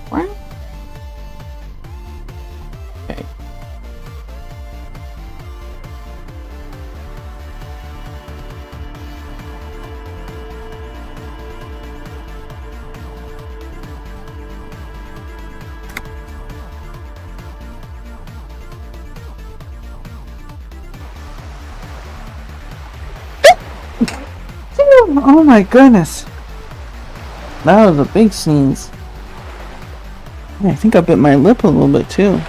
What? Okay. Oh my goodness. That was a big sneeze. I think I bit my lip a little bit too.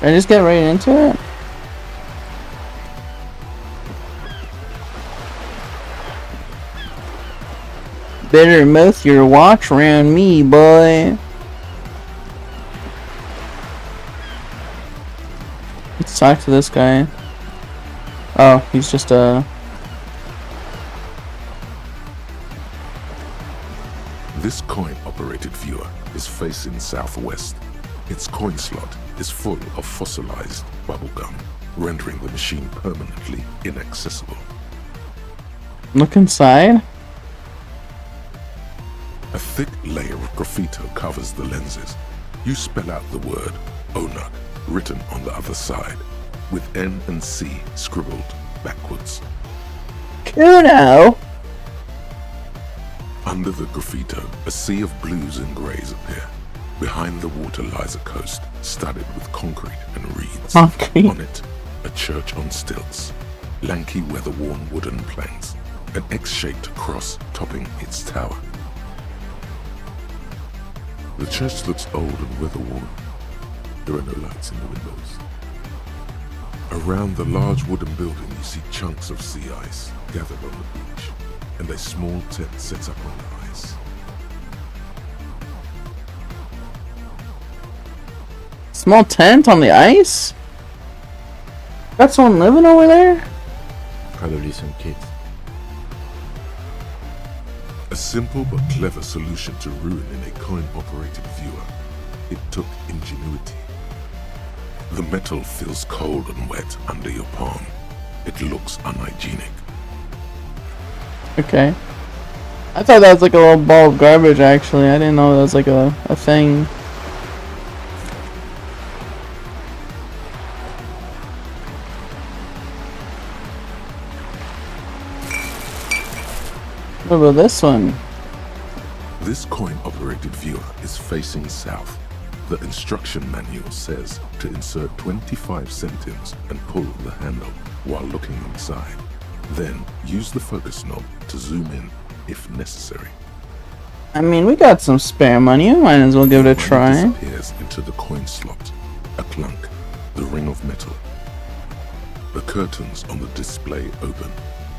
Did I just get right into it? Better mouth your watch around me, boy. Let's talk to this guy. Oh, he's just This coin-operated viewer is facing southwest. Its coin slot is full of fossilized bubblegum, rendering the machine permanently inaccessible. Look inside. A thick layer of graffito covers the lenses. You spell out the word Onuk written on the other side, with N and C scribbled backwards. Kuno! Under the graffito, a sea of blues and greys appear. Behind the water lies a coast studded with concrete and reeds. Concrete. On it, a church on stilts, lanky weather-worn wooden planks, an X-shaped cross topping its tower. The church looks old and weather-worn. There are no lights in the windows. Around the large wooden building, you see chunks of sea ice gathered on the beach, and a small tent sets up on the ice. Small tent on the ice? Got someone living over there? Probably some kids. A simple but clever solution to ruin in a coin-operated viewer. It took ingenuity. The metal feels cold and wet under your palm. It looks unhygienic. Okay. I thought that was like a little ball of garbage actually. I didn't know that was like a thing. What about this one? This coin-operated viewer is facing south. The instruction manual says to insert 25 centimes and pull the handle while looking inside. Then use the focus knob to zoom in if necessary. I mean, we got some spare money. We might as well give it a try. Money disappears into the coin slot. A clunk, the ring of metal. The curtains on the display open.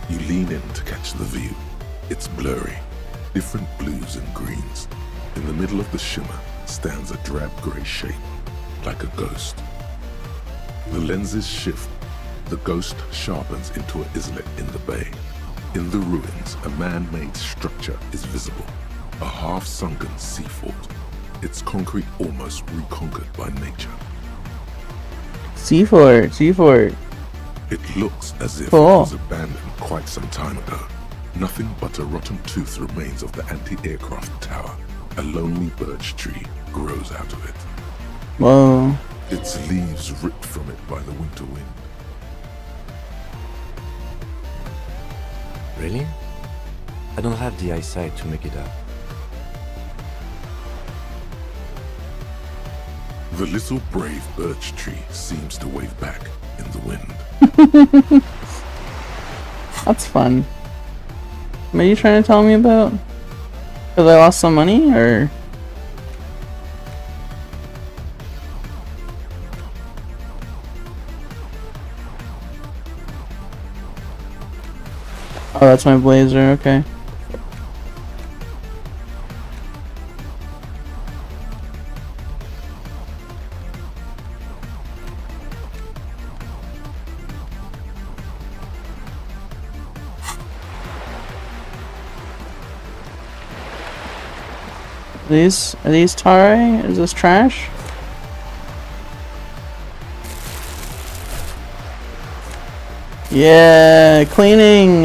You lean in to catch the view. It's blurry, different blues and greens. In the middle of the shimmer stands a drab grey shape, like a ghost. The lenses shift. The ghost sharpens into an islet in the bay. In the ruins, a man-made structure is visible, a half-sunken sea fort. Its concrete almost reconquered by nature. Sea fort, sea fort. It looks as if Cool. it was abandoned quite some time ago. Nothing but a rotten tooth remains of the anti-aircraft tower. A lonely birch tree grows out of it. Whoa. Its leaves ripped from it by the winter wind. Really? I don't have the eyesight to make it up. The little brave birch tree seems to wave back in the wind. That's fun. What are you trying to tell me about? Because I lost some money, or? Oh, that's my blazer, okay. Are these Tare? Is this trash? Yeah, cleaning.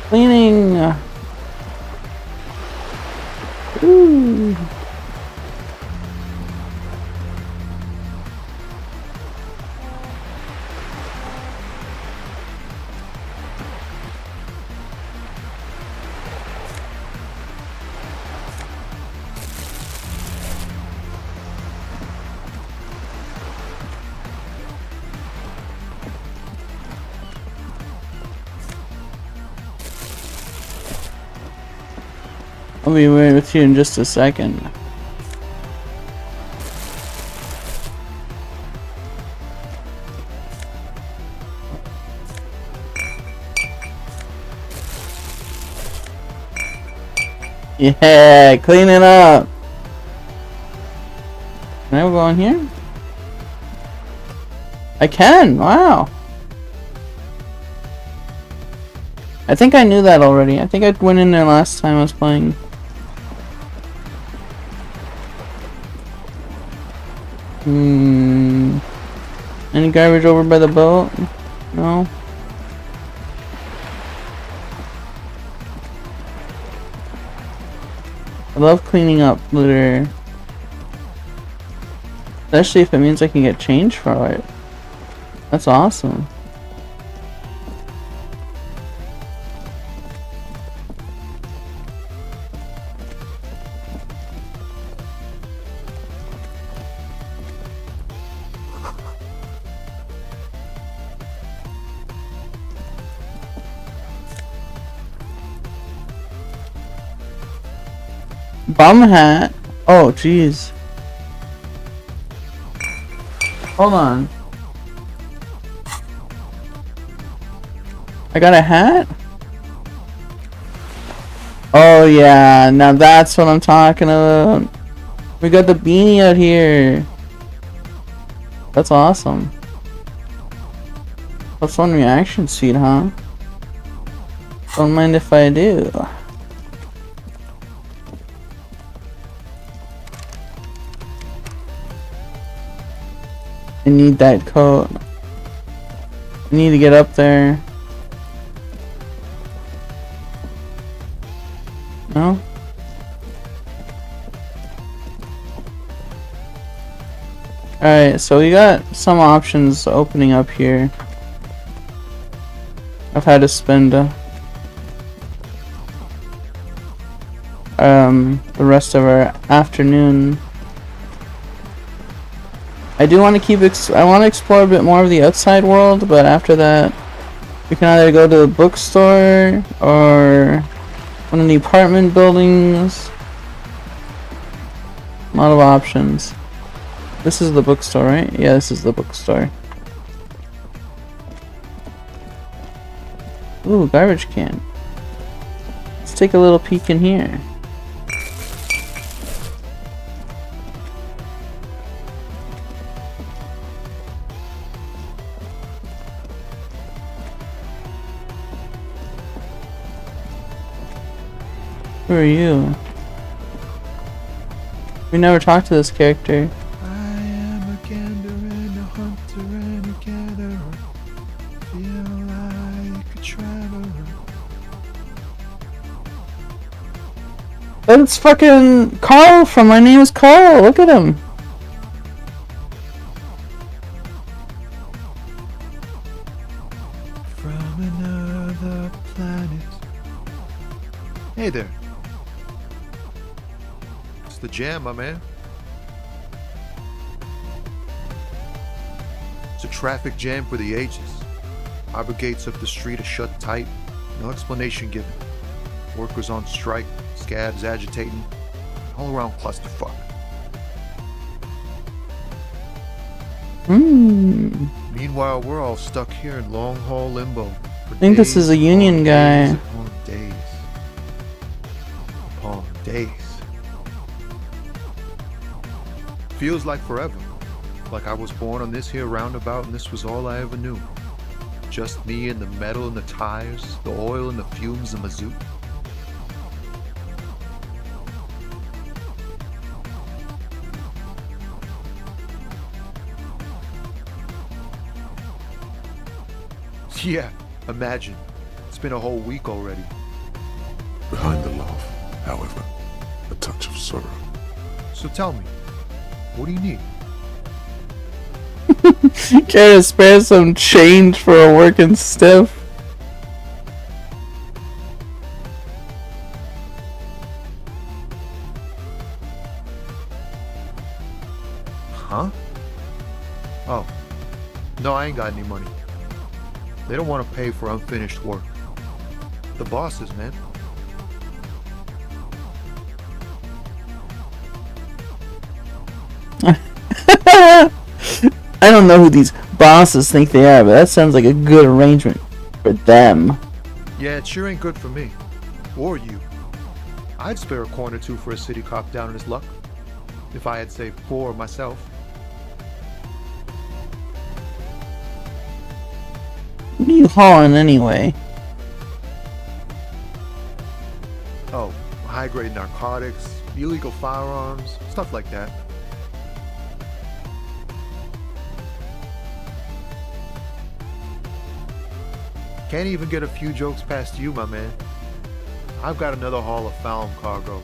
Cleaning. Ooh. I'll be right with you in just a second. Yeah, clean it up. Can I go in here? I can, wow. I think I knew that already. I think I went in there last time I was playing. Any garbage over by the boat? No? I love cleaning up litter. Especially if it means I can get change for it. That's awesome. Bum hat? Oh, jeez. Hold on. I got a hat? Oh yeah, now that's what I'm talking about. We got the beanie out here. That's awesome. Plus one reaction seed, huh? Don't mind if I do. I need that coat. I need to get up there. No? Alright, so we got some options opening up here of how to spend the rest of our afternoon. I do want to keep I want to explore a bit more of the outside world, but after that we can either go to the bookstore or one of the apartment buildings. A lot of options. This is the bookstore, right? Yeah, this is the bookstore. Ooh, garbage can. Let's take a little peek in here. Who are you? We never talked to this character. I am a gander and a hunter and a gatherer. Feel like a traveler. That's fucking Carl from My Name is Carl. Look at him. From another planet. Hey there. It's the jam, my man. It's a traffic jam for the ages. Harbor gates up the street are shut tight. No explanation given. Workers on strike. Scabs agitating. All around clusterfuck. Meanwhile, we're all stuck here in long haul limbo. I think this is a union guy. Upon days. Upon days. Feels like forever. Like I was born on this here roundabout and this was all I ever knew. Just me and the metal and the tires, the oil and the fumes of mazout. Yeah, imagine. It's been a whole week already. Behind the laugh, however, a touch of sorrow. So tell me, what do you need? Care to spare some change for a working stiff? Huh? Oh. No, I ain't got any money. They don't want to pay for unfinished work. The bosses, man. I don't know who these bosses think they are, but that sounds like a good arrangement for them. Yeah, it sure ain't good for me. Or you. I'd spare a coin or two for a city cop down in his luck. If I had, say, 4 myself. What are you hauling anyway? Oh, high-grade narcotics, illegal firearms, stuff like that. Can't even get a few jokes past you, my man. I've got another haul of foul cargo.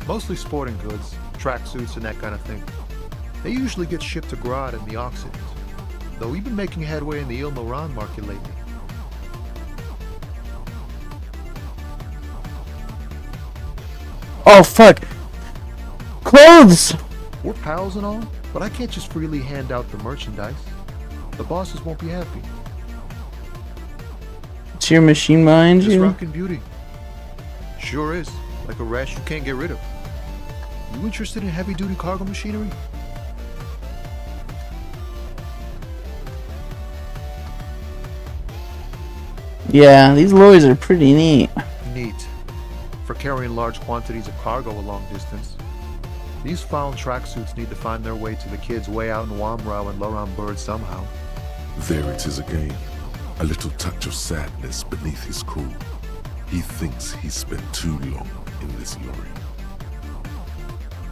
Mostly sporting goods, tracksuits and that kind of thing. They usually get shipped to Grad and the Occident. Though we've been making headway in the Il Moran market lately. Oh fuck! Clothes! We're pals and all, but I can't just freely hand out the merchandise. The bosses won't be happy. It's your machine behind This you? rockin' beauty. Sure is. Like a rash you can't get rid of. You interested in heavy-duty cargo machinery? Yeah, these lorries are pretty neat. Neat. For carrying large quantities of cargo a long distance. These foul tracksuits need to find their way to the kids way out in Wamrau and Laurent Bird somehow. There it is again. A little touch of sadness beneath his cool. He thinks he's spent too long in this lorry.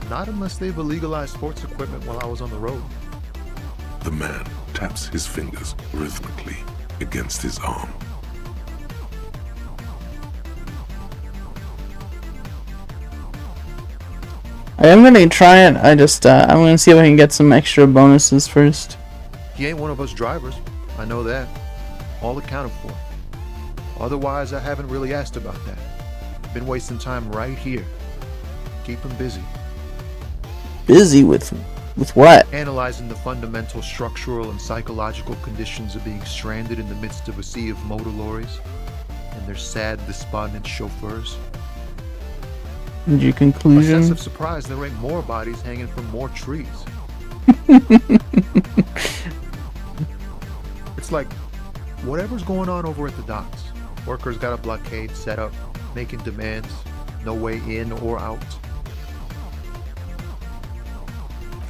Not unless they've illegalized sports equipment while I was on the road. The man taps his fingers rhythmically against his arm. I am gonna try it. I'm gonna see if I can get some extra bonuses first. He ain't one of us drivers. I know that. All accounted for. Otherwise, I haven't really asked about that. Been wasting time right here. Keep him busy. Busy with what? Analyzing the fundamental structural and psychological conditions of being stranded in the midst of a sea of motor lorries and their sad, despondent chauffeurs. And your A conclusion? sense of surprise there ain't more bodies hanging from more trees. It's like, whatever's going on over at the docks, workers got a blockade set up, making demands, no way in or out.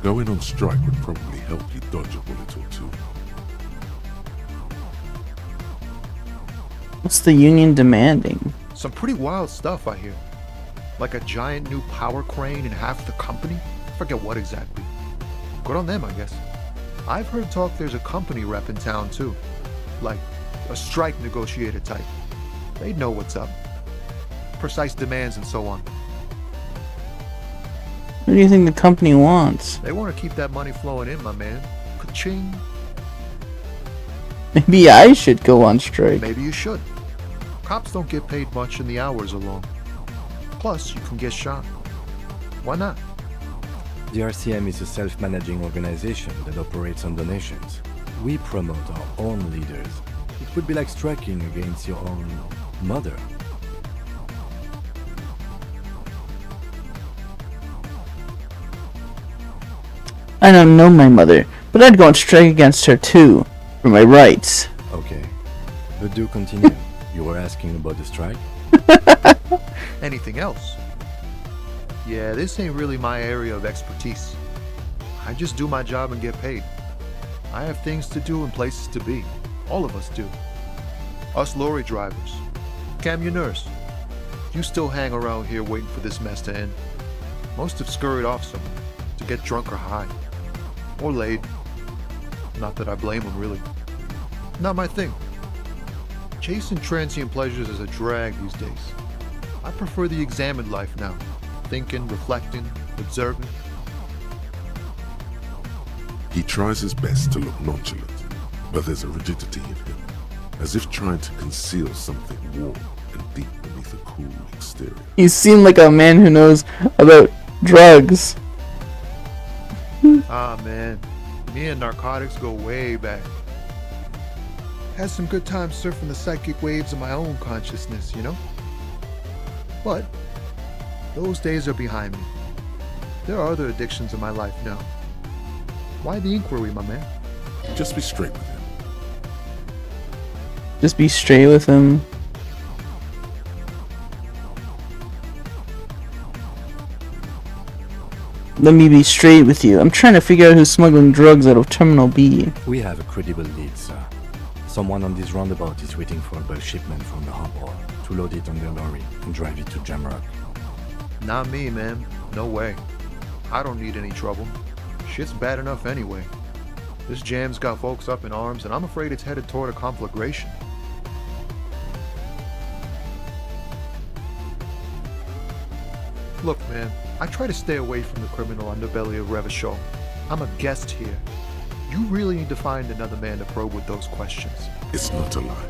Going on strike would probably help you dodge a bullet or two. What's the union demanding? Some pretty wild stuff, I hear. Like a giant new power crane in half the company? I forget what exactly. Good on them, I guess. I've heard talk there's a company rep in town too. Like a strike negotiator type. They'd know what's up. Precise demands and so on. What do you think the company wants? They want to keep that money flowing in, my man. Ka-ching. Maybe I should go on strike. Maybe you should. Cops don't get paid much and the hours are long. Plus, you can get shot. Why not? The RCM is a self-managing organization that operates on donations. We promote our own leaders. It would be like striking against your own mother. I don't know my mother, But I'd go on strike against her too, for my rights. Okay. But do continue. You were asking about the strike? Anything else? Yeah, this ain't really my area of expertise. I just do my job and get paid. I have things to do and places to be. All of us do. Us lorry drivers. Cam, your nurse. You still hang around here waiting for this mess to end. Most have scurried off somewhere to get drunk or high. Or laid. Not that I blame them, really. Not my thing. Chasing transient pleasures is a drag these days. I prefer the examined life now. Thinking, reflecting, observing. He tries his best to look nonchalant, but there's a rigidity in him, as if trying to conceal something warm and deep beneath a cool exterior. You seem like a man who knows about drugs. Ah, man. Me and narcotics go way back. Had some good times surfing the psychic waves of my own consciousness, you know? But those days are behind me. There are other addictions in my life now. Why the inquiry, my man? Just be straight with him. Just be straight with him. Let me be straight with you. I'm trying to figure out who's smuggling drugs out of Terminal B. We have a credible lead, sir. Someone on this roundabout is waiting for a bulk shipment from the harbor to load it on their lorry and drive it to Jamrock. Not me, man. No way. I don't need any trouble. Shit's bad enough anyway. This jam's got folks up in arms, and I'm afraid it's headed toward a conflagration. Look, man, I try to stay away from the criminal underbelly of Revachol. I'm a guest here. You really need to find another man to probe with those questions. It's not a lie.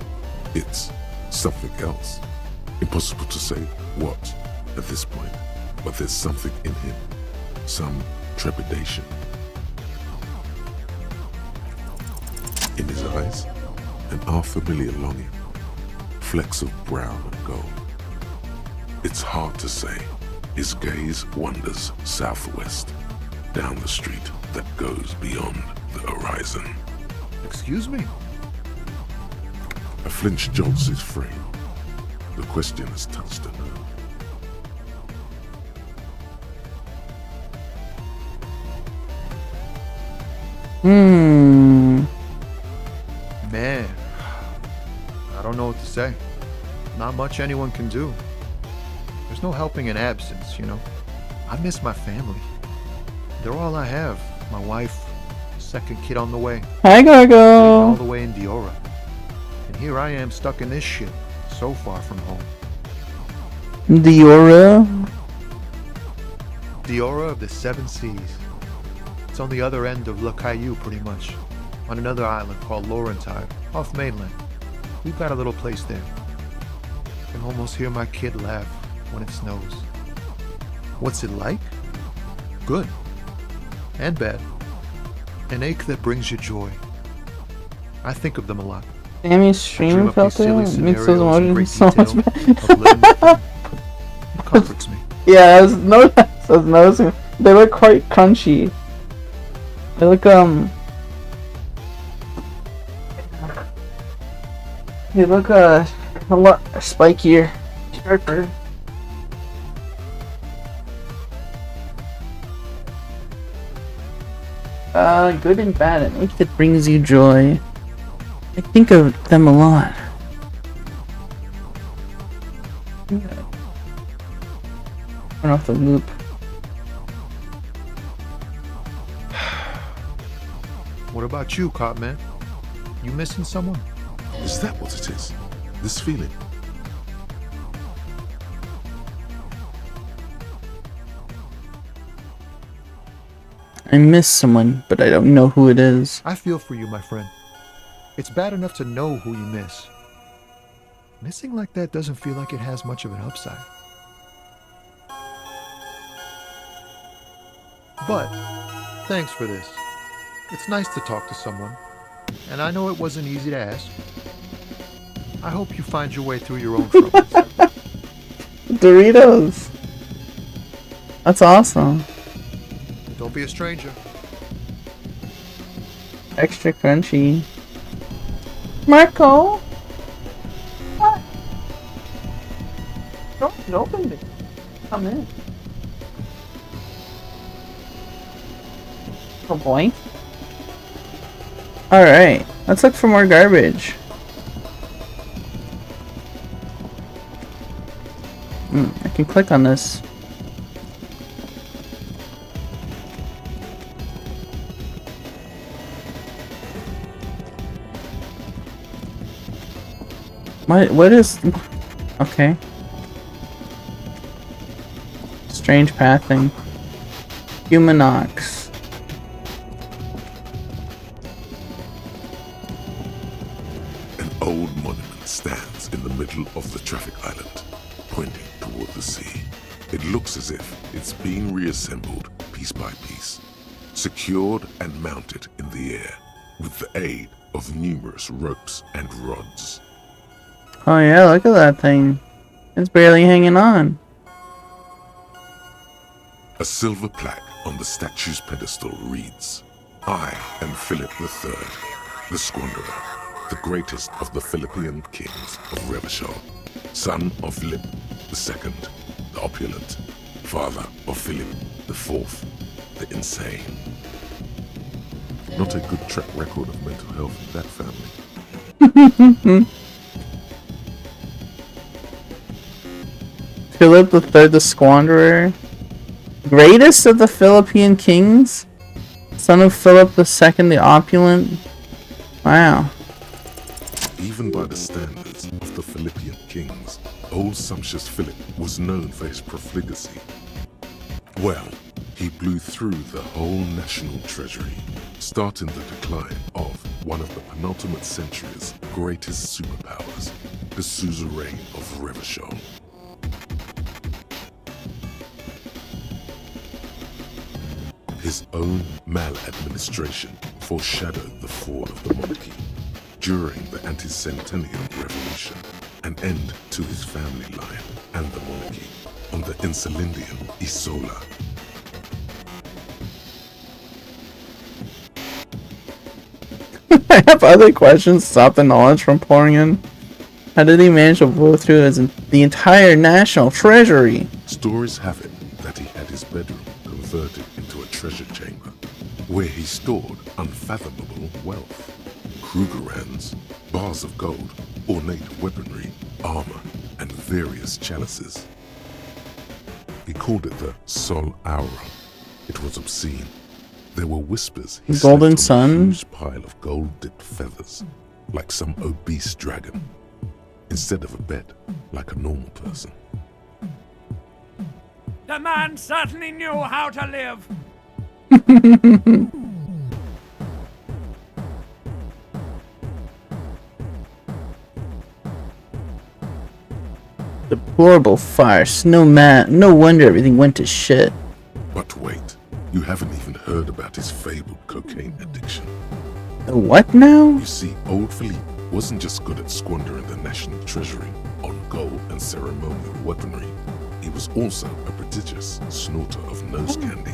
It's something else. Impossible to say what at this point, but there's something in him. Some trepidation. In his eyes, an unfamiliar longing. Flecks of brown and gold. It's hard to say. His gaze wanders southwest, down the street that goes beyond the horizon. Excuse me? A flinch jolts his frame. The question has touched a nerve. Man, I don't know what to say. Not much anyone can do. There's no helping in absence, you know. I miss my family. They're all I have. My wife, second kid on the way. Hi, All Gargo. the way in Diora. And here I am stuck in this shit, so far from home. Diora. Diora of the Seven Seas. It's on the other end of Le Caillou, pretty much. On another island called Laurentide, off mainland. We've got a little place there. I can almost hear my kid laugh when it snows. What's it like? Good. And bad. An ache that brings you joy. I think of them a lot. Sammy's Dream stream up these filter silly makes those scenarios in emotions great so much detail better. of living with them. It comforts me. Yeah, I was noticing. They look quite crunchy. They look They look a lot spikier, sharper. Good and bad. An ache that brings you joy. I think of them a lot. Turn off the loop. What about you, Cop Man? You missing someone? Is that what it is? This feeling? I miss someone, but I don't know who it is. I feel for you, my friend. It's bad enough to know who you miss. Missing like that doesn't feel like it has much of an upside. But, thanks for this. It's nice to talk to someone. And I know it wasn't easy to ask. I hope you find your way through your own troubles. Doritos. That's awesome. Don't be a stranger. Extra crunchy. Marco? What? Don't open it. Come in. Oh boy. Alright, let's look for more garbage. I can click on this. What is... Okay. Strange pathing. Humanox. An old monument stands in the middle of the traffic island, pointing toward the sea. It looks as if it's being reassembled piece by piece, secured and mounted in the air with the aid of numerous ropes and rods. Oh yeah, look at that thing. It's barely hanging on. A silver plaque on the statue's pedestal reads, "I am Philip III, the Squanderer, the greatest of the Philippian kings of Revachol, son of Philip II, the opulent, father of Philip IV, the insane." Not a good track record of mental health in that family. Philip III the Squanderer. Greatest of the Philippine kings? Son of Philip II the opulent? Wow. Even by the standards of the Philippian kings, old sumptuous Philip was known for his profligacy. Well, he blew through the whole national treasury, starting the decline of one of the penultimate century's greatest superpowers, the suzerain of Revachol. His own maladministration foreshadowed the fall of the monarchy during the anti-centennial revolution, an end to his family line and the monarchy on the Insulindian Isola. I have other questions. Stop the knowledge from pouring in. How did he manage to blow through the entire national treasury? Stories have it that he had his bedroom converted into a treasure chamber, where he stored unfathomable wealth. Krugerrands, bars of gold, ornate weaponry, armor, and various chalices. He called it the Sol Aura. It was obscene. There were whispers he Golden slept on a Sun? huge pile of gold-dipped feathers, like some obese dragon, instead of a bed, like a normal person. The man certainly knew how to live. Deplorable farce. No wonder everything went to shit. But wait, you haven't even heard about his fabled cocaine addiction. The what now? You see, old Philippe wasn't just good at squandering the national treasury on gold and ceremonial weaponry. He was also a prodigious snorter of nose candy.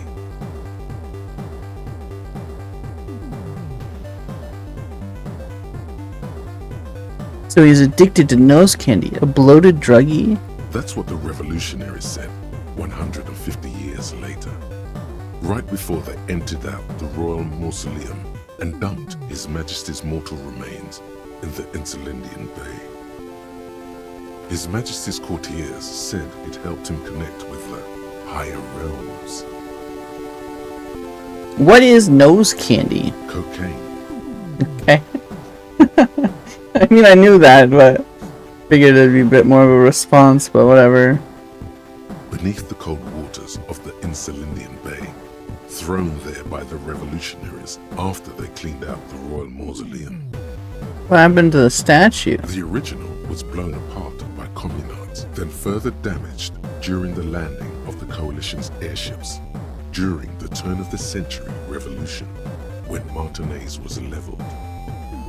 So he's addicted to nose candy, a bloated druggie? That's what the revolutionaries said 150 years later, right before they emptied out the royal mausoleum and dumped His Majesty's mortal remains in the Insulindian Bay. His Majesty's courtiers said it helped him connect with the higher realms. What is nose candy? Cocaine. Okay. I mean, I knew that, but figured it'd be a bit more of a response, but whatever. Beneath the cold waters of the Insulindian Bay, thrown there by the revolutionaries after they cleaned out the royal mausoleum. What happened to the statue? The original was blown apart by communards, then further damaged during the landing of the coalition's airships during the turn of the century revolution, when Martinez was leveled.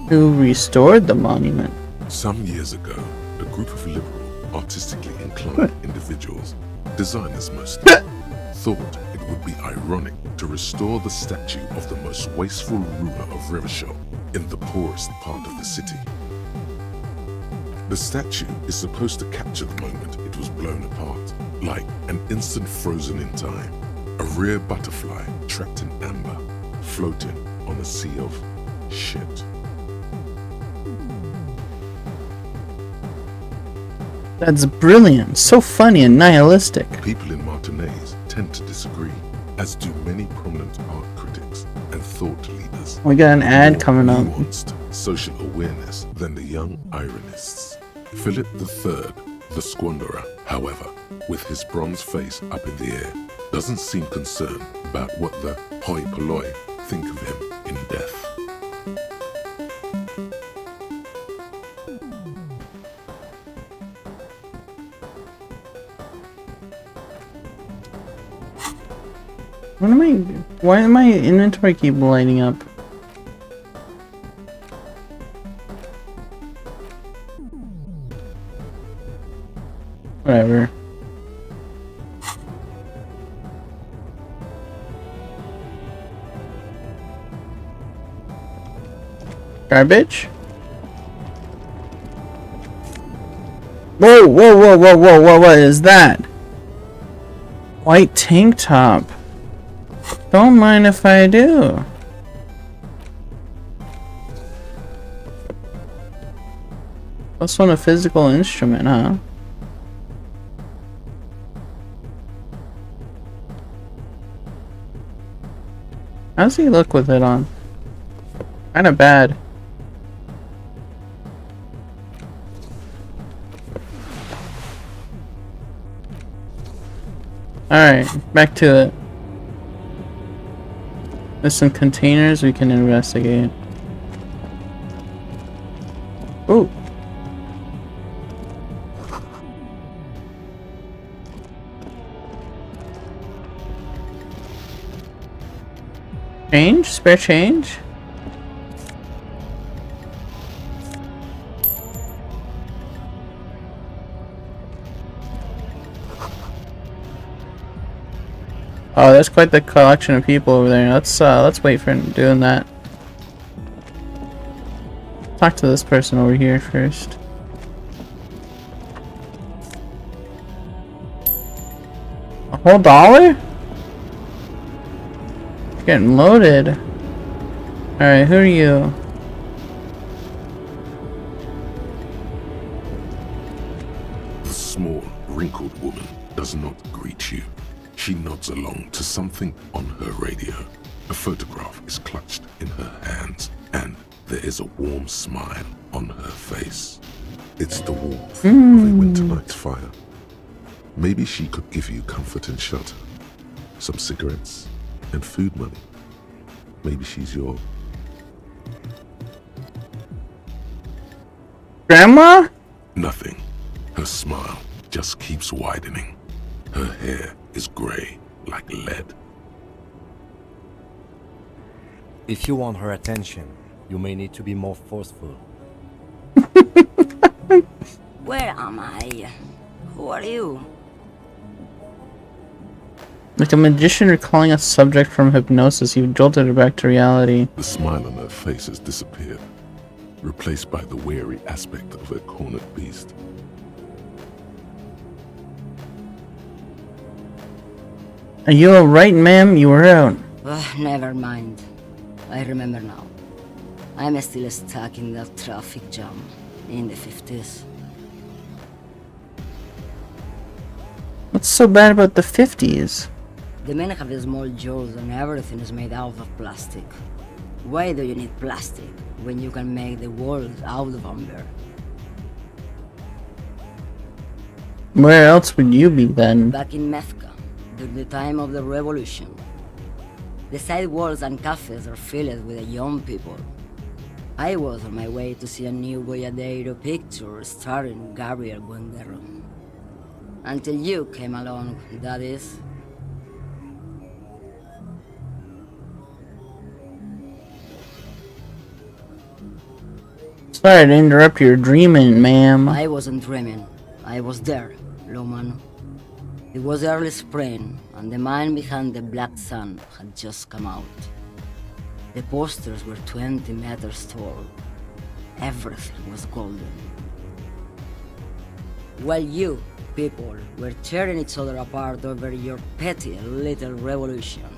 Who restored the monument? Some years ago, a group of liberal, artistically inclined individuals, designers mostly, thought it would be ironic to restore the statue of the most wasteful ruler of Revachol in the poorest part of the city. The statue is supposed to capture the moment it was blown apart, like an instant frozen in time, a rare butterfly trapped in amber, floating on a sea of shit. That's brilliant, so funny and nihilistic. People in Martinaise tend to disagree, as do many prominent art critics and thought leaders. We got an ad coming up. Nuanced social awareness than the young ironists. Philip III, the squanderer, however, with his bronze face up in the air, doesn't seem concerned about what the hoi polloi think of him in death. Why am my inventory keep lighting up? Whatever. Garbage? Whoa, whoa, whoa, whoa, whoa, whoa, what is that? White tank top. Don't mind if I do. Plus one a physical instrument, huh? How's he look with it on? Kinda bad. Alright, back to it. There's some containers we can investigate. Ooh. Change? Spare change? Oh, there's quite the collection of people over there. Let's wait for him doing that. Talk to this person over here first. A whole $1? Getting loaded. Alright, who are you? The small, wrinkled woman does not greet you. She nods along to something on her radio. A photograph is clutched in her hands, and there is a warm smile on her face. It's the warmth of a winter night's fire. Maybe she could give you comfort and shelter. Some cigarettes and food money. Maybe she's your... Grandma? Nothing. Her smile just keeps widening. Her hair is grey like lead. If you want her attention, you may need to be more forceful. Where am I? Who are you? Like a magician recalling a subject from hypnosis, you've jolted her back to reality. The smile on her face has disappeared, replaced by the wary aspect of a cornered beast. Are you alright, ma'am? You were out. Never mind. I remember now. I'm still stuck in that traffic jam in the 50s. What's so bad about the 50s? The men have small jaws and everything is made out of plastic. Why do you need plastic when you can make the world out of amber? Where else would you be then? Back in Mefka, during the time of the revolution. The sidewalks and cafes are filled with young people. I was on my way to see a new Boyadero picture starring Gabriel Buendero. Until you came along, that is. Sorry to interrupt your dreaming, ma'am. I wasn't dreaming. I was there, Lomano. It was early spring, and the mine behind the Black Sun had just come out. The posters were 20 meters tall. Everything was golden. While you, people, were tearing each other apart over your petty little revolution,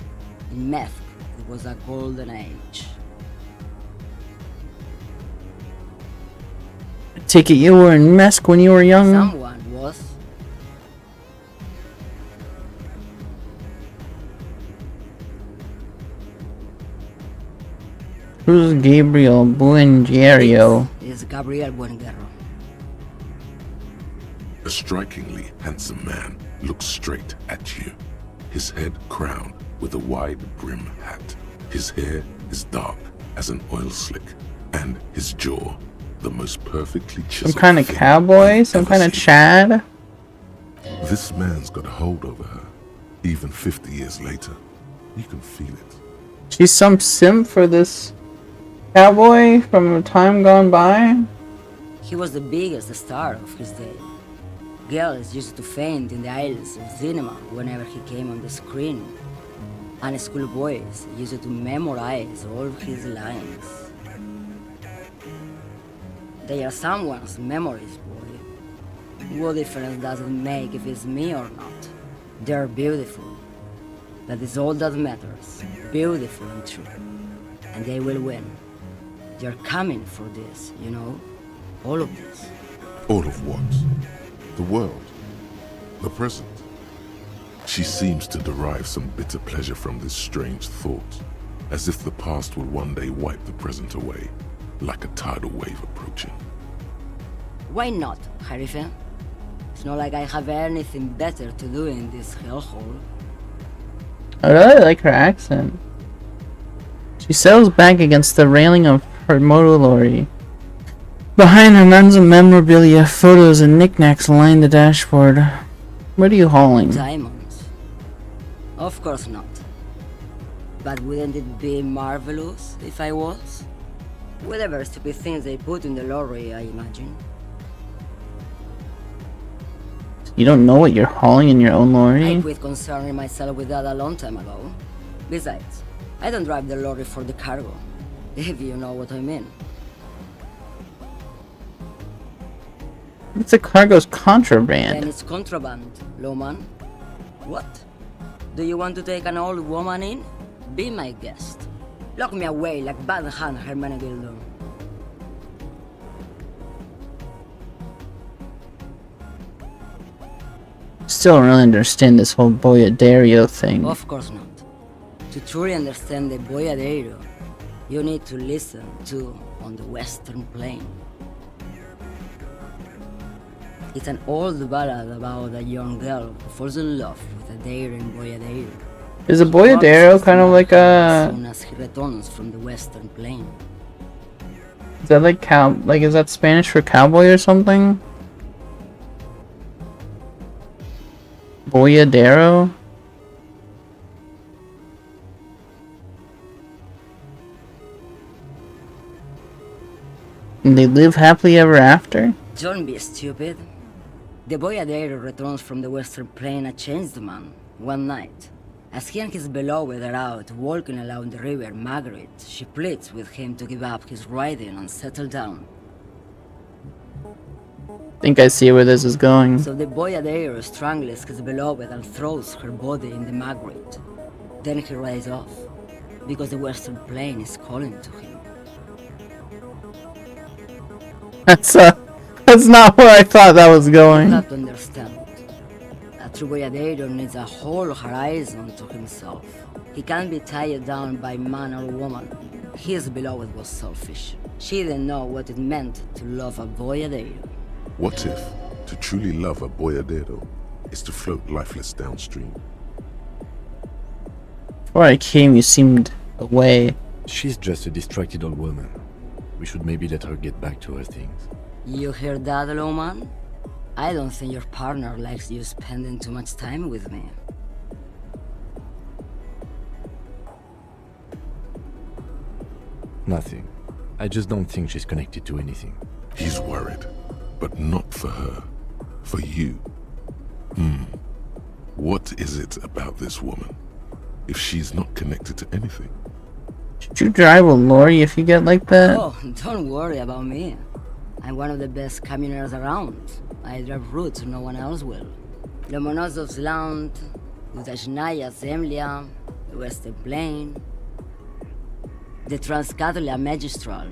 in meth, it was a golden age. Take it you were in Mesk when you were young? Someone was. Who's Gabriel Buengerio? This is Gabriel Buenguerro. A strikingly handsome man looks straight at you, his head crowned with a wide brim hat. His hair is dark as an oil slick, and his jaw the most perfectly chiseled. Some kind of thing cowboy? you've Some ever kind of seen. Chad? This man's got a hold over her, even 50 years later. You can feel it. She's some simp for this cowboy from a time gone by? He was the biggest star of his day. Girls used to faint in the aisles of cinema whenever he came on the screen. And schoolboys used to memorize all his lines. They are someone's memories, boy. What difference does it make if it's me or not? They're beautiful. That is all that matters. Beautiful and true. And they will win. They're coming for this, you know? All of this. All of what? The world. The present. She seems to derive some bitter pleasure from this strange thought, as if the past will one day wipe the present away, like a tidal wave approaching. Why not, Harife? It's not like I have anything better to do in this hellhole. I really like her accent. She settles back against the railing of her motor lorry. Behind her, nuns of memorabilia, photos, and knickknacks line the dashboard. What are you hauling? Diamonds? Of course not. But wouldn't it be marvelous if I was? Whatever stupid things they put in the lorry, I imagine. You don't know what you're hauling in your own I lorry? quit concerning myself with that a long time ago. Besides, I don't drive the lorry for the cargo, if you know what I mean. It's a cargo's Then contraband. it's contraband, Lowman. What? Do you want to take an old woman in? Be my guest. Lock me away like Bad Hand Hermenegildo. Still don't really understand this whole Boyadario thing. Of course not. To truly understand the Boyadero, you need to listen to On the Western Plain. It's an old ballad about a young girl who falls in love with a daring Boyadero. Is a Boyadero kind of like As a... soon as he returns from the Western Plain. Is that like is that Spanish for cowboy or something? Boyadero? And they live happily ever after? Don't be stupid. The Boyadero returns from the Western Plain a changed man, one night. As he and his beloved are out walking along the river Margaret, she pleads with him to give up his riding and settle down. Think I see where this is going. So the Boyadero strangles his beloved and throws her body in the Margaret. Then he rides off, because the Western Plain is calling to him. That's not where I thought that was You going. have to understand. A true Boyadero needs a whole horizon to himself. He can't be tied down by man or woman. His beloved was selfish. She didn't know what it meant to love a Boyadero. What if to truly love a boyadero is to float lifeless downstream? Before I came, you seemed away. She's just a distracted old woman. We should maybe let her get back to her things. You hear that, Lowman? I don't think your partner likes you spending too much time with me. Nothing. I just don't think she's connected to anything. He's worried, but not for her. For you. What is it about this woman? If she's not connected to anything? Should you drive with Lori if you get like that? Oh, don't worry about me. I'm one of the best camioners around. I drive routes no one else will. Lomonosov's Land, Udajnaya Zemlya, the Western Plain, the Transcatolia Magistral,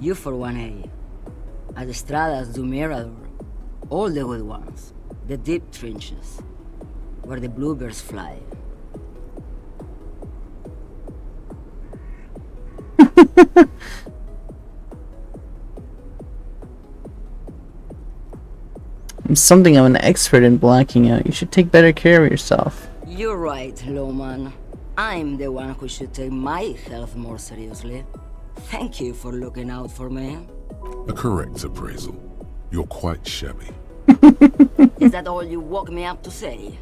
U41A, Adestradas du Mirador, all the good ones, the deep trenches, where the bluebirds fly. I'm something of an expert in blacking out. You should take better care of yourself. You're right, Lowman. I'm the one who should take my health more seriously. Thank you for looking out for me. A correct appraisal. You're quite shabby. Is that all you woke me up to say?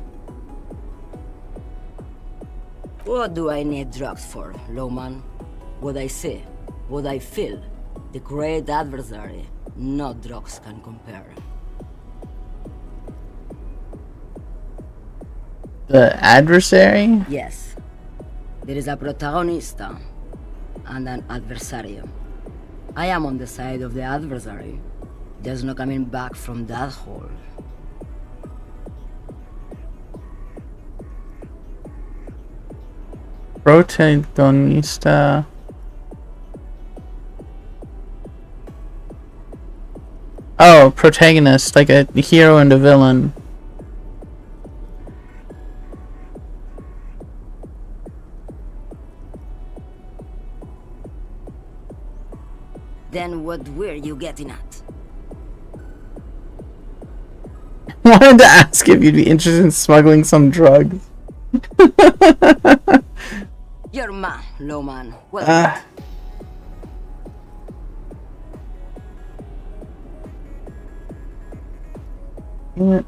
What do I need drugs for, Lowman? What I see, what I feel, the great adversary, no drugs can compare. The adversary? Yes, there is a protagonista and an adversario. I am on the side of the adversary. There's no coming back from that hole. Protagonista. Oh, protagonist, like a hero and a villain. Then what were you getting at? Wanted to ask if you'd be interested in smuggling some drugs. You're man, Lowman. Well, damn it.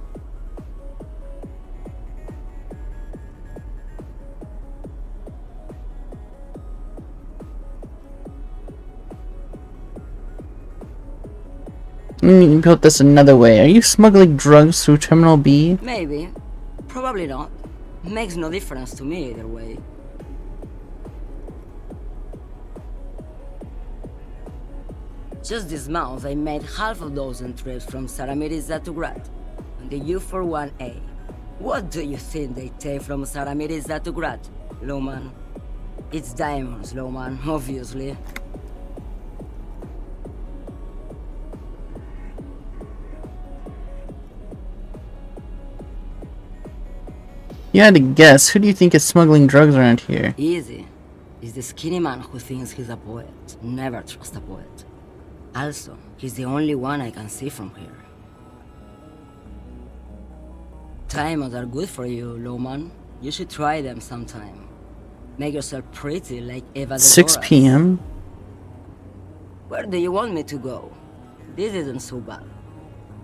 Let me put this another way. Are you smuggling drugs through Terminal B? maybe. Probably not. Makes no difference to me either way. Just this month, I made half a dozen trips from Saramiriza to Grad, on the U41A. What do you think they take from Saramiriza to Grad, Lowman? It's diamonds, Lowman, obviously. You had to guess. Who do you think is smuggling drugs around here? Easy. It's the skinny man who thinks he's a poet. Never trust a poet. Also, he's the only one I can see from here. Diamonds are good for you, Lowman. You should try them sometime. Make yourself pretty like Eva 6 Degoras. p.m. Where do you want me to go? This isn't so bad.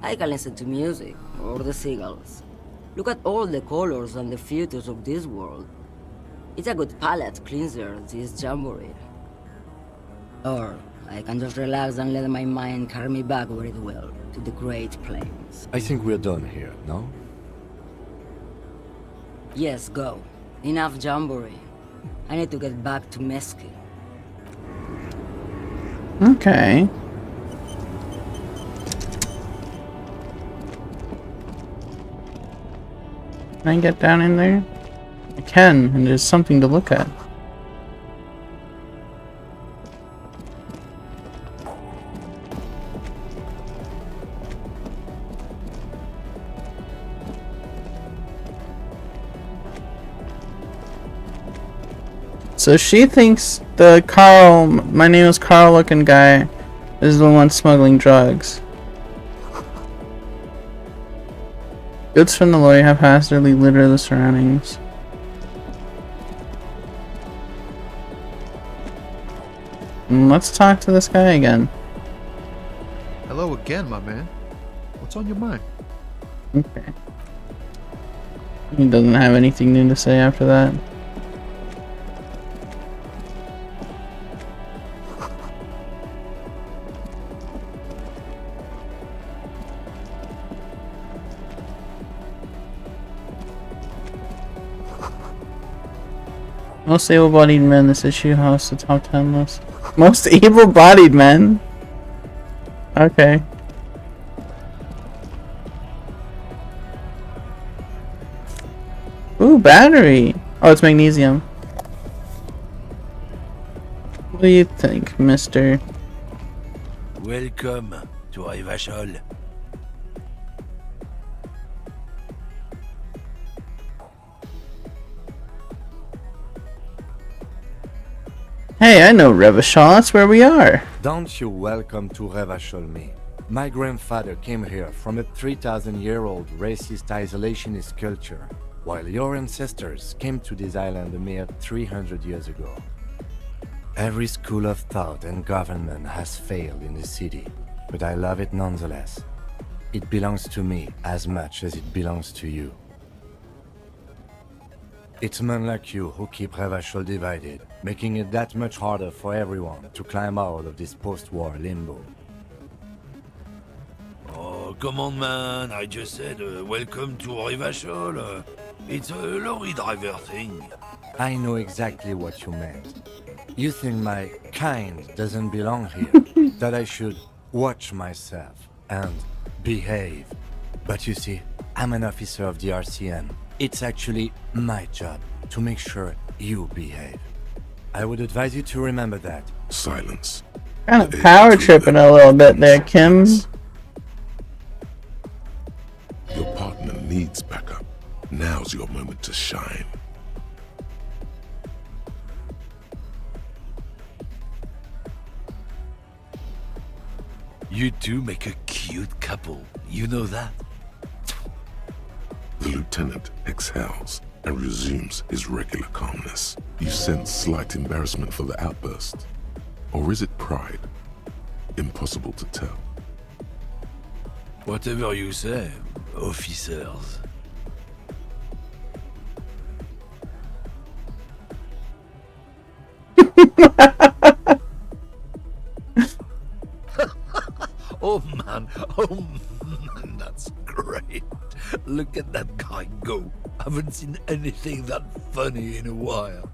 I can listen to music, or the seagulls. Look at all the colors and the futures of this world. It's a good palate cleanser, this jamboree. Or I can just relax and let my mind carry me back where it will, to the Great Plains. I think we're done here, no? Yes, go. Enough jamboree. I need to get back to Mesky. Okay. Can I get down in there? I can, and there's something to look at. So she thinks the Carl, my name is Carl looking guy, is the one smuggling drugs. Goods from the lorry haphazardly litter the surroundings. Let's talk to this guy again. Hello again, my man. What's on your mind? Okay. He doesn't have anything new to say after that. Most able-bodied men. This issue hosts the top 10 list. Most able-bodied men? Okay. Ooh, battery! Oh, it's magnesium. What do you think, mister? Welcome to Rivachol. Hey, I know Revachol, that's where we are. Don't you welcome to Revachol me. My grandfather came here from a 3,000-year-old racist isolationist culture, while your ancestors came to this island a mere 300 years ago. Every school of thought and government has failed in the city, but I love it nonetheless. It belongs to me as much as it belongs to you. It's men like you who keep Revachol divided, making it that much harder for everyone to climb out of this post-war limbo. Oh, come on, man. I just said welcome to Rivachol. It's a lorry driver thing. I know exactly what you meant. You think my kind doesn't belong here, that I should watch myself and behave. But you see, I'm an officer of the RCM. It's actually my job to make sure you behave. I would advise you to remember that. Silence. Kind of power tripping a little bit there, Kim. Your partner needs backup. Now's your moment to shine. You two make a cute couple. You know that? The lieutenant exhales and resumes his regular calmness. You sense slight embarrassment for the outburst. Or is it pride? Impossible to tell. Whatever you say, officers. Oh man, that's great. Look at that guy go. Haven't seen anything that funny in a while.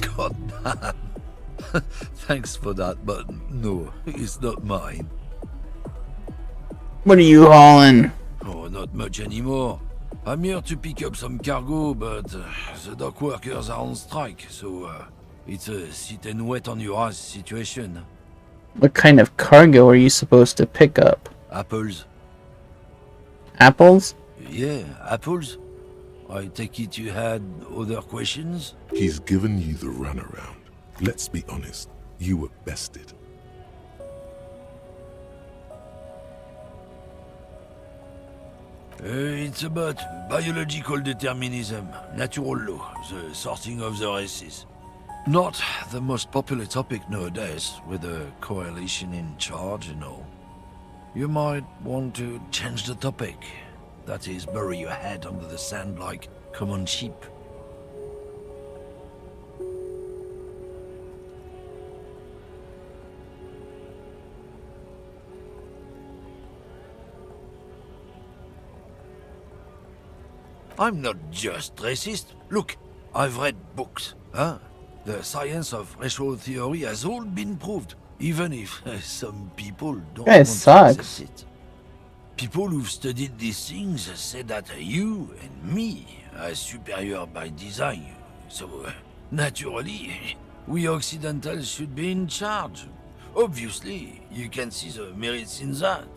God damn. Thanks for that, but no, it's not mine. What are you hauling? Oh, not much anymore. I'm here to pick up some cargo, but the dock workers are on strike, so it's a sit and wait on your ass situation. What kind of cargo are you supposed to pick up? Apples. Apples? Yeah, apples. I take it you had other questions? He's given you the runaround. Let's be honest, you were bested. It's about biological determinism, natural law, the sorting of the races. Not the most popular topic nowadays, with a coalition in charge and all. You might want to change the topic. That is, bury your head under the sand like common sheep. I'm not just racist. Look, I've read books, huh? The science of racial theory has all been proved, even if some people don't Guy want sucks. to accept it. People who've studied these things say that you and me are superior by design, so naturally, we Occidentals should be in charge. Obviously, you can see the merits in that.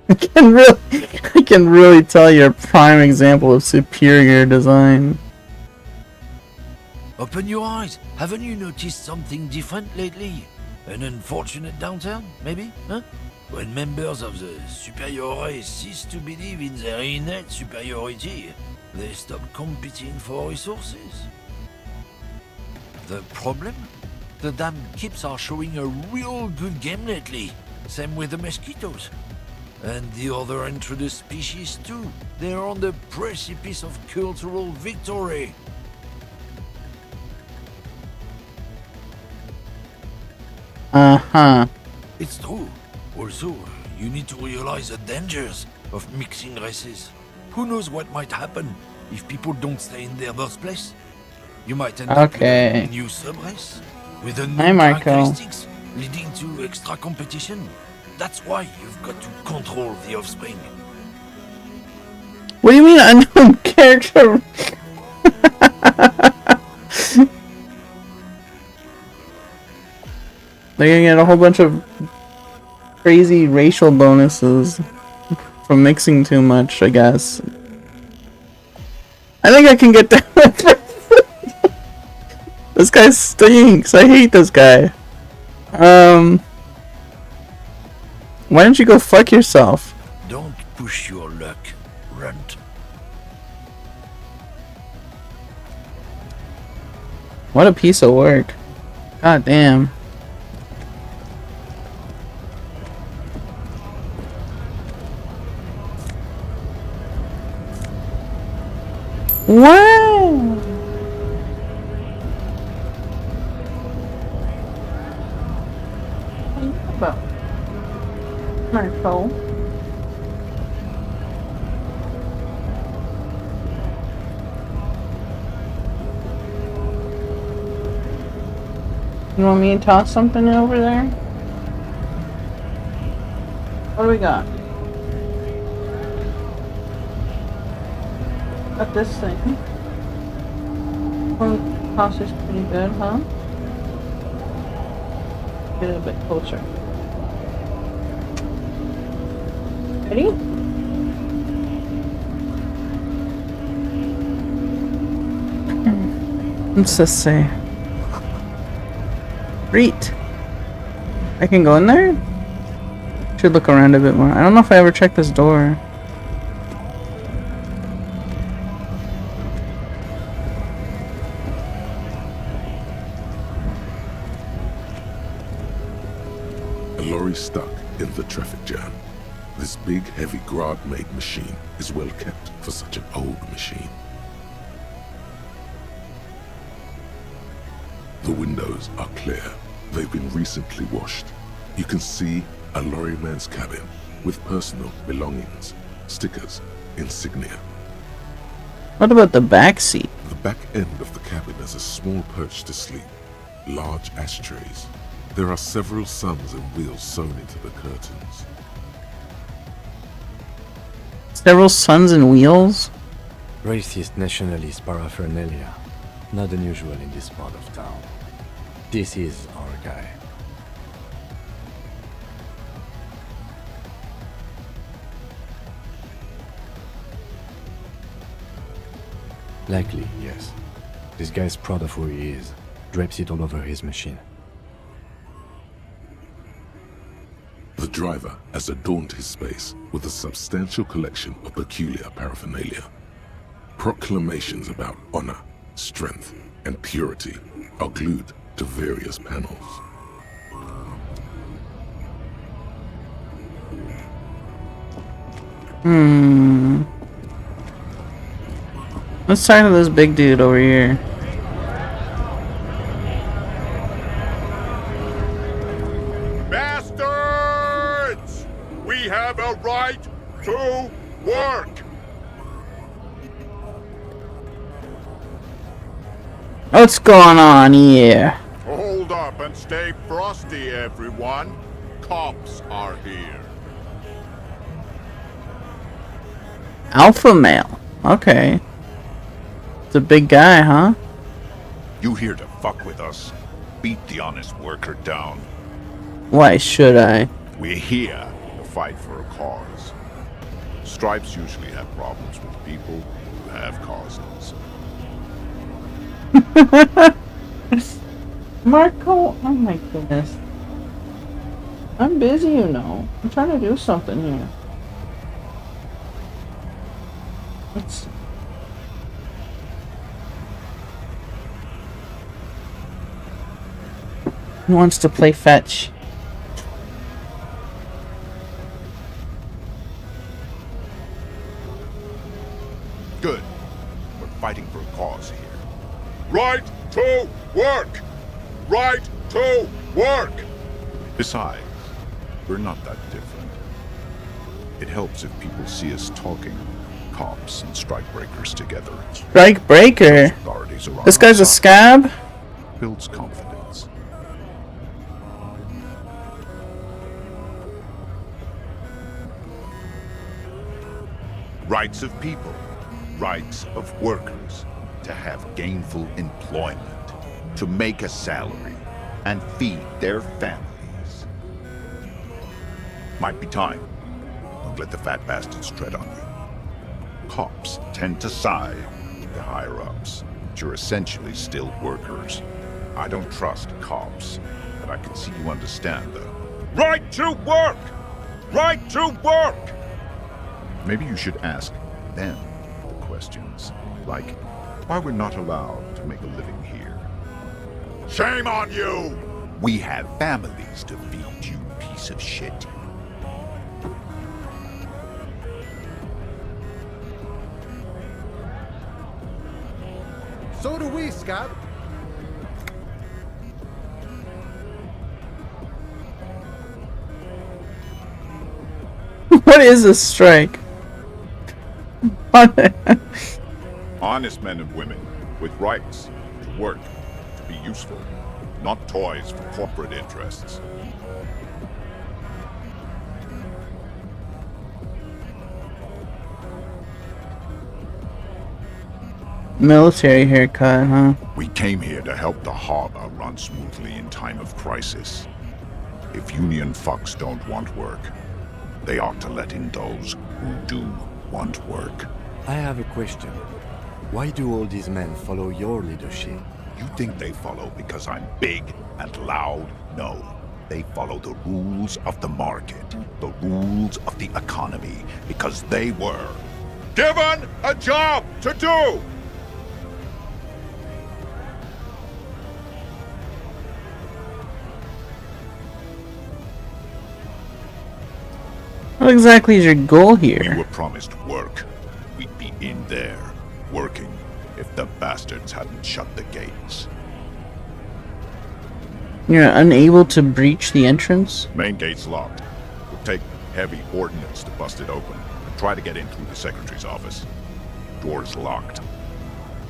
I can really tell you're a prime example of superior design. Open your eyes. Haven't you noticed something different lately? An unfortunate downturn, maybe? Huh? When members of the superior race cease to believe in their innate superiority, they stop competing for resources. The problem? The damn kips are showing a real good game lately. Same with the mosquitoes. And the other introduced species too. They're on the precipice of cultural victory. Uh-huh. It's true. Also, you need to realize the dangers of mixing races. Who knows what might happen? if people don't stay in their birthplace. You might end up with Okay. a new sub-race with a Hi, new Marco. characteristics leading to extra competition. That's why you've got to control the offspring. What do you mean unknown character? They're gonna get a whole bunch of crazy racial bonuses from mixing too much, I guess. I think I can get down with this. This guy stinks. I hate this guy. Why don't you go fuck yourself? Don't push your luck, Runt. What a piece of work. God damn. Wow. What are you talking about? Marco. You want me to toss something over there? What do we got? Got this thing. Toss is pretty good, huh? Get it a bit closer. Ready? What's this say? Reet. I can go in there? Should look around a bit more. I don't know if I ever checked this door. A lorry stuck in the traffic jam. This big, heavy Grad-made machine is well kept for such an old machine. The windows are clear. They've been recently washed. You can see a lorryman's cabin with personal belongings, stickers, insignia. What about the back seat? The back end of the cabin has a small perch to sleep, large ashtrays. There are several suns and wheels sewn into the curtains. Several suns and wheels? Racist nationalist paraphernalia. Not unusual in this part of town. This is our guy. Likely, yes. This guy's proud of who he is. Drapes it all over his machine. The driver has adorned his space with a substantial collection of peculiar paraphernalia. Proclamations about honor, strength, and purity are glued to various panels. Let's talk to this big dude over here. Bastards! We have a right to work! What's going on here? Hold up and stay frosty, everyone. Cops are here. Alpha male. Okay. It's a big guy, huh? You here to fuck with us? Beat the honest worker down. Why should I? We're here to fight for a cause. Stripes usually have problems with people who have causes. Marco, oh my goodness. I'm busy, you know. I'm trying to do something here. Let's... He wants to play fetch. Good. We're fighting for a cause here. Right to work! Right to work! Besides, we're not that different. It helps if people see us talking, cops and strikebreakers together. Strike breaker. Authorities are on This our guy's a side. scab. Builds confidence. Rights of people, rights of workers, to have gainful employment, to make a salary, and feed their families. Might be time. Don't let the fat bastards tread on you. Cops tend to side with the higher-ups, but you're essentially still workers. I don't trust cops, but I can see you understand the right to work! Right to work! Maybe you should ask them the questions, like why we're not allowed to make a living here. Shame on you! We have families to feed, you piece of shit. So do we, Scott. What is a strike? What? Honest men and women with rights to work, to be useful, not toys for corporate interests. Military haircut, huh? We came here to help the harbor run smoothly in time of crisis. If union fucks don't want work, they ought to let in those who do want work. I have a question. Why do all these men follow your leadership? You think they follow because I'm big and loud? No. They follow the rules of the market, the rules of the economy, because they were given a job to do! What exactly is your goal We here? were promised work. We'd be in there, working, if the bastards hadn't shut the gates. You're unable to breach the entrance? Main gate's locked. Would take heavy ordnance to bust it open and try to get in through the secretary's office. Door's locked.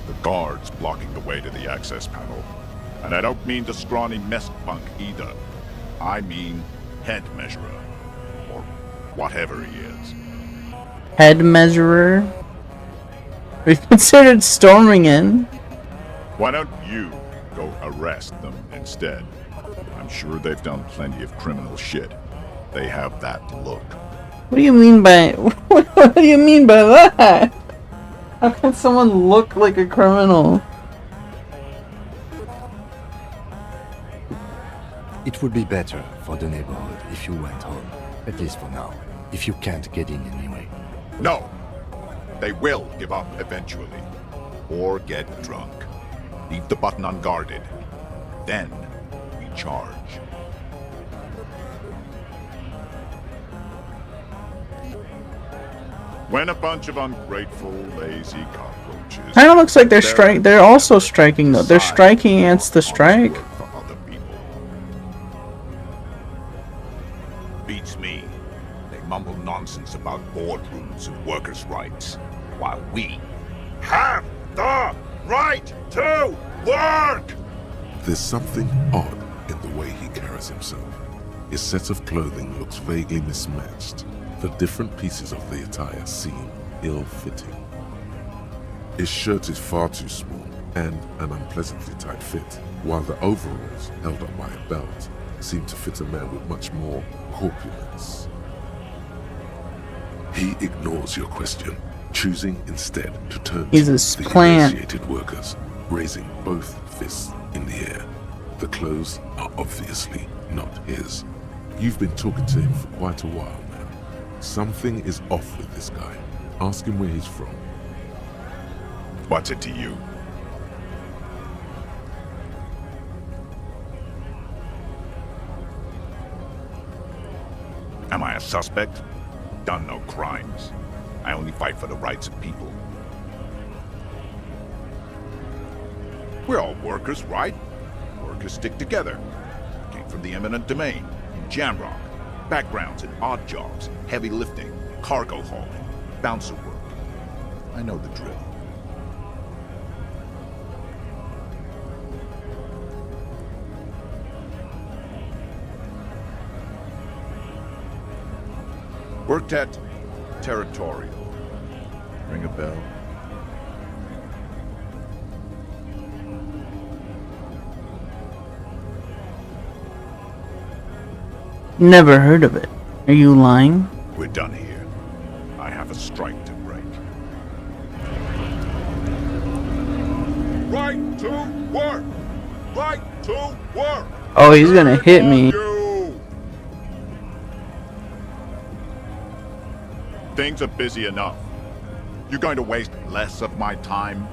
The guard's blocking the way to the access panel. And I don't mean the scrawny mess punk either. I mean head measurer. Or whatever he is. Head measurer? We've considered storming in. Why don't you go arrest them instead? I'm sure they've done plenty of criminal shit. They have that look. What do you mean by... What do you mean by that? How can someone look like a criminal? It would be better for the neighborhood if you went home. At least for now. If you can't get in anyway. No! They will give up eventually. Or get drunk. Leave the button unguarded. Then we charge. When a bunch of ungrateful, lazy cockroaches... Kinda looks like they're also striking though. They're striking against the strike. work for other people. Beats me. They mumble nonsense about boardrooms and workers' rights, while we have the right to work! There's something odd in the way he carries himself. His set of clothing looks vaguely mismatched. The different pieces of the attire seem ill-fitting. His shirt is far too small and an unpleasantly tight fit, while the overalls, held up by a belt, seem to fit a man with much more corpulence. He ignores your question, choosing instead to turn He's to a the plant. emaciated workers, raising both fists in the air. The clothes are obviously not his. You've been talking to him for quite a while now. Something is off with this guy. Ask him where he's from. What's it to you? Am I a suspect? Done no crimes. I only fight for the rights of people. We're all workers, right? Workers stick together. Came from the eminent domain, Jamrock. Backgrounds in odd jobs, heavy lifting, cargo hauling, bouncer work. I know the drill. Worked at Territorial. Ring a bell? Never heard of it. Are you lying? We're done here. I have a strike to break. Right to work! Right to work! Oh, he's gonna hit me. Things are busy enough. You're going to waste less of my time?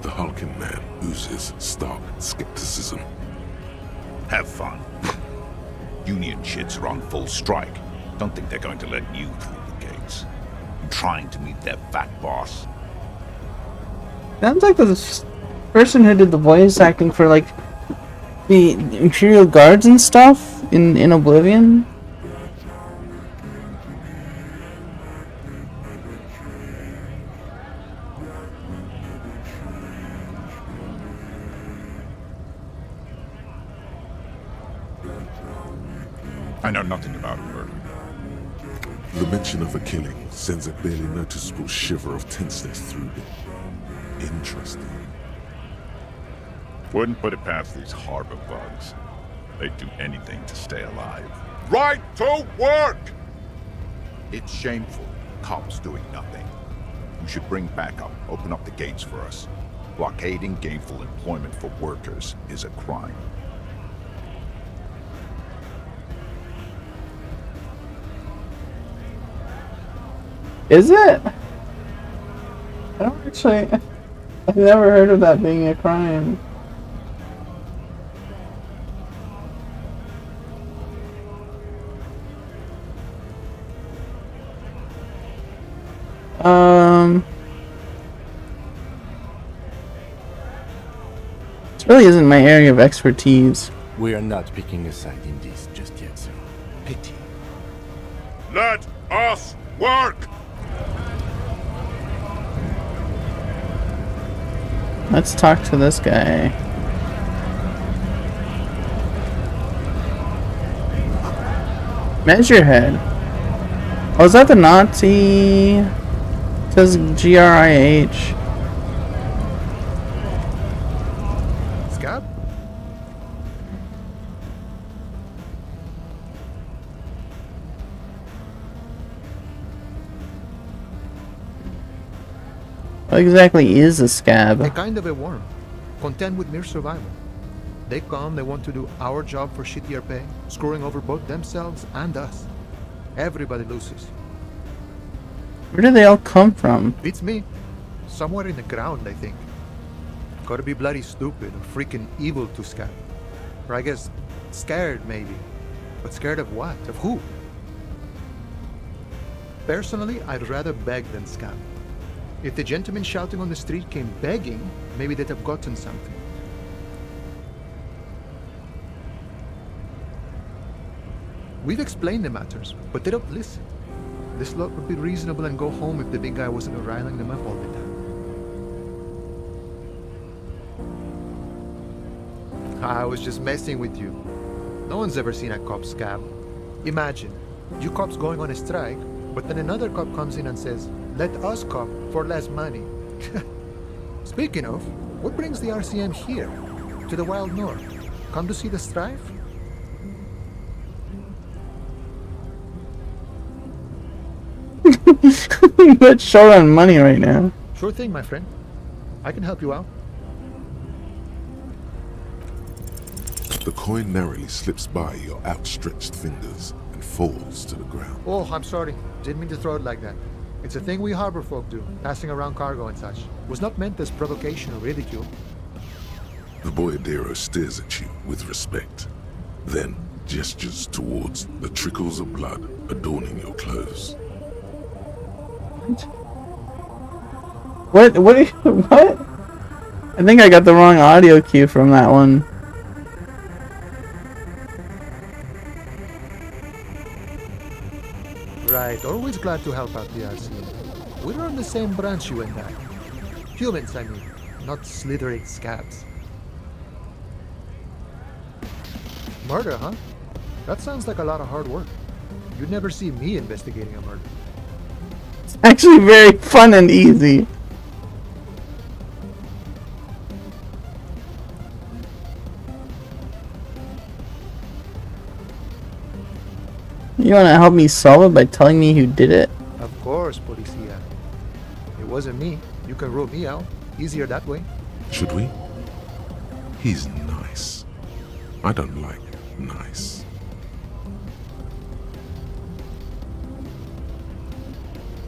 The hulking man oozes stark skepticism. Have fun. Union shits are on full strike. Don't think they're going to let you through the gates. You trying to meet their fat boss? Sounds like the person who did the voice acting for like the Imperial Guards and stuff in Oblivion. I know nothing about murder. The mention of a killing sends a barely noticeable shiver of tenseness through him. Interesting. Wouldn't put it past these harbor bugs. They'd do anything to stay alive. Right to work! It's shameful. Cops doing nothing. You should bring backup. Open up the gates for us. Blockading gainful employment for workers is a crime. Is it? I don't actually. I've never heard of that being a crime. This really isn't my area of expertise. We are not picking a side in this just yet, sir. Pity. Let us work! Let's talk to this guy. Measurehead. Oh, is that the Nazi? It says GRIH. Scab? What exactly is a A scab? kind of a worm, content with mere survival. They come, they want to do our job for shittier pay, screwing over both themselves and us. Everybody loses. Where do they all come from? Beats me. Somewhere in the ground, I think. Gotta be bloody stupid or freaking evil to scab. Or I guess scared, maybe. But scared of what? Of who? Personally, I'd rather beg than scab. If the gentleman shouting on the street came begging, maybe they'd have gotten something. We've explained the matters, but they don't listen. This lot would be reasonable and go home if the big guy wasn't riling them up all the time. I was just messing with you. No one's ever seen a cop scab. Imagine, you cops going on a strike, but then another cop comes in and says, "Let us cop for less money." Speaking of, what brings the RCM here? To the wild north? Come to see the strife? But short on money right now. Sure thing, my friend. I can help you out. The coin narrowly slips by your outstretched fingers and falls to the ground. Oh, I'm sorry. Didn't mean to throw it like that. It's a thing we harbor folk do, passing around cargo and such. Was not meant as provocation or ridicule. The boyadero stares at you with respect, then gestures towards the trickles of blood adorning your clothes. What? What? I think I got the wrong audio cue from that one. Right, always glad to help out the RCM. We're on the same branch, you and I. Humans, I mean, not slithering scabs. Murder, huh? That sounds like a lot of hard work. You'd never see me investigating a murder. It's actually very fun and easy. You wanna help me solve it by telling me who did it? Of course, Policia. It wasn't me. You can rule me out. Easier that way. Should we? He's nice. I don't like nice.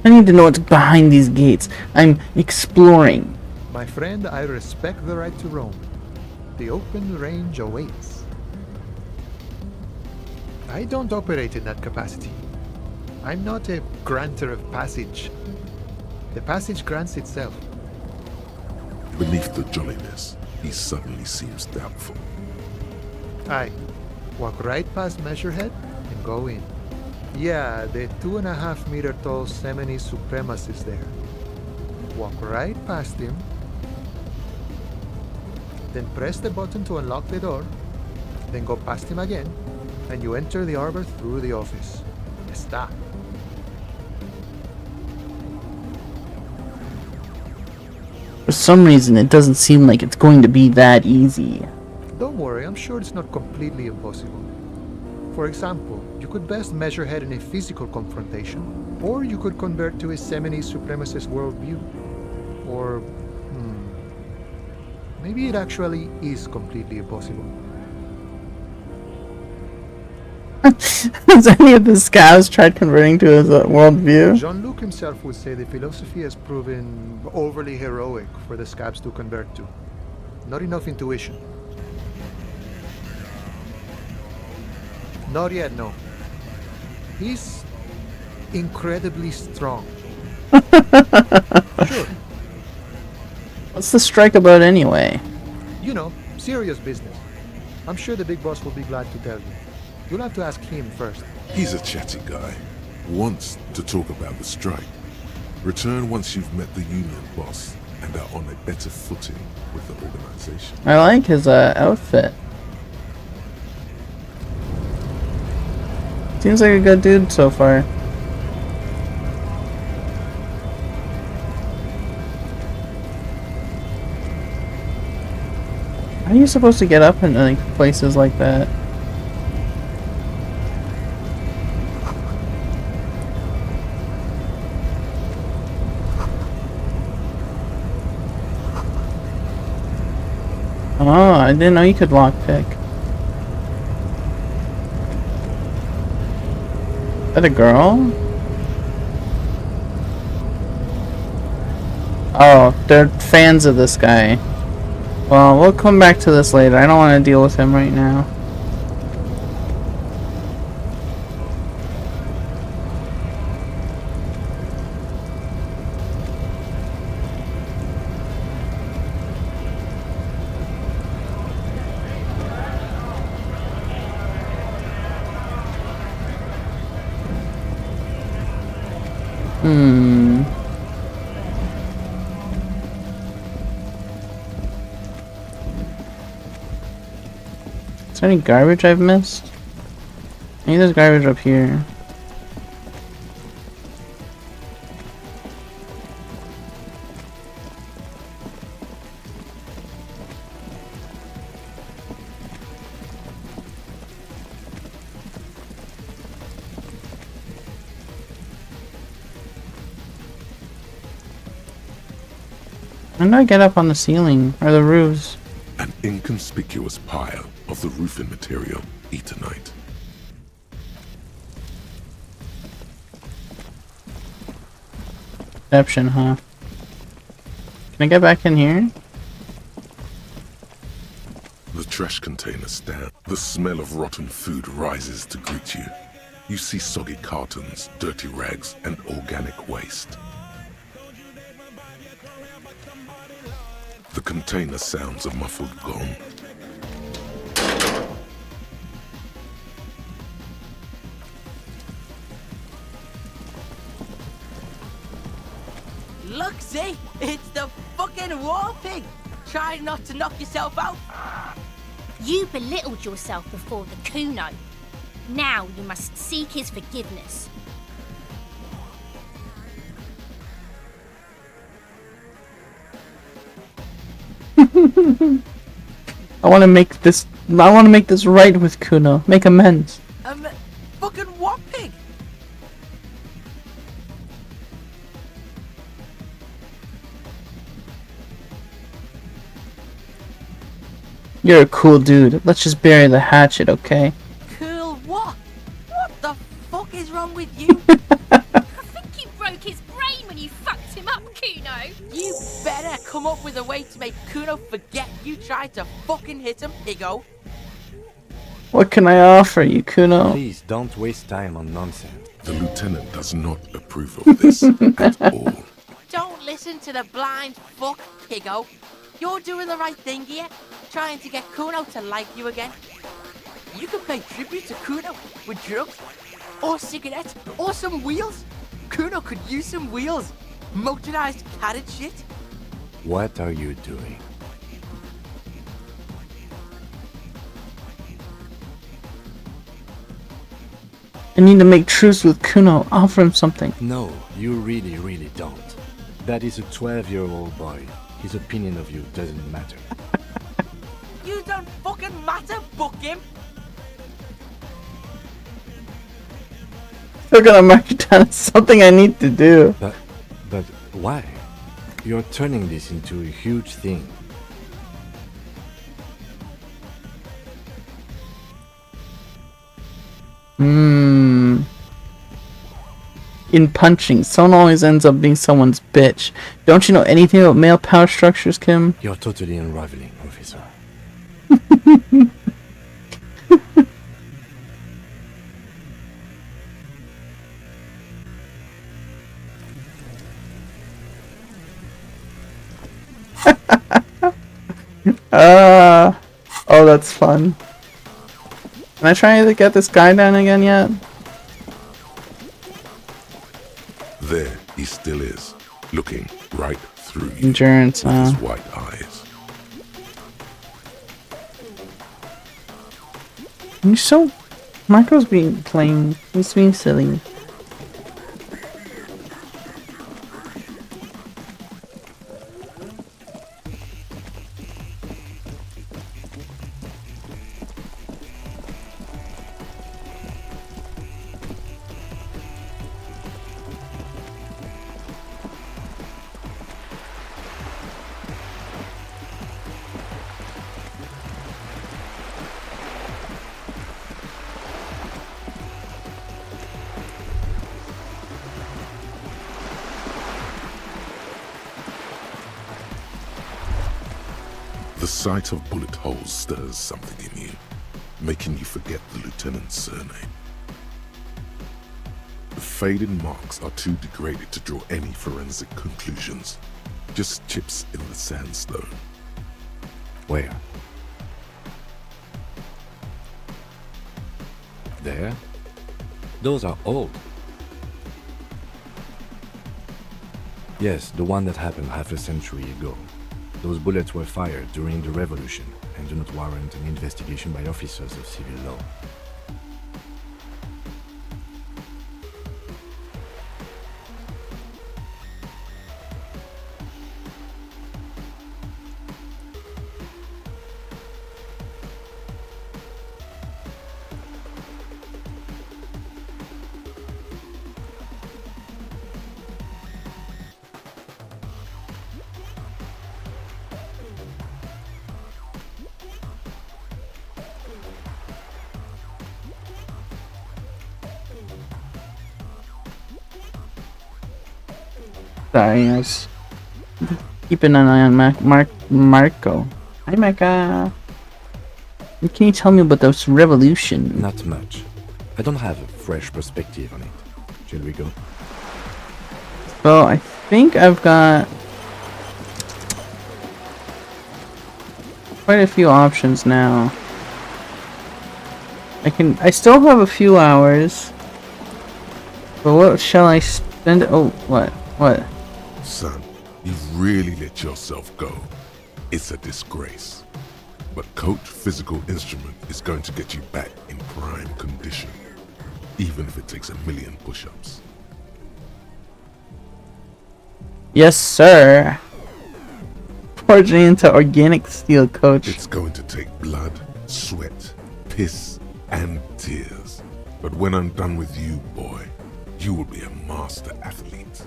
I need to know what's behind these gates. I'm exploring. My friend, I respect the right to roam. The open range awaits. I don't operate in that capacity. I'm not a granter of passage. The passage grants itself. Beneath the jolliness, he suddenly seems doubtful. Aye. Walk right past Measurehead and go in. Yeah, the 2.5 meter tall Semini Supremus is there. Walk right past him. Then press the button to unlock the door. Then go past him again. And you enter the arbor through the office. Está. For some reason, it doesn't seem like it's going to be that easy. Don't worry, I'm sure it's not completely impossible. For example, you could best Measurehead in a physical confrontation, or you could convert to a Semini supremacist worldview. Or, maybe it actually is completely impossible. Has any of the scouts tried converting to his worldview? Jean-Luc himself would say the philosophy has proven overly heroic for the scabs to convert to. Not enough intuition. Not yet, no. He's incredibly strong. Sure. What's the strike about anyway? You know, serious business. I'm sure the big boss will be glad to tell you. You'll have to ask him first. He's a chatty guy. Wants to talk about the strike. Return once you've met the union boss and are on a better footing with the organization. I like his outfit. Seems like a good dude so far. How are you supposed to get up in like places like that? Oh, I didn't know you could lockpick. Is that a girl? Oh, they're fans of this guy. Well, we'll come back to this later. I don't want to deal with him right now. Is there any garbage I've missed? Maybe there's garbage up here. How do I get up on the ceiling or the roofs? An inconspicuous pile of the roofing material, Eternite. Perception, huh? Can I get back in here? The trash container stand. The smell of rotten food rises to greet you. You see soggy cartons, dirty rags, and organic waste. The container sounds a muffled gong. Look, see? It's the fucking war pig! Try not to knock yourself out. You belittled yourself before the Kuno. Now you must seek his forgiveness. I want to make this right with Kuno. Make amends. Fucking what pig? You're a cool dude. Let's just bury the hatchet, okay? Cool what? What the fuck is wrong with you? I think you broke his brain when you fucked him up, Kuno. You better come up with a way to make Kuno forget you tried to fucking hit him, piggo. What can I offer you, Kuno? Please don't waste time on nonsense. The lieutenant does not approve of this at all. Don't listen to the blind fuck, piggo. You're doing the right thing here, trying to get Kuno to like you again. You can pay tribute to Kuno with drugs, or cigarettes, or some wheels. Kuno could use some wheels. Motorized carriage shit. What are you doing? I need to make truce with Kuno. Offer him something. No, you really don't. That is a 12-year-old boy. His opinion of you doesn't matter. You don't fucking matter, book him. They're gonna mark it down as something I need to do. But why? You're turning this into a huge thing. In punching, someone always ends up being someone's bitch. Don't you know anything about male power structures, Kim? You're totally unraveling, officer. Oh, that's fun. Am I trying to get this guy down again yet? There he still is, looking right through you Endurance, with his white eyes. He's so... Marco's being plain. He's being silly. The sight of bullet holes stirs something in you, making you forget the lieutenant's surname. The faded marks are too degraded to draw any forensic conclusions, just chips in the sandstone. Where? There? Those are old. Yes, the one that happened half a century ago. Those bullets were fired during the revolution and do not warrant an investigation by officers of civil law. Sorry, guys. Keeping an eye on Marco. Hi, Mecca. Can you tell me about this revolution? Not much. I don't have a fresh perspective on it. Shall we go? Well, I think I've got quite a few options now. I still have a few hours. But what shall I spend? Oh, what? Son, you've really let yourself go. It's a disgrace. But Coach Physical Instrument is going to get you back in prime condition, even if it takes 1,000,000 push-ups. Yes, sir. Forging into organic steel, coach. It's going to take blood, sweat, piss, and tears. But when I'm done with you, boy, you will be a master athlete.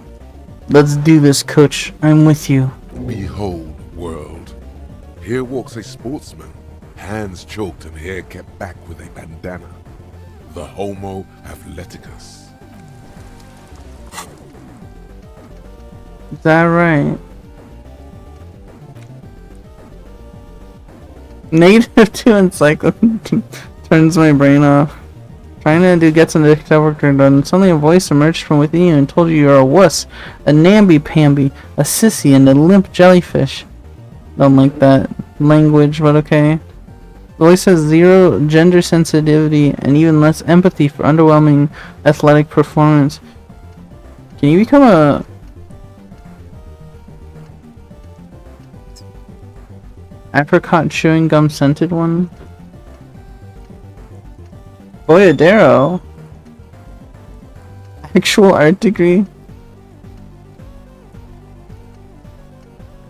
Let's do this, coach. I'm with you. Behold, world. Here walks a sportsman, hands choked and hair kept back with a bandana. The Homo athleticus. Is that right? -2 encyclopedia turns my brain off. Trying to get some work done. Suddenly a voice emerged from within you and told you you're a wuss, a namby-pamby, a sissy, and a limp jellyfish. Don't like that language, but okay. The voice has zero gender sensitivity and even less empathy for underwhelming athletic performance. Can you become a... apricot chewing gum scented one? Boyadero? Actual art degree?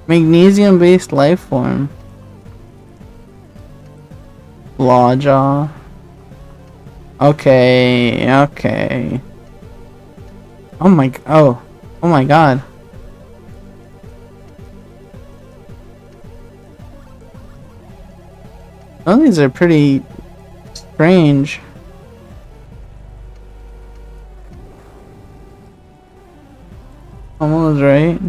Magnesium based life form. Lawjaw. Okay. Oh my god. Some of these are pretty strange. Almost right.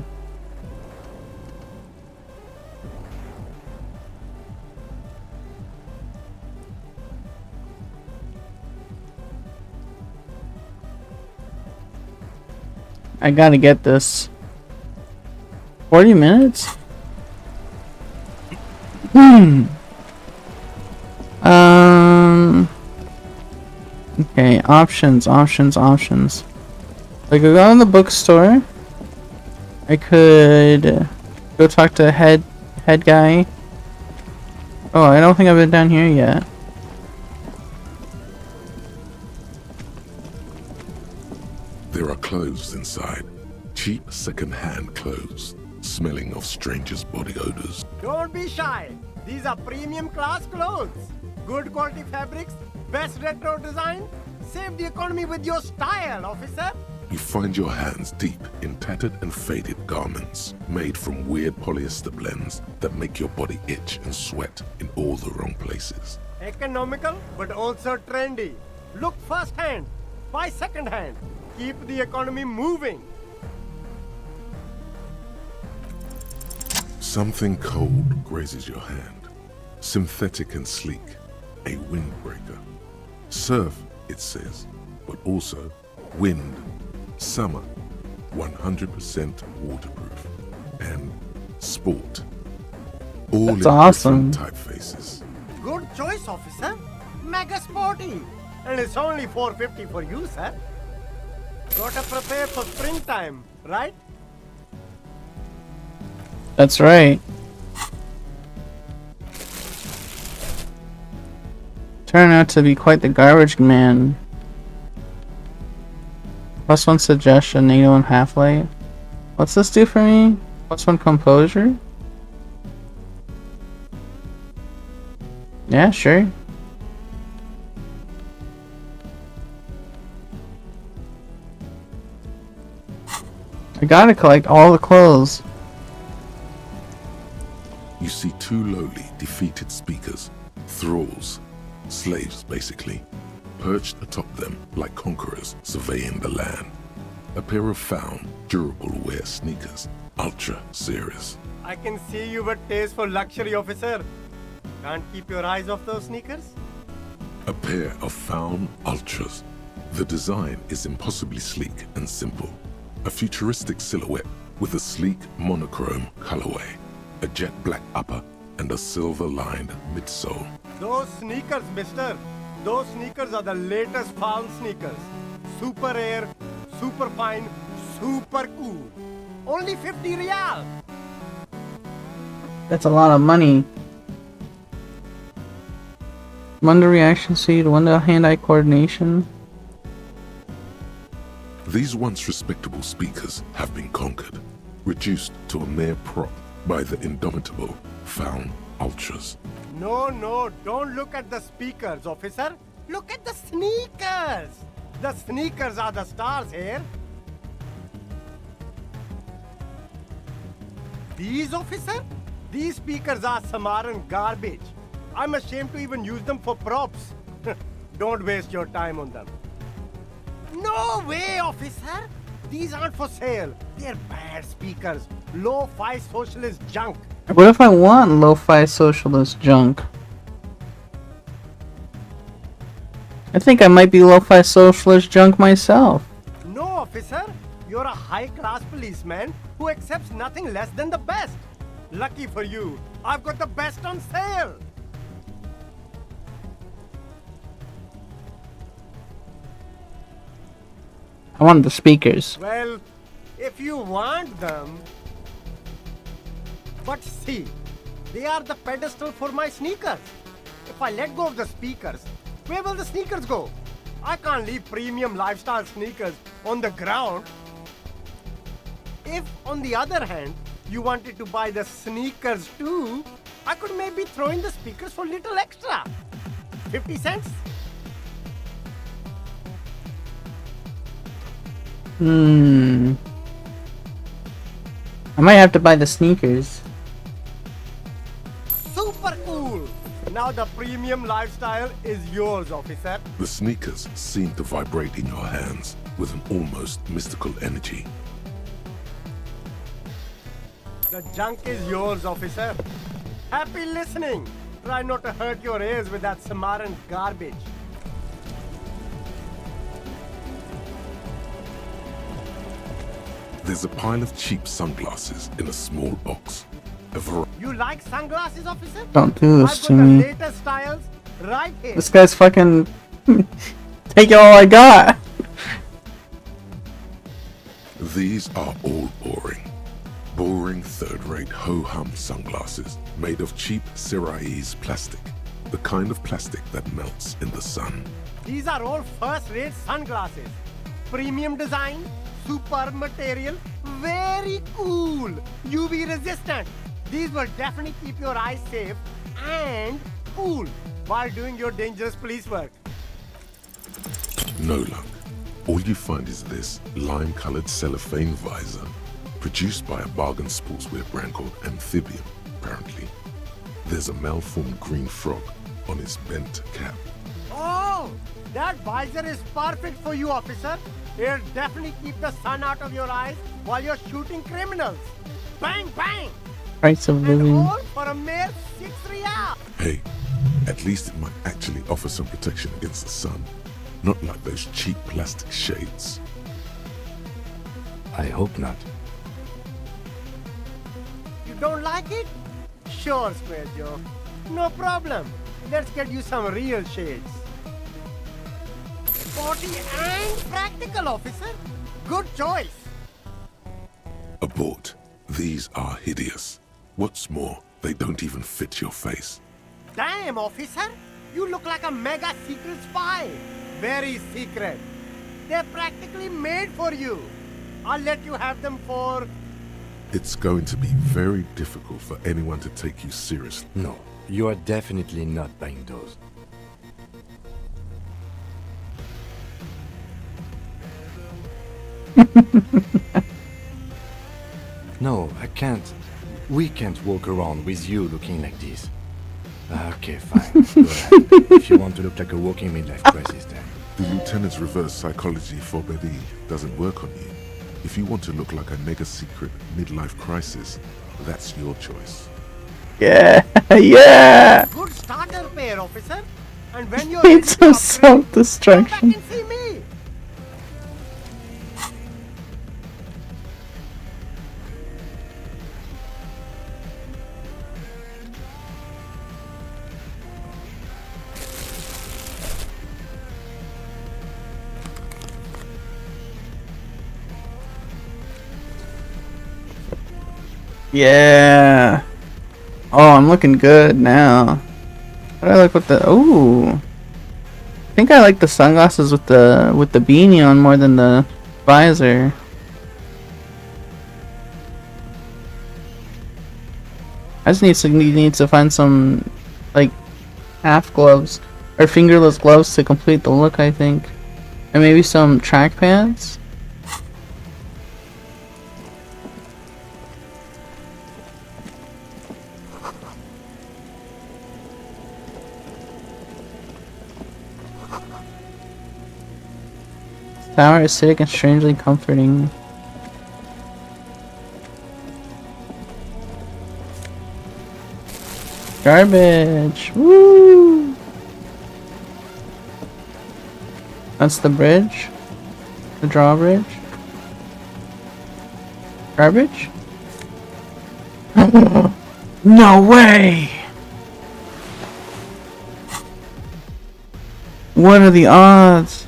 I gotta get this. 40 minutes? Okay, options. I could go in the bookstore. I could go talk to head guy. Oh, I don't think I've been down here yet. There are clothes inside. Cheap second-hand clothes, smelling of strangers' body odors. Don't be shy. These are premium class clothes. Good quality fabrics, best retro design. Save the economy with your style, officer. You find your hands deep in tattered and faded garments made from weird polyester blends that make your body itch and sweat in all the wrong places. Economical, but also trendy. Look first-hand, buy second-hand. Keep the economy moving. Something cold grazes your hand. Synthetic and sleek. A windbreaker. Surf, it says, but also wind, summer, 100% waterproof, and sport. All That's in awesome. different typefaces. Good choice, officer. Mega sporty. And it's only $4.50 for you, sir. Gotta prepare for springtime, right? That's right. Turn out to be quite the garbage man. +1 suggestion, -1 half-light. What's this do for me? +1 composure? Yeah, sure. I gotta collect all the clothes. You see two lowly, defeated speakers, thralls, slaves basically, perched atop them like conquerors surveying the land. A pair of found, durable wear sneakers, ultra series. I can see you with taste for luxury, officer. Can't keep your eyes off those sneakers? A pair of found ultras. The design is impossibly sleek and simple. A futuristic silhouette with a sleek monochrome colorway, a jet black upper, and a silver-lined midsole. Those sneakers, mister. Those sneakers are the latest found sneakers. Super air, super fine, super cool. Only 50 real. That's a lot of money. One to reaction speed, one to hand-eye coordination. These once respectable speakers have been conquered, reduced to a mere prop by the indomitable Faun Ultras. No, don't look at the speakers, officer. Look at the sneakers. The sneakers are the stars here. These, officer? These speakers are Samaran garbage. I'm ashamed to even use them for props. Don't waste your time on them. No way, officer! These aren't for sale. They're bad speakers. Lo-fi socialist junk. What if I want lo-fi socialist junk? I think I might be lo-fi socialist junk myself. No, officer. You're a high-class policeman who accepts nothing less than the best. Lucky for you, I've got the best on sale. I want the speakers. Well, if you want them... But see, they are the pedestal for my sneakers. If I let go of the speakers, where will the sneakers go? I can't leave premium lifestyle sneakers on the ground. If, on the other hand, you wanted to buy the sneakers too, I could maybe throw in the speakers for little extra. 50 cents? I might have to buy the sneakers. Super cool! Now the premium lifestyle is yours, officer. The sneakers seem to vibrate in your hands with an almost mystical energy. The junk is yours, officer. Happy listening. Try not to hurt your ears with that Samaran garbage. There's a pile of cheap sunglasses in a small box. You like sunglasses, officer? Don't do this I've to got me. the latest styles right here. This guy's fucking taking all I got. These are all boring. Boring third-rate ho-hum sunglasses made of cheap Syrahese plastic. The kind of plastic that melts in the sun. These are all first-rate sunglasses. Premium design, super material, very cool, UV resistant. These will definitely keep your eyes safe and cool while doing your dangerous police work. No luck. All you find is this lime-colored cellophane visor, produced by a bargain sportswear brand called Amphibian, apparently. There's a malformed green frog on its bent cap. Oh, that visor is perfect for you, officer. It'll definitely keep the sun out of your eyes while you're shooting criminals. Bang, bang! Price of And living. all for a mere 6 real. Hey, at least it might actually offer some protection against the sun. Not like those cheap plastic shades. I hope not. You don't like it? Sure, Square Joe. No problem. Let's get you some real shades. Sporty and practical, officer. Good choice. Abort. These are hideous. What's more, they don't even fit your face. Damn, officer. You look like a mega secret spy. Very secret. They're practically made for you. I'll let you have them for... It's going to be very difficult for anyone to take you seriously. No, you are definitely not buying those. No, I can't. We can't walk around with you looking like this. Okay, fine. Go ahead. If you want to look like a walking midlife crisis, then. The lieutenant's reverse psychology for Betty doesn't work on you. If you want to look like a mega secret midlife crisis, that's your choice. Yeah, yeah. Good starter pair, officer. And when you're Need ready to some upgrade, come back self-destruction. and see me. Yeah. Oh, I'm looking good now. What do I look with the? Ooh. I think I like the sunglasses with the beanie on more than the visor. I just need to find some like half gloves or fingerless gloves to complete the look, I think. And maybe some track pants. Tower acidic and strangely comforting. Garbage! Woo! That's the bridge? The drawbridge? Garbage? No way! What are the odds?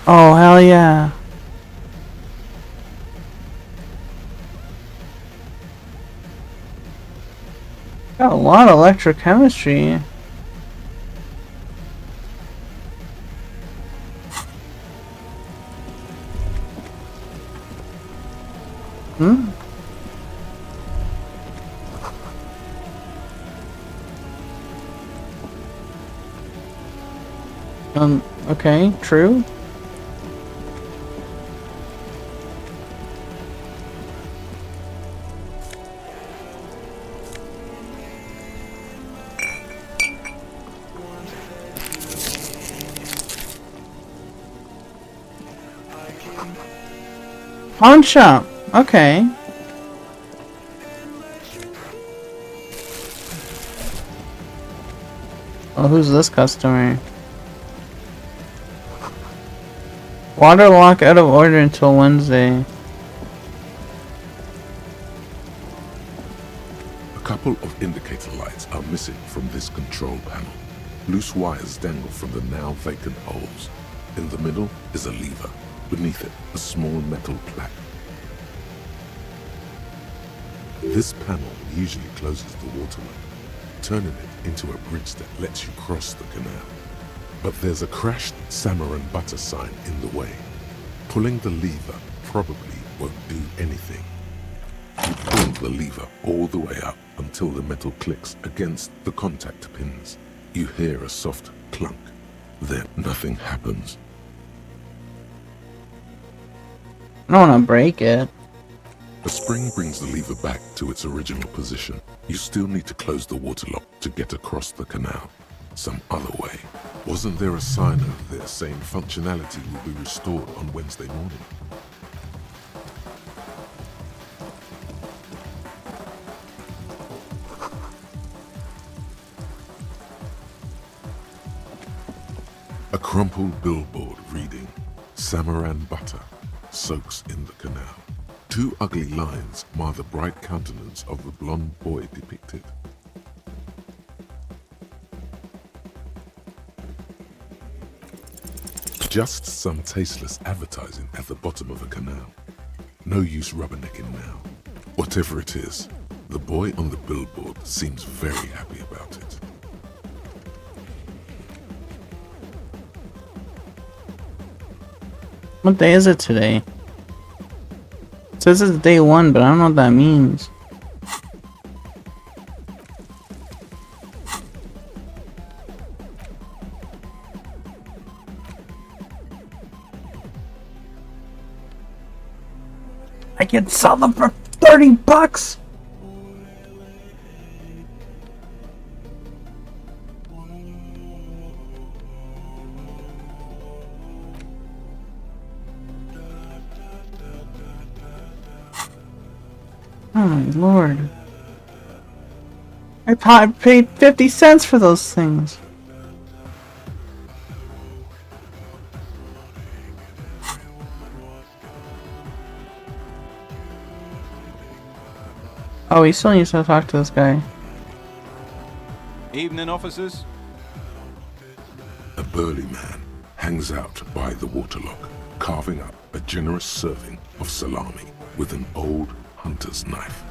Oh, hell yeah. Got a lot of electrochemistry. Hmm? Okay, true. Pawn shop. Okay. Well, who's this customer? Water lock out of order until Wednesday. A couple of indicator lights are missing from this control panel. Loose wires dangle from the now vacant holes. In the middle is a lever. Beneath it, a small metal plaque. This panel usually closes the waterway, turning it into a bridge that lets you cross the canal. But there's a crashed salmon and butter sign in the way. Pulling the lever probably won't do anything. You pull the lever all the way up until the metal clicks against the contact pins. You hear a soft clunk. Then nothing happens. I don't want to break it. A spring brings the lever back to its original position. You still need to close the water lock to get across the canal. Some other way. Wasn't there a sign over there saying functionality will be restored on Wednesday morning? A crumpled billboard reading, Samaran butter soaks in the canal. Two ugly lines mar the bright countenance of the blonde boy depicted. Just some tasteless advertising at the bottom of a canal. No use rubbernecking now. Whatever it is, the boy on the billboard seems very happy about it. What day is it today? It says it's day 1, but I don't know what that means. I can sell them for $30! Oh my lord. I paid 50 cents for those things. Oh, he still needs to talk to this guy. Evening, officers. A burly man hangs out by the waterlock. carving up a generous serving of salami with an old hunter's knife.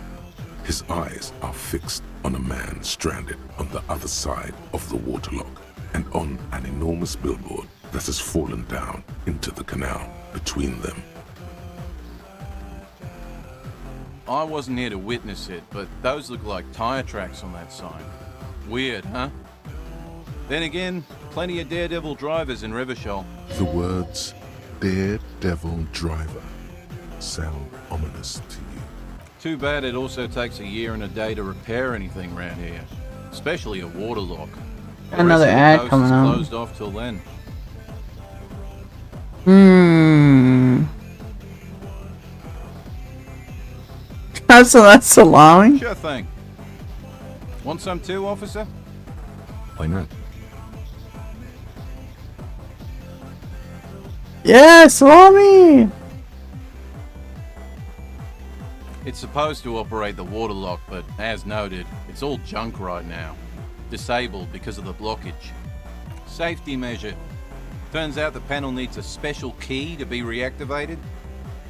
His eyes are fixed on a man stranded on the other side of the waterlock and on an enormous billboard that has fallen down into the canal between them. I wasn't here to witness it, but those look like tire tracks on that sign. Weird, huh? Then again, plenty of daredevil drivers in Revachol. The words daredevil driver sound ominous to you. Too bad it also takes a year and a day to repair anything around here, especially a waterlock. The Another rest of the ad coast coming is on. closed off till then. So that's salami? Sure thing. Want some too, officer? Why not? Yeah, salami! It's supposed to operate the waterlock, but as noted, it's all junk right now. Disabled because of the blockage. Safety measure. Turns out the panel needs a special key to be reactivated.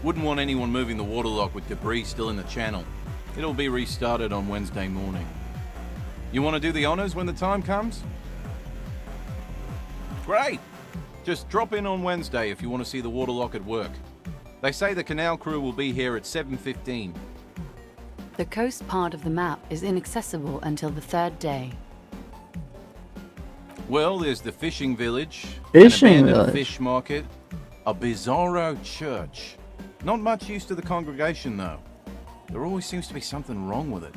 Wouldn't want anyone moving the waterlock with debris still in the channel. It'll be restarted on Wednesday morning. You want to do the honors when the time comes? Great! Just drop in on Wednesday if you want to see the waterlock at work. They say the canal crew will be here at 7:15. The coast part of the map is inaccessible until the third day. Well, there's the fishing village, Fishing an abandoned village. fish market, a bizarro church. Not much use to the congregation, though. There always seems to be something wrong with it.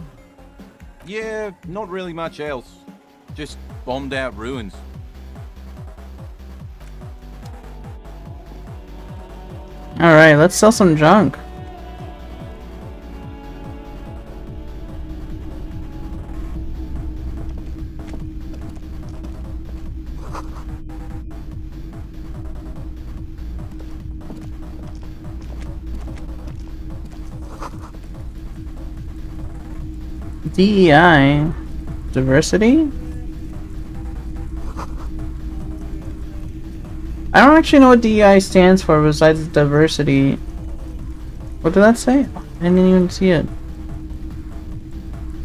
Yeah, not really much else. Just bombed out ruins. Alright, let's sell some junk. DEI. Diversity? I don't actually know what DEI stands for besides diversity. What did that say? I didn't even see it.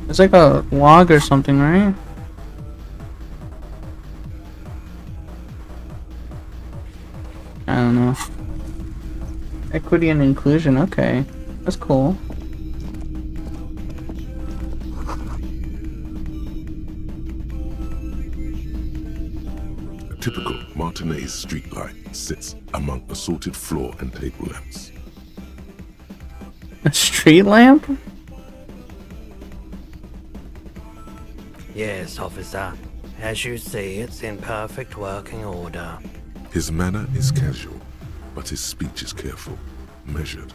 It's like a log or something, right? I don't know. Equity and inclusion, okay. That's cool. A typical Martinez streetlight sits among assorted floor and table lamps. A street lamp? Yes, officer. As you see, it's in perfect working order. His manner is casual, but his speech is careful, measured.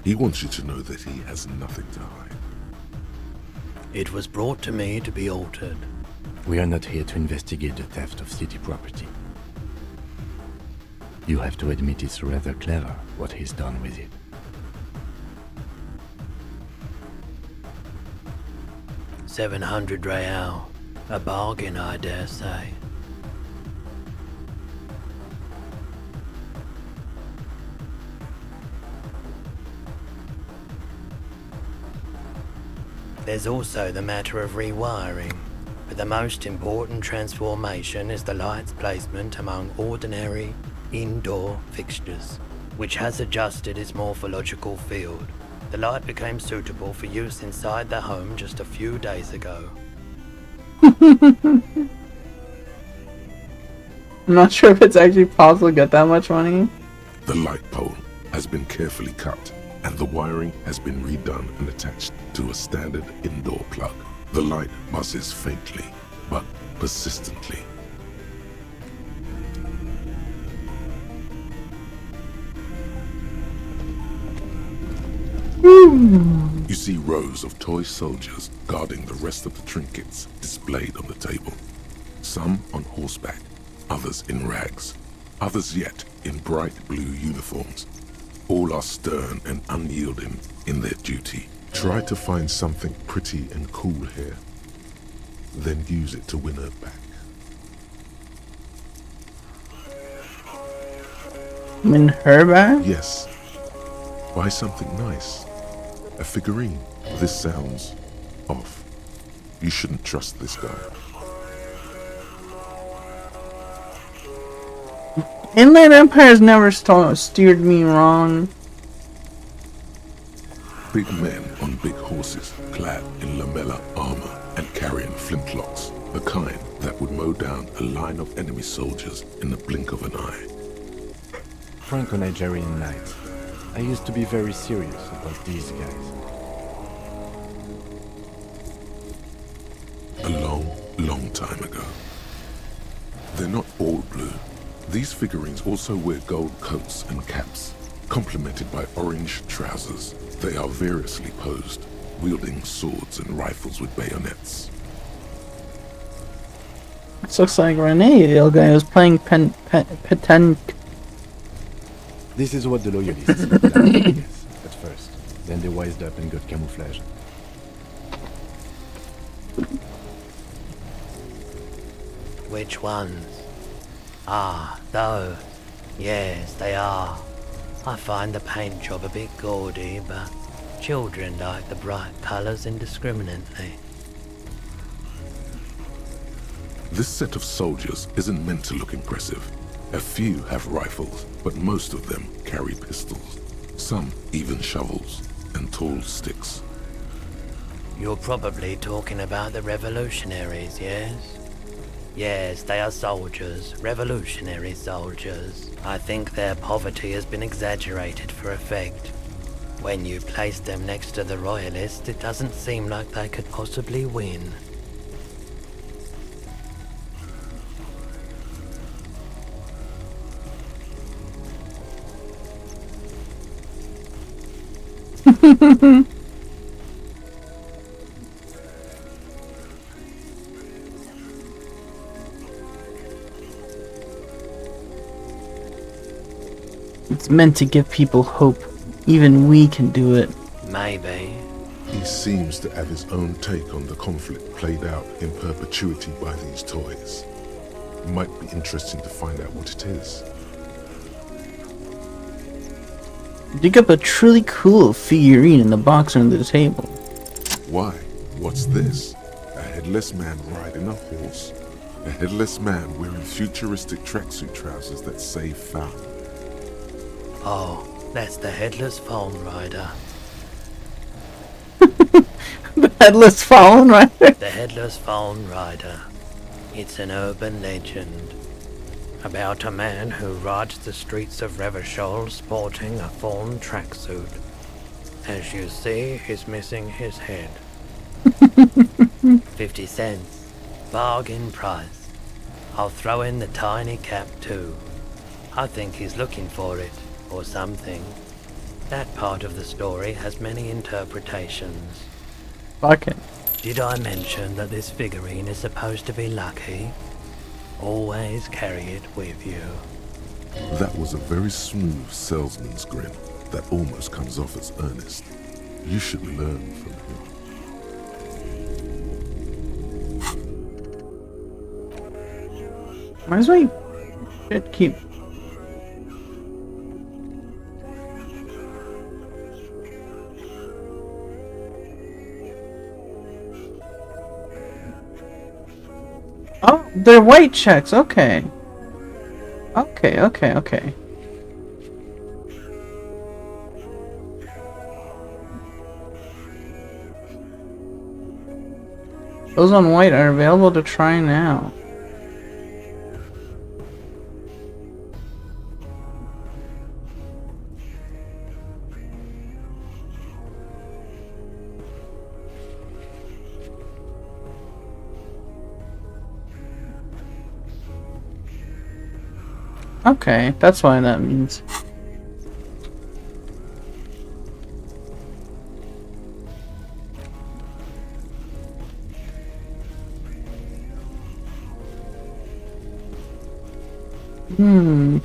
He wants you to know that he has nothing to hide. It was brought to me to be altered. We are not here to investigate the theft of city property. You have to admit it's rather clever what he's done with it. $700 real. A bargain, I dare say. There's also the matter of rewiring, but the most important transformation is the light's placement among ordinary indoor fixtures, which has adjusted its morphological field. The light became suitable for use inside the home just a few days ago. I'm not sure if it's actually possible to get that much money. The light pole has been carefully cut, and the wiring has been redone and attached to a standard indoor plug. The light buzzes faintly, but persistently. You see rows of toy soldiers guarding the rest of the trinkets displayed on the table. Some on horseback, others in rags, others yet in bright blue uniforms. All are stern and unyielding in their duty. Try to find something pretty and cool here, then use it to win her back. In her bag? Yes. Buy something nice. A figurine. This sounds off. You shouldn't trust this guy. Inland Empire's never steered me wrong. Big men on big horses, clad in lamella armor and carrying flintlocks, the kind that would mow down a line of enemy soldiers in the blink of an eye. Franco-Nigerian knights. I used to be very serious about these guys. A long, long time ago. They're not all blue. These figurines also wear gold coats and caps, complemented by orange trousers. They are variously posed, wielding swords and rifles with bayonets. This looks like Renee, the old guy who was playing Petanque. This is what the loyalists looked like, I guess, at first. Then they wised up and got camouflage. Which ones? Ah, those. Yes, they are. I find the paint job a bit gaudy, but children like the bright colours indiscriminately. This set of soldiers isn't meant to look impressive. A few have rifles, but most of them carry pistols. Some even shovels and tall sticks. You're probably talking about the revolutionaries, yes? Yes, they are soldiers, revolutionary soldiers. I think their poverty has been exaggerated for effect. When you place them next to the royalists, it doesn't seem like they could possibly win. It's meant to give people hope. Even we can do it. Maybe. He seems to have his own take on the conflict played out in perpetuity by these toys. It might be interesting to find out what it is. Dig up a truly cool figurine in the box under the table. Why? What's this? A headless man riding a horse. A headless man wearing futuristic tracksuit trousers that say foul. Oh, that's the headless phone rider. The headless fallen rider? The headless phone rider. It's an urban legend about a man who rides the streets of Revachol sporting a fawn tracksuit. As you see, he's missing his head. 50 cents. Bargain price. I'll throw in the tiny cap too. I think he's looking for it, or something. That part of the story has many interpretations. Okay. Did I mention that this figurine is supposed to be lucky? Always carry it with you. That was a very smooth salesman's grin that almost comes off as earnest. You should learn from him. Might as well should keep. Oh, they're white checks. Okay. Okay. Those on white are available to try now. Okay, that's why that means.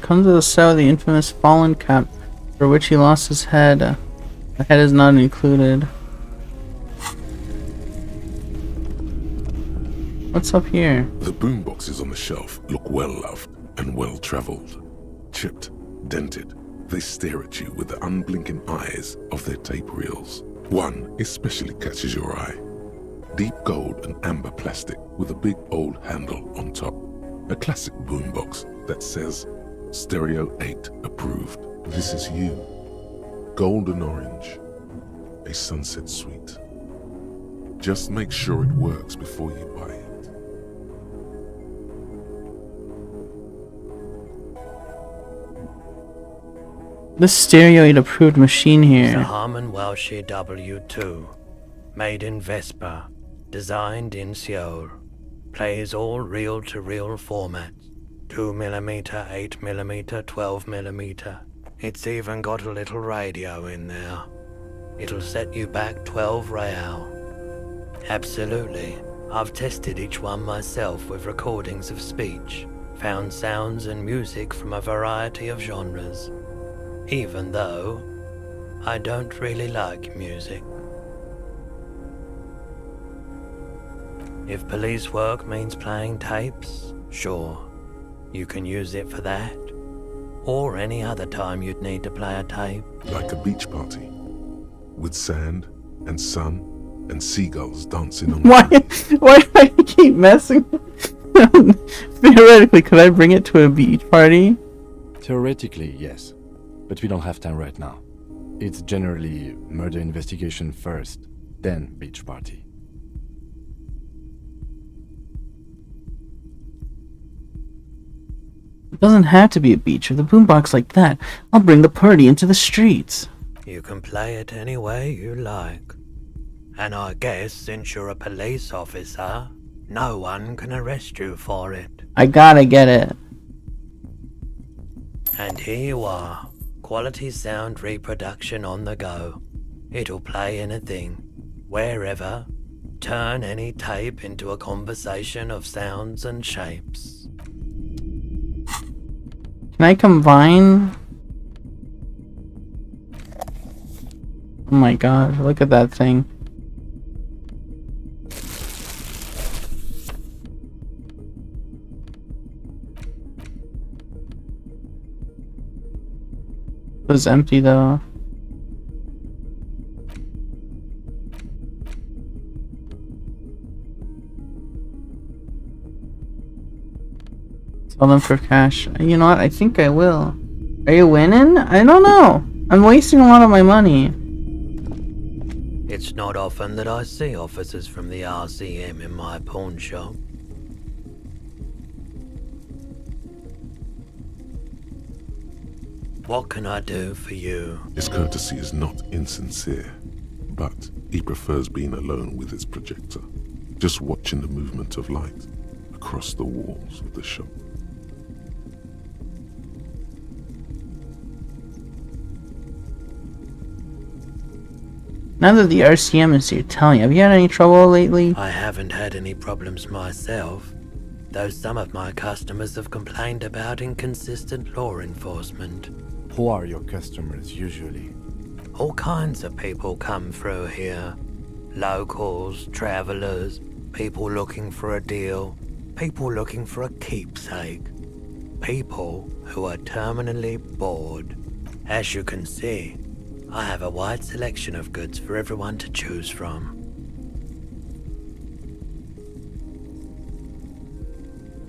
Come to the set of the infamous fallen cap, for which he lost his head. The head is not included. What's up here? The boomboxes on the shelf look well loved and well traveled. Chipped, dented. They stare at you with the unblinking eyes of their tape reels. One especially catches your eye. Deep gold and amber plastic with a big old handle on top. A classic boombox that says Stereo 8 approved. This is you. Golden orange. A sunset suite. Just make sure it works before you buy it. This Stereo 8 approved machine The here. Harman Welshie W2, made in Vespa, designed in Seoul, plays all reel-to-reel formats, 2mm, 8mm, 12mm. It's even got a little radio in there. It'll set you back 12 real. Absolutely. I've tested each one myself with recordings of speech, found sounds and music from a variety of genres. Even though I don't really like music. If police work means playing tapes, sure, you can use it for that. Or any other time you'd need to play a tape. Like a beach party. With sand and sun and seagulls dancing on Why do I keep messing? Theoretically, could I bring it to a beach party? Theoretically, yes. But we don't have time right now. It's generally murder investigation first, then beach party. It doesn't have to be a beach with a boombox like that. I'll bring the party into the streets. You can play it any way you like. And I guess since you're a police officer, no one can arrest you for it. I gotta get it. And here you are. Quality sound reproduction on the go. It'll play anything, wherever. Turn any tape into a conversation of sounds and shapes. Can I combine? Oh my god, look at that thing. It was empty though. Sell them for cash. You know what? I think I will. Are you winning? I don't know. I'm wasting a lot of my money. It's not often that I see officers from the RCM in my pawn shop. What can I do for you? His courtesy is not insincere, but he prefers being alone with his projector, just watching the movement of light across the walls of the shop. Now that the RCM is here, tell me, have you had any trouble lately? I haven't had any problems myself, though some of my customers have complained about inconsistent law enforcement. Who are your customers usually? All kinds of people come through here. Locals, travelers, people looking for a deal, people looking for a keepsake. People who are terminally bored. As you can see, I have a wide selection of goods for everyone to choose from.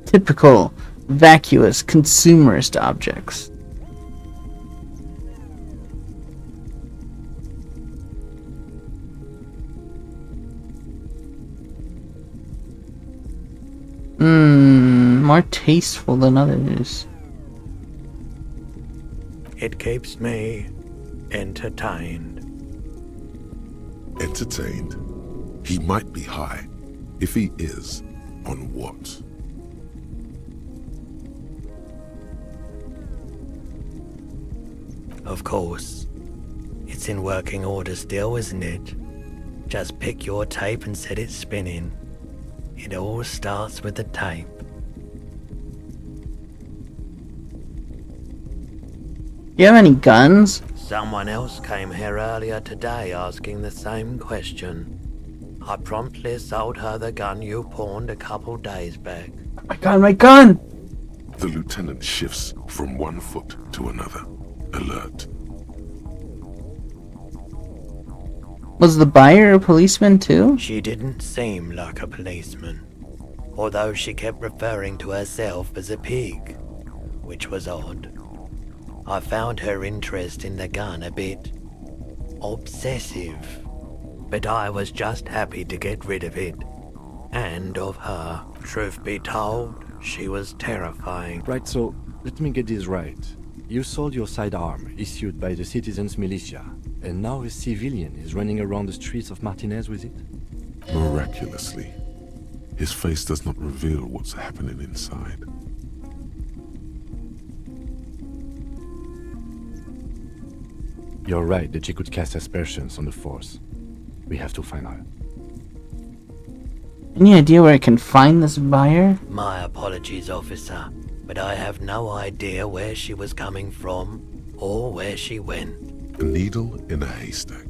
Typical, vacuous, consumerist objects. More tasteful than others. It keeps me entertained. Entertained? He might be high. If he is, on what? Of course. It's in working order still, isn't it? Just pick your tape and set it spinning. It all starts with the tape. You have any guns? Someone else came here earlier today asking the same question. I promptly sold her the gun you pawned a couple days back. I got my gun! The lieutenant shifts from one foot to another, alert. Was the buyer a policeman too? She didn't seem like a policeman, although she kept referring to herself as a pig, which was odd. I found her interest in the gun a bit obsessive, but I was just happy to get rid of it, and of her. Truth be told, she was terrifying. Right, so let me get this right. You sold your sidearm, issued by the citizens' militia, and now a civilian is running around the streets of Martinez with it? Miraculously, his face does not reveal what's happening inside. You're right that she could cast aspersions on the force. We have to find her. Any idea where I can find this buyer? My apologies, officer, but I have no idea where she was coming from or where she went. A needle in a haystack.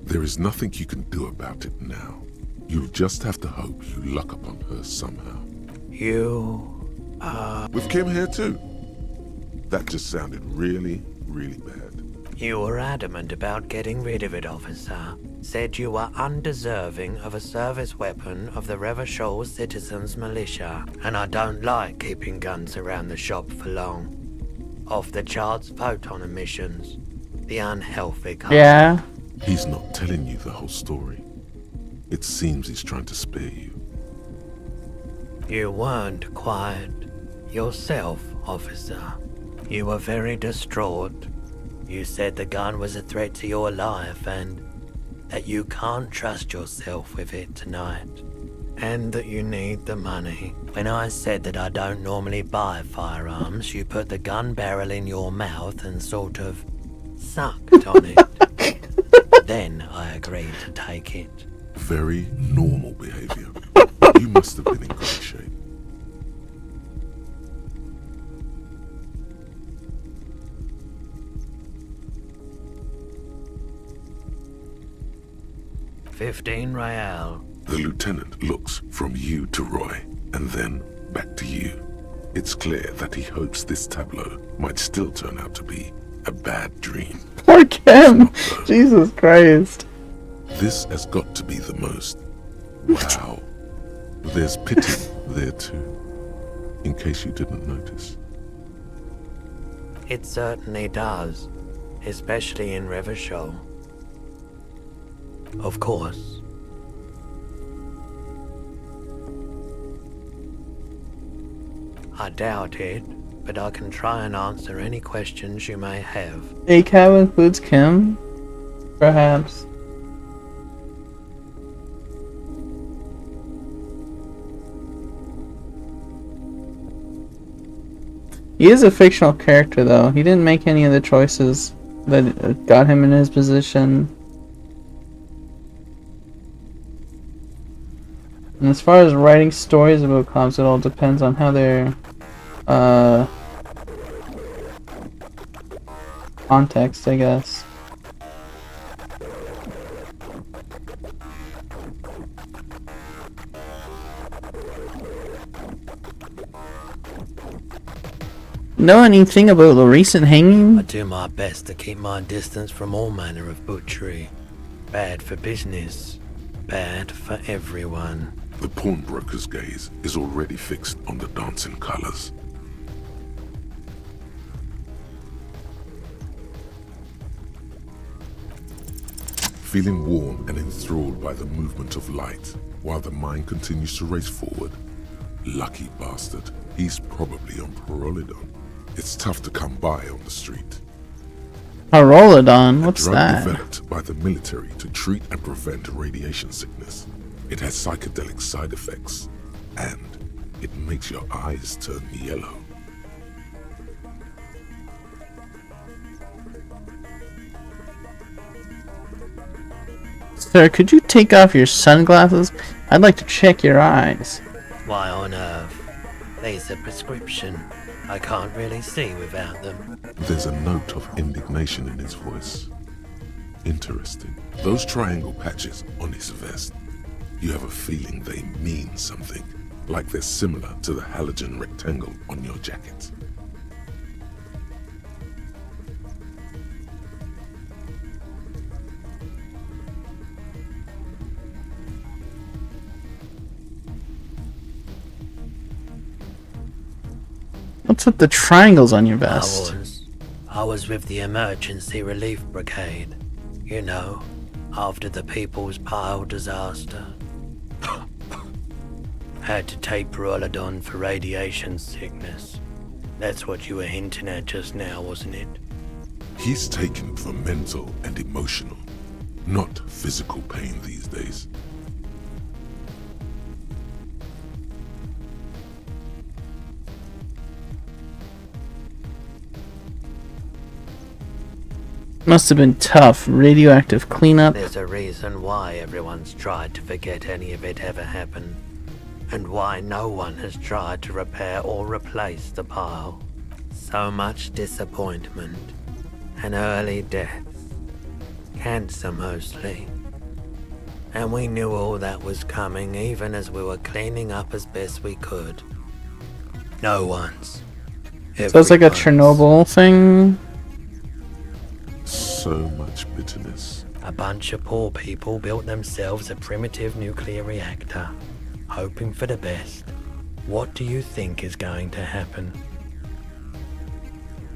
There is nothing you can do about it now. You'll just have to hope you luck upon her somehow. With Kim here too. That just sounded really, really bad. You were adamant about getting rid of it, officer. Said you were undeserving of a service weapon of the Revachol Citizens Militia, and I don't like keeping guns around the shop for long. Off the charts photon emissions. The unhealthy kind. Yeah. He's not telling you the whole story. It seems he's trying to spare you. You weren't quiet yourself, officer. You were very distraught. You said the gun was a threat to your life and that you can't trust yourself with it tonight. And that you need the money. When I said that I don't normally buy firearms, you put the gun barrel in your mouth and sort of sucked on it. Then I agreed to take it. Very normal behavior. You must have been in great shape. $15 real. The lieutenant looks from you to Roy, and then back to you. It's clear that he hopes this tableau might still turn out to be a bad dream. Poor Kim! Jesus Christ. This has got to be the most. Wow. There's pity there too, in case you didn't notice. It certainly does, especially in Revachol. Of course. I doubt it, but I can try and answer any questions you may have. ACAB includes Kim? Perhaps. He is a fictional character though. He didn't make any of the choices that got him in his position. And as far as writing stories about cops, it all depends on how they're context, I guess. Know anything about the recent hanging? I do my best to keep my distance from all manner of butchery. Bad for business, bad for everyone. The pawnbroker's gaze is already fixed on the dancing colors. Feeling warm and enthralled by the movement of light, while the mind continues to race forward. Lucky bastard, he's probably on Parolidon. It's tough to come by on the street. Parolidon? What's a drug that? Developed by the military to treat and prevent radiation sickness. It has psychedelic side effects, and it makes your eyes turn yellow. Sir, could you take off your sunglasses? I'd like to check your eyes. Why on earth? These are prescription. I can't really see without them. There's a note of indignation in his voice. Interesting. Those triangle patches on his vest, you have a feeling they mean something. like they're similar to the halogen rectangle on your jacket. What's with the triangles on your vest? I was with the Emergency Relief Brigade. You know, after the People's Pile disaster. Had to take Perolidon for radiation sickness. That's what you were hinting at just now, wasn't it? He's taken for mental and emotional, not physical pain these days. Must have been tough. Radioactive cleanup. There's a reason why everyone's tried to forget any of it ever happened. And why no one has tried to repair or replace the pile. So much disappointment. And early deaths. Cancer mostly. And we knew all that was coming even as we were cleaning up as best we could. No one's. So it's like a Chernobyl thing? So much bitterness. A bunch of poor people built themselves a primitive nuclear reactor, hoping for the best. What do you think is going to happen?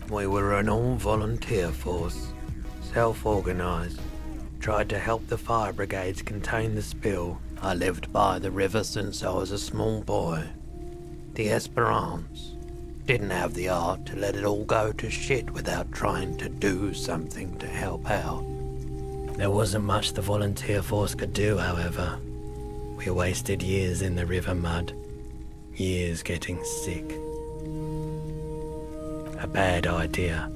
We were an all-volunteer force, self-organized, tried to help the fire brigades contain the spill. I lived by the river since I was a small boy. The Esperance. Didn't have the art to let it all go to shit without trying to do something to help out. There wasn't much the volunteer force could do, however. We wasted years in the river mud. Years getting sick. A bad idea.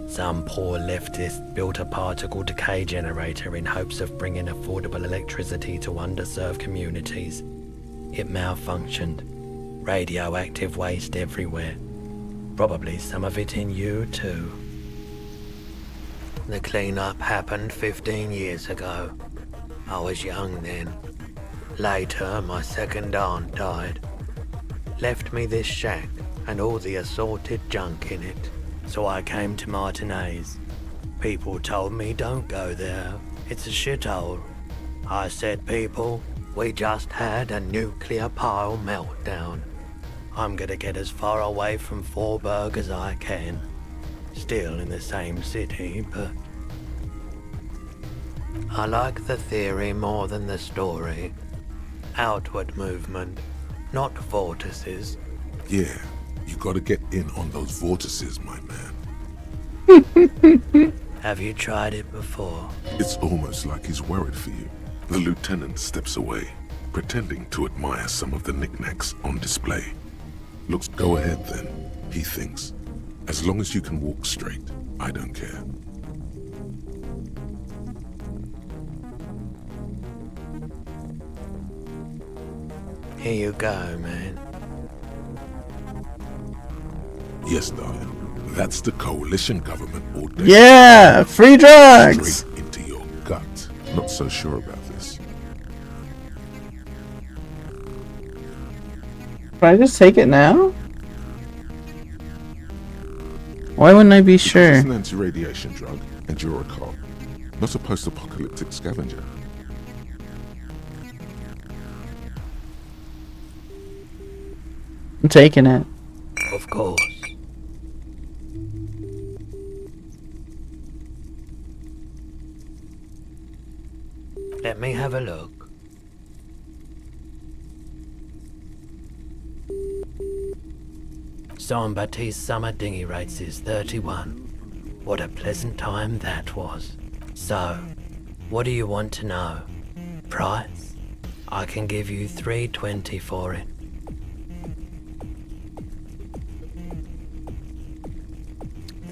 Some poor leftist built a particle decay generator in hopes of bringing affordable electricity to underserved communities. It malfunctioned. Radioactive waste everywhere. Probably some of it in you too. The cleanup happened 15 years ago. I was young then. Later, my second aunt died. Left me this shack and all the assorted junk in it. So I came to Martinez. People told me don't go there. It's a shithole. I said, people, we just had a nuclear pile meltdown. I'm gonna get as far away from Forburg as I can. Still in the same city, but... I like the theory more than the story. Outward movement, not vortices. Yeah, you gotta get in on those vortices, my man. Have you tried it before? It's almost like he's worried for you. The lieutenant steps away, pretending to admire some of the knickknacks on display. Looks, go ahead then, he thinks. As long as you can walk straight, I don't care. Here you go, man. Yes, darling. That's the coalition government order. Yeah! Free drugs! Straight into your gut. Not so sure about this. Can I just take it now? Why wouldn't I be sure? It's an anti-radiation drug, and you're a cop. Not a post-apocalyptic scavenger. I'm taking it. Of course. Let me have a look. Jean-Baptiste summer dinghy rates is 31. What a pleasant time that was. So, what do you want to know? Price? I can give you $3.20 for it.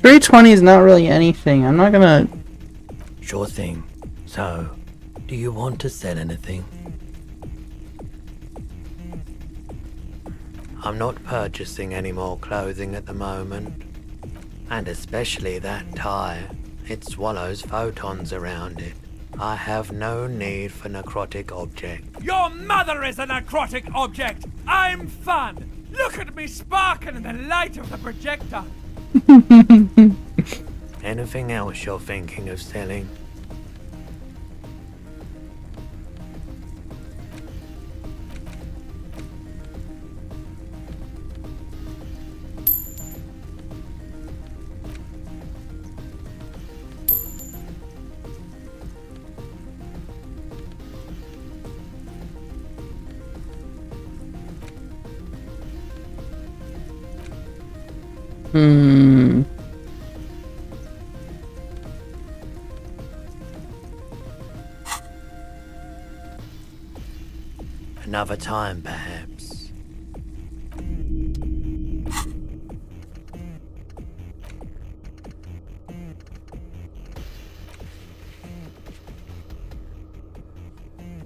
$3.20 is not really anything. I'm not gonna... Sure thing. So, do you want to sell anything? I'm not purchasing any more clothing at the moment. And especially that tie. It swallows photons around it. I have no need for necrotic object. Your mother is a necrotic object! I'm fun! Look at me sparkle in the light of the projector! Anything else you're thinking of selling? Another time, perhaps.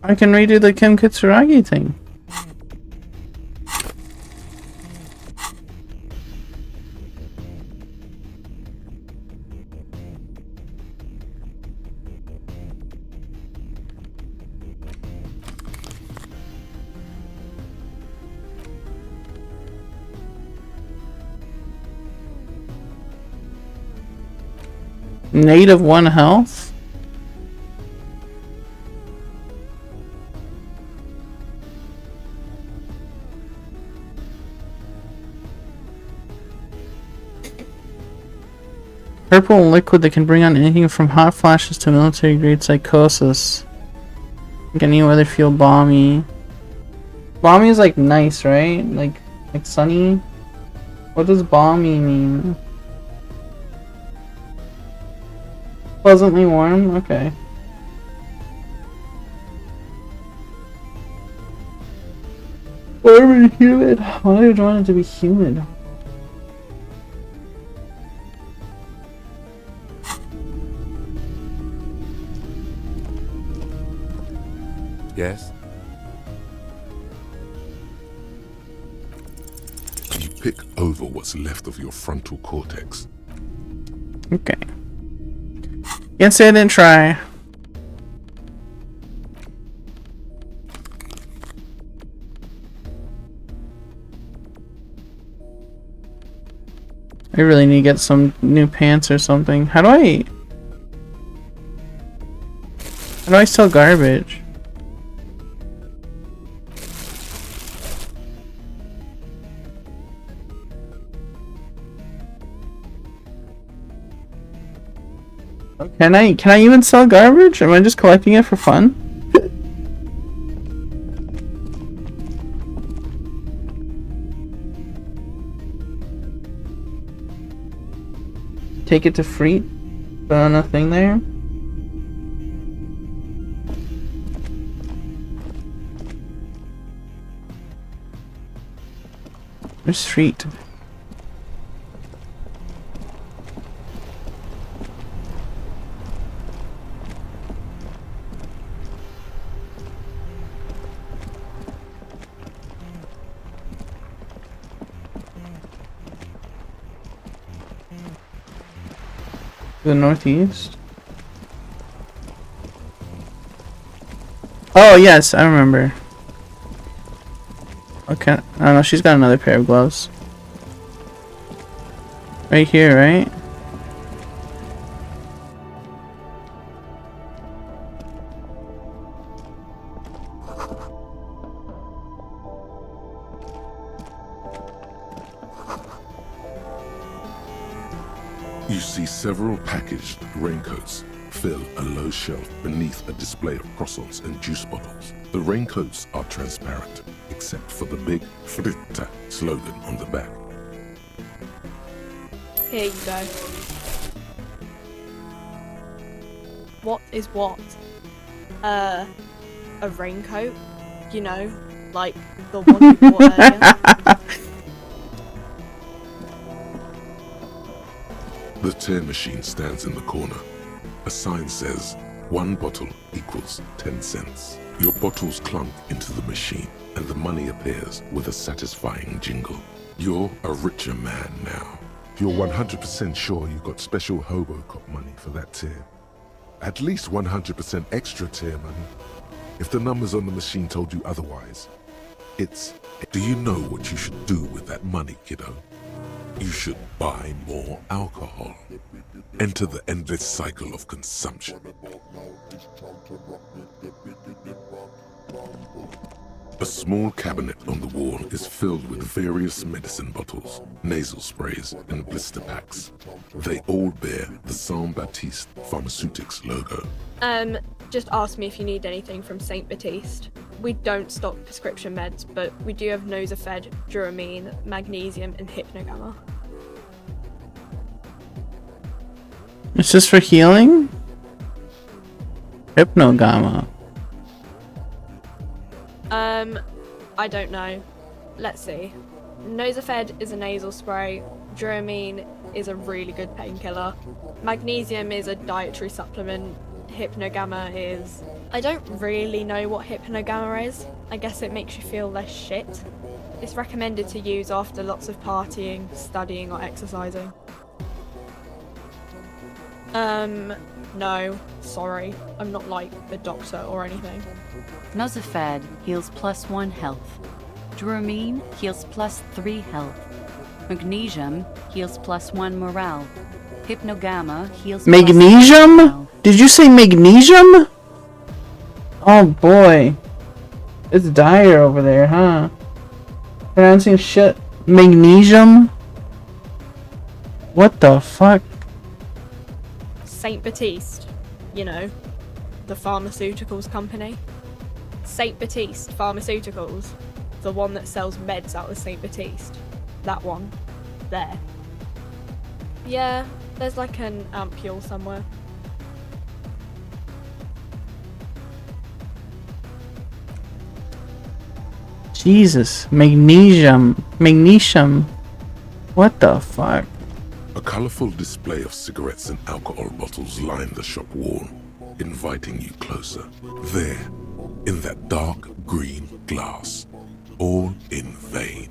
I can redo the Kim Kitsuragi thing. Native 1 health? Purple liquid that can bring on anything from hot flashes to military grade psychosis. Make any weather feel balmy. Balmy is like nice, right? Like sunny? What does balmy mean? Pleasantly warm? Okay. Warm and humid. Why would you want it to be humid? Yes? You pick over what's left of your frontal cortex. Okay. Can't say I didn't try. I really need to get some new pants or something. How do I sell garbage? Can I even sell garbage? Am I just collecting it for fun? Take it to Freet? Put on a thing there? Where's Freet? The northeast? Oh yes, I remember. Okay, I don't know, she's got another pair of gloves. Right here, right? You see several packaged raincoats fill a low shelf beneath a display of croissants and juice bottles. The raincoats are transparent, except for the big Fritta slogan on the back. Here you go. What is what? A raincoat? You know, like the one you bought earlier? The tear machine stands in the corner. A sign says, 1 bottle equals 10 cents. Your bottles clunk into the machine, and the money appears with a satisfying jingle. You're a richer man now. You're 100% sure you got special Hobocop money for that tear. At least 100% extra tier money. If the numbers on the machine told you otherwise, it's... Do you know what you should do with that money, kiddo? You should buy more alcohol. Enter the endless cycle of consumption. A small cabinet on the wall is filled with various medicine bottles, nasal sprays, and blister packs. They all bear the Saint Baptiste Pharmaceutics logo. Just ask me if you need anything from Saint Baptiste. We don't stock prescription meds, but we do have Nosafed, Duramine, Magnesium, and Hypnogamma. It's just for healing? Hypnogamma. I don't know. Let's see. Nosafed is a nasal spray. Duramine is a really good painkiller. Magnesium is a dietary supplement. Hypnogamma is... I don't really know what Hypnogamma is. I guess it makes you feel less shit. It's recommended to use after lots of partying, studying, or exercising. No, sorry. I'm not like a doctor or anything. Nosafed heals +1 health. Duramine heals +3 health. Magnesium heals +1 morale. Hypnogamma heals Magnesium? morale. Did you say magnesium? Oh boy. It's dire over there, huh? Pronouncing shit. Magnesium? What the fuck? Saint Baptiste, you know, the pharmaceuticals company. Saint Baptiste Pharmaceuticals, the one that sells meds out of Saint Baptiste. That one. There. Yeah, there's like an ampule somewhere. Jesus. Magnesium. Magnesium. What the fuck? A colorful display of cigarettes and alcohol bottles line the shop wall, inviting you closer. There, in that dark green glass, all in vain.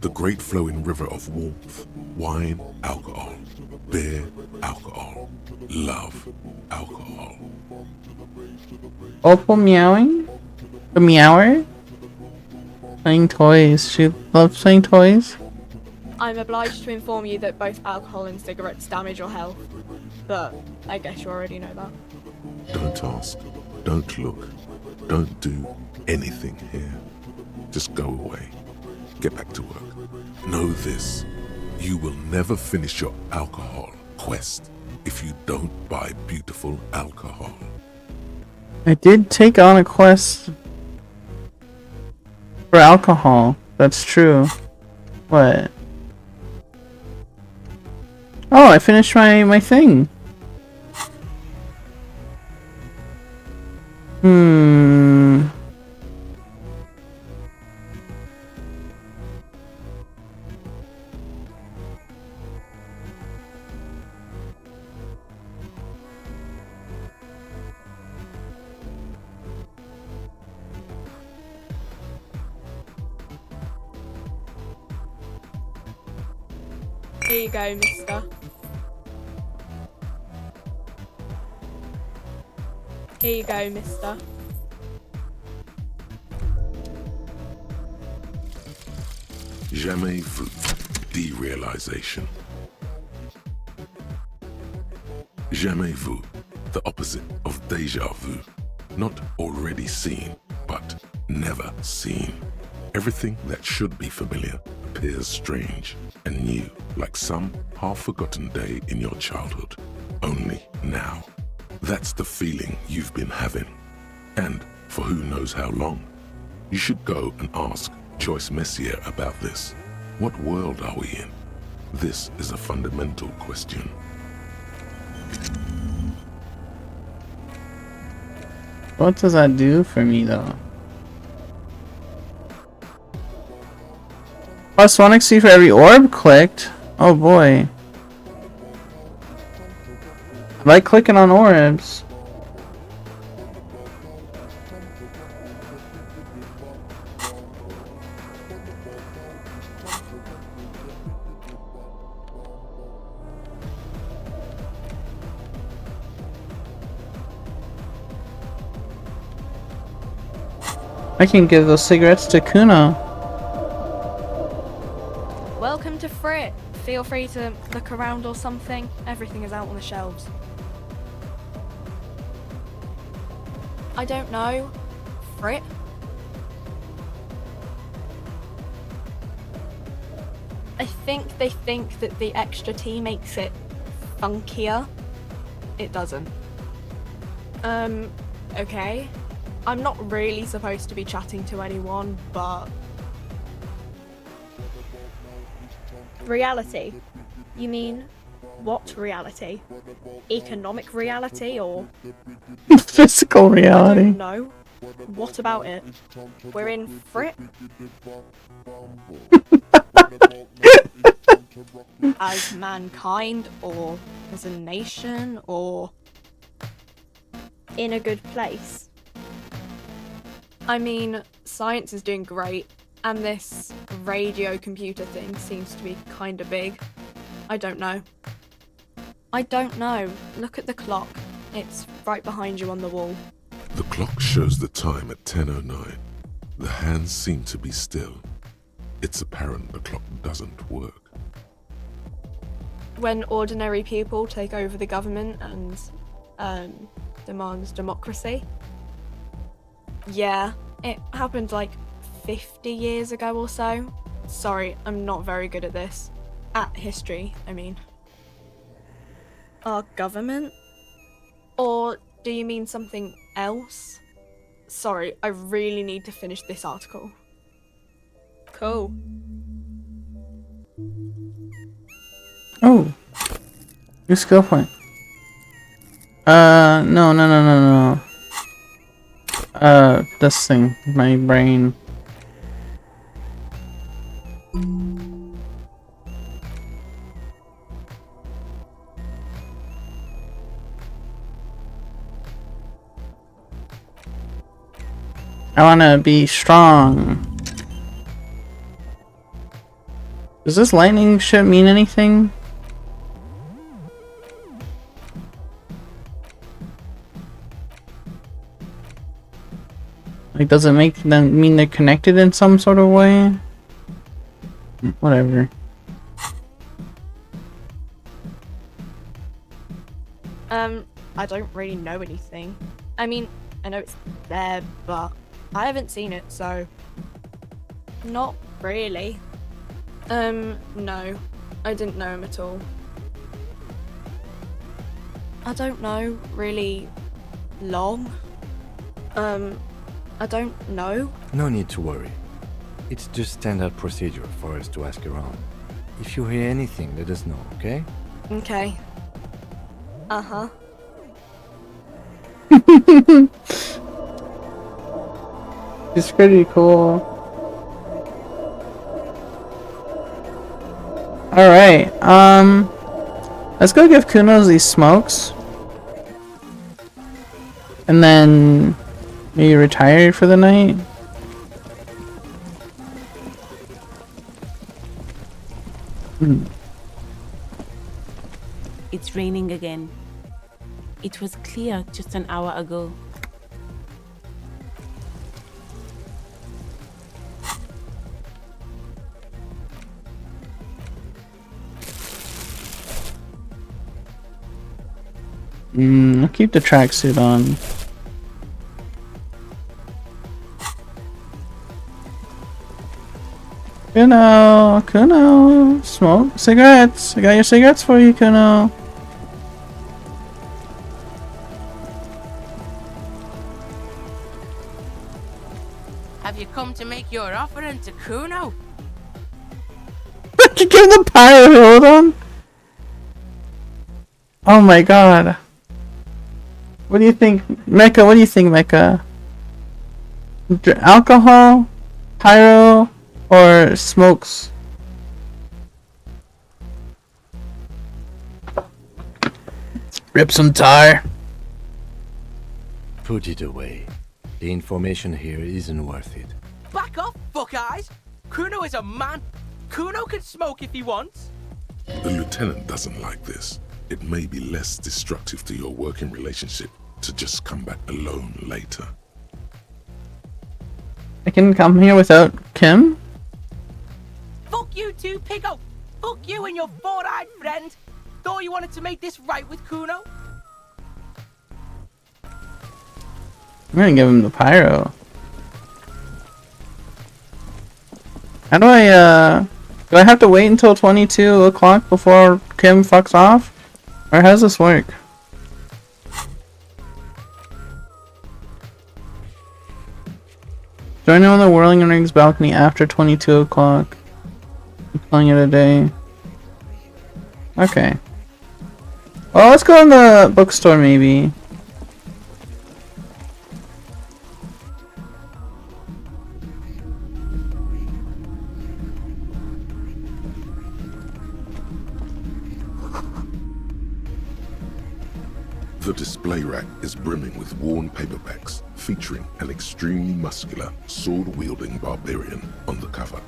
The great flowing river of warmth, wine, alcohol, beer, alcohol, love, alcohol. Opal meowing? The meower? Playing toys. She loves playing toys? I'm obliged to inform you that both alcohol and cigarettes damage your health, but I guess you already know that. Don't ask, don't look, don't do anything here. Just go away. Get back to work. Know this, you will never finish your alcohol quest if you don't buy beautiful alcohol. I did take on a quest for alcohol. That's true. What? Oh, I finished my thing. Here you go, mister. Here you go, mister. Jamais vu. Derealization. Jamais vu. The opposite of déjà vu. Not already seen, but never seen. Everything that should be familiar appears strange and new, like some half-forgotten day in your childhood. Only now. That's the feeling you've been having. And for who knows how long. You should go and ask Joyce Messier about this. What world are we in? This is a fundamental question. What does that do for me though? Plus 1 XP for every orb clicked. Oh boy. I like clicking on orbs. I can give those cigarettes to Kuno. Welcome to Frit. Feel free to look around or something. Everything is out on the shelves. I don't know. Frit? I think they think that the extra tea makes it funkier. It doesn't. Okay. I'm not really supposed to be chatting to anyone, but... Reality? You mean, what reality? Economic reality, or...? Physical reality. I don't know. What about it? We're in Frit? As mankind, or as a nation, or in a good place? I mean, science is doing great, and this radio computer thing seems to be kinda big. I don't know. I don't know. Look at the clock. It's right behind you on the wall. The clock shows the time at 10:09. The hands seem to be still. It's apparent the clock doesn't work. When ordinary people take over the government and demands democracy. Yeah, it happened like 50 years ago or so. Sorry, I'm not very good at this. At history, I mean. Our government? Or do you mean something else? Sorry, I really need to finish this article. Cool. Oh. New skill point. No. This thing. My brain. I wanna be strong. Does this lightning shit mean anything? Like, does it make them mean they're connected in some sort of way? Whatever. I don't really know anything. I mean, I know it's there, but I haven't seen it, so... Not really. No. I didn't know him at all. I don't know, really... long? I don't know. No need to worry. It's just standard procedure for us to ask around. If you hear anything, let us know, okay? Okay. Uh-huh. It's pretty cool. Alright, let's go give Kunos these smokes. And then maybe retire for the night. It's raining again. It was clear just an hour ago. I'll keep the tracksuit on. Kuno, smoke cigarettes. I got your cigarettes for you, Kuno. Have you come to make your offering to Kuno? You give the pirate, hold on. Oh my god. What do you think, Mecca? What do you think, Mecca? Alcohol, pyro, or smokes? Rip some tire. Put it away. The information here isn't worth it. Back off, fuck eyes! Kuno is a man. Kuno can smoke if he wants. The lieutenant doesn't like this. It may be less destructive to your working relationship to just come back alone later. I can come here without Kim? Fuck you too, Pico! Fuck you and your four-eyed friend! Thought you wanted to make this right with Kuno? I'm gonna give him the pyro. How do I have to wait until 22 o'clock before Kim fucks off? Or how does this work? Join on the Whirling Rings balcony after 22 o'clock. I'm calling it a day. Okay. Well, let's go in the bookstore maybe. The display rack is brimming with worn paperbacks featuring an extremely muscular, sword-wielding barbarian on the cover.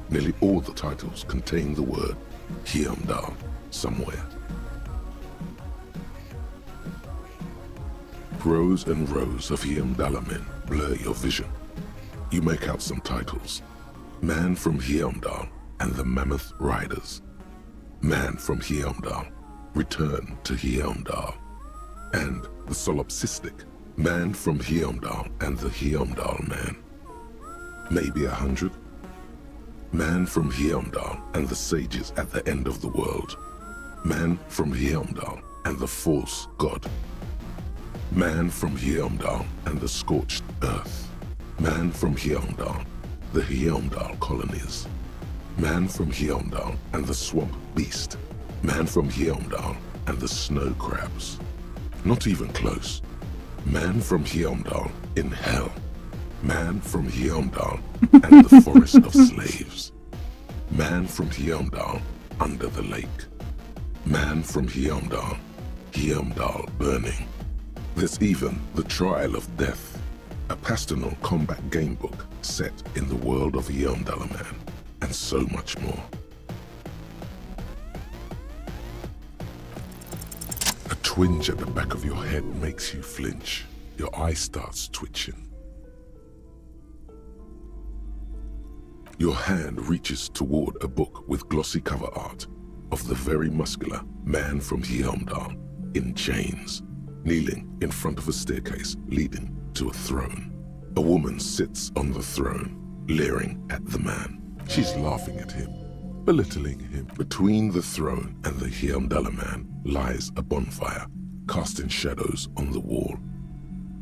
Nearly all the titles contain the word Hyamdal somewhere. Rows and rows of Hyamdala men blur your vision. You make out some titles. Man from Hyamdal and the Mammoth Riders. Man from Hyamdal, Return to Hyamdal. And the solipsistic Man from Hyamdal and the Hyamdal Man. Maybe 100? Man from Hyamdal and the sages at the end of the world. Man from Hyamdal and the false god. Man from Hyamdal and the scorched earth. Man from Hyamdal, the Hyamdal colonies. Man from Hyamdal and the swamp beast. Man from Hyamdal and the snow crabs. Not even close. Man from Hyamdal in hell. Man from Hyamdal and the forest of slaves. Man from Hyamdal under the lake. Man from Hyamdal, Hyamdal burning. There's even The Trial of Death, a pastoral combat gamebook set in the world of Hyamdala Man, and so much more. A twinge at the back of your head makes you flinch. Your eye starts twitching. Your hand reaches toward a book with glossy cover art of the very muscular Man from Hyamdal in chains, kneeling in front of a staircase leading to a throne. A woman sits on the throne, leering at the man. She's laughing at him, belittling him. Between the throne and the Hyamdala Man lies a bonfire, casting shadows on the wall.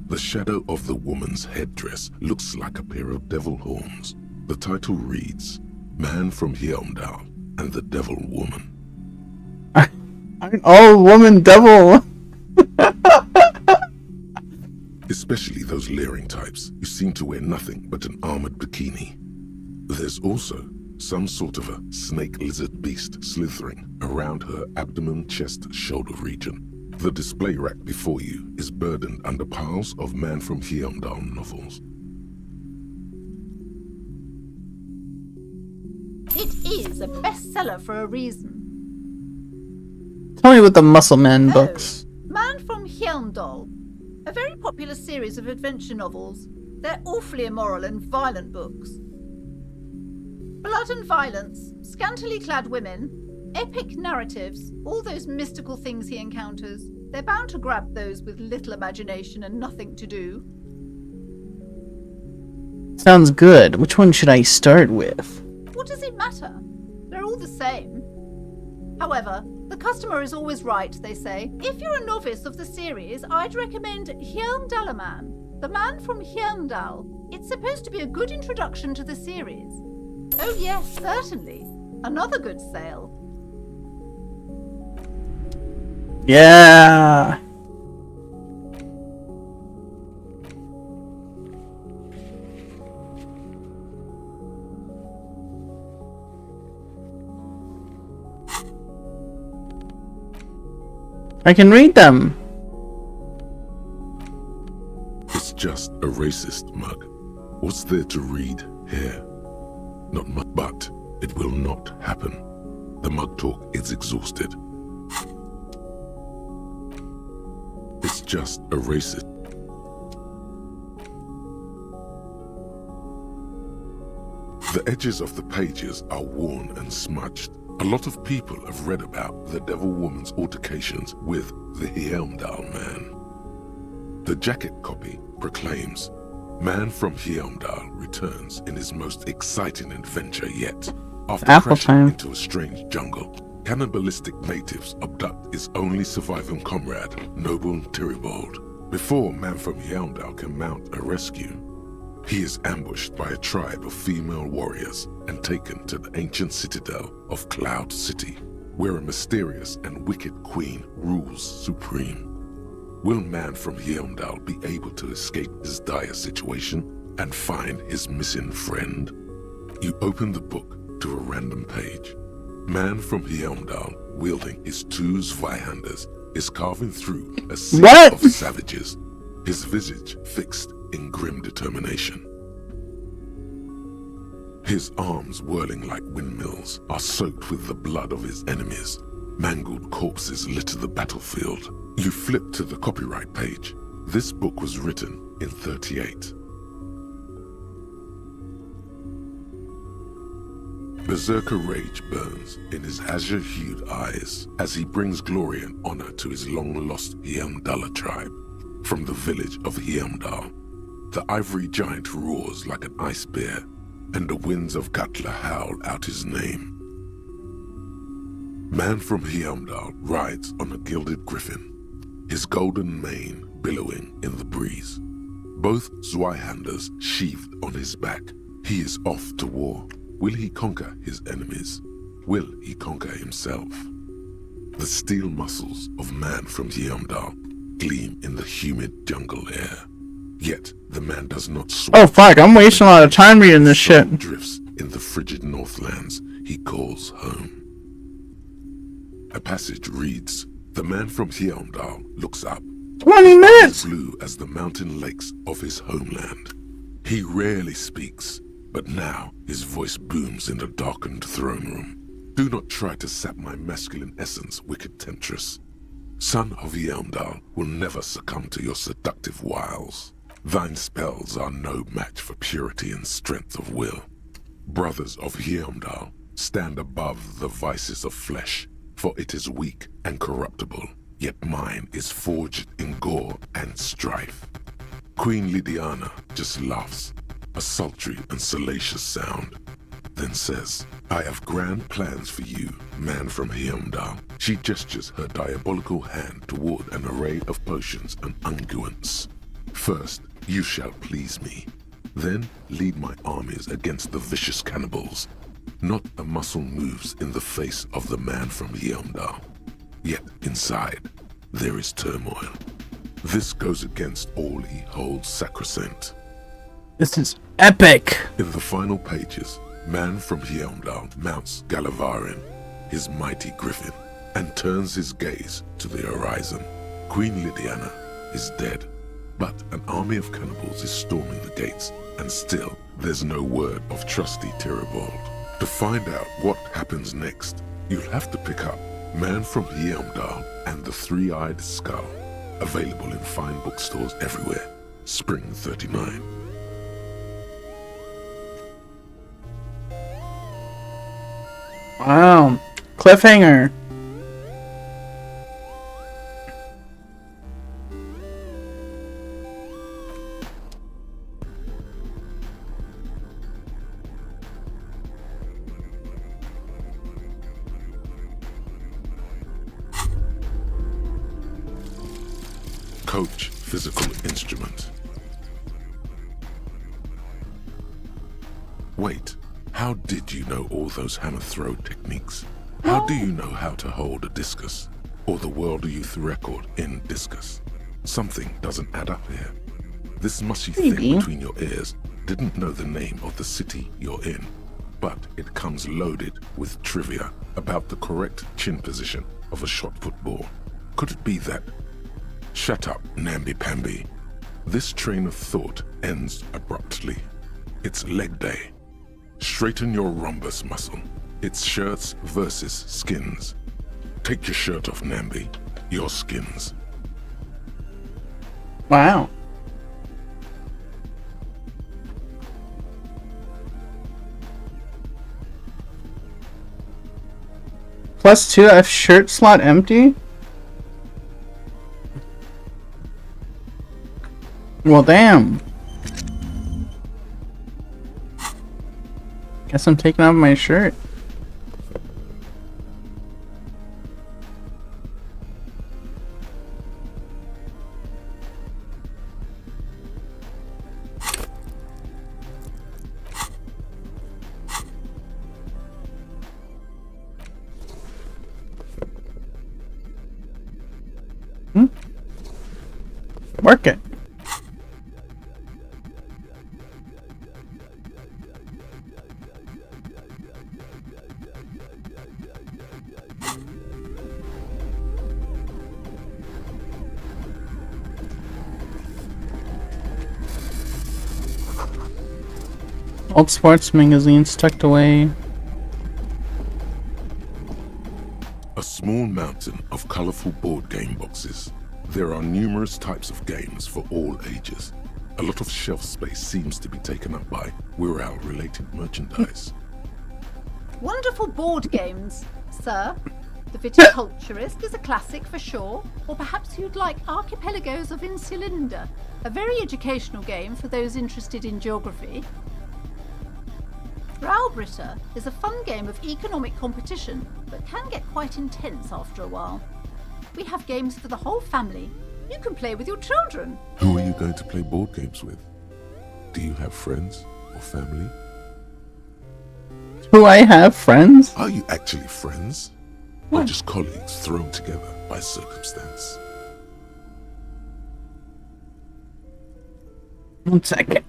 The shadow of the woman's headdress looks like a pair of devil horns. The title reads, Man from Hyamdal and the Devil Woman. An all-woman devil! Especially those leering types who seem to wear nothing but an armored bikini. There's also some sort of a snake lizard beast slithering around her abdomen, chest, shoulder region. The display rack before you is burdened under piles of Man from Hyamdal novels. It is a bestseller for a reason. Tell me about the Muscle Man books. Man from Hyamdal. A very popular series of adventure novels. They're awfully immoral and violent books. Blood and violence, scantily clad women, epic narratives, all those mystical things he encounters. They're bound to grab those with little imagination and nothing to do. Sounds good. Which one should I start with? What does it matter? They're all the same. However, the customer is always right, they say. If you're a novice of the series, I'd recommend Hyamdala Man, the Man from Hyamdal. It's supposed to be a good introduction to the series. Oh yes, certainly. Another good sale. Yeah! I can read them. It's just a racist mug. What's there to read here? Not much, but it will not happen. The mug talk is exhausted. It's just a racist. The edges of the pages are worn and smudged. A lot of people have read about the Devil Woman's altercations with the Heimdall man. The jacket copy proclaims, "Man from Heimdall returns in his most exciting adventure yet. After Apple crashing time. into a strange jungle, cannibalistic natives abduct his only surviving comrade, Noble Tyribald. Before Man from Heimdall can mount a rescue, he is ambushed by a tribe of female warriors and taken to the ancient citadel of Cloud City, where a mysterious and wicked queen rules supreme. Will Man from Heimdall be able to escape his dire situation and find his missing friend?" You open the book to a random page. Man from Heimdall, wielding his two Zweihanders, is carving through a sea of savages, his visage fixed in grim determination. His arms, whirling like windmills, are soaked with the blood of his enemies. Mangled corpses litter the battlefield. You flip to the copyright page. This book was written in 38. Berserker rage burns in his azure-hued eyes as he brings glory and honor to his long-lost Heimdall tribe. From the village of Heimdall, the ivory giant roars like an ice bear, and the winds of Gatla howl out his name. Man from Heimdall rides on a gilded griffin, his golden mane billowing in the breeze. Both Zweihanders sheathed on his back. He is off to war. Will he conquer his enemies? Will he conquer himself? The steel muscles of Man from Heimdall gleam in the humid jungle air. Yet the man does not swim. Oh fuck, I'm wasting a lot of time reading this shit. Drifts in the frigid northlands he calls home. A passage reads, "The man from Heimdall looks up. 20 minutes! Blue as the mountain lakes of his homeland. He rarely speaks, but now his voice booms in the darkened throne room. Do not try to sap my masculine essence, wicked temptress. Son of Heimdall will never succumb to your seductive wiles. Thine spells are no match for purity and strength of will. Brothers of Heimdall, stand above the vices of flesh, for it is weak and corruptible, yet mine is forged in gore and strife." Queen Lydiana just laughs, a sultry and salacious sound, then says, "I have grand plans for you, Man from Heimdall." She gestures her diabolical hand toward an array of potions and unguents. "First, you shall please me. Then lead my armies against the vicious cannibals. Not a muscle moves in the face of the Man from Heimdall. Yet inside, there is turmoil. This goes against all he holds sacrosanct." This is epic. In the final pages, Man from Heimdall mounts Galavarin, his mighty griffin, and turns his gaze to the horizon. Queen Lydiana is dead, but an army of cannibals is storming the gates, and still there's no word of trusty Tyribald. To find out what happens next, you'll have to pick up Man from Heimdall and the Three-Eyed Skull, available in fine bookstores everywhere. Spring 39. Wow. Cliffhanger. Coach physical instrument. Wait, how did you know all those hammer throw techniques? How do you know how to hold a discus? Or the world youth record in discus? Something doesn't add up here. This mushy thing between your ears didn't know the name of the city you're in, but it comes loaded with trivia about the correct chin position of a shot put ball. Could it be that? Shut up, namby-pamby. This train of thought ends abruptly. It's leg day. Straighten your rhombus muscle. It's shirts versus skins. Take your shirt off, Namby. Your skins. Wow. +2, I have shirt slot empty? Well, damn. Guess I'm taking off my shirt. Work it. Old sports magazines tucked away. A small mountain of colorful board game boxes. There are numerous types of games for all ages. A lot of shelf space seems to be taken up by Wirral-related merchandise. Wonderful board games, sir. The Viticulturist is a classic for sure, or perhaps you'd like Archipelagos of Insulinda, a very educational game for those interested in geography. Browbritter is a fun game of economic competition, but can get quite intense after a while. We have games for the whole family. You can play with your children. Who are you going to play board games with? Do you have friends or family? Do I have friends? Are you actually friends? Or just colleagues thrown together by circumstance? 1 second.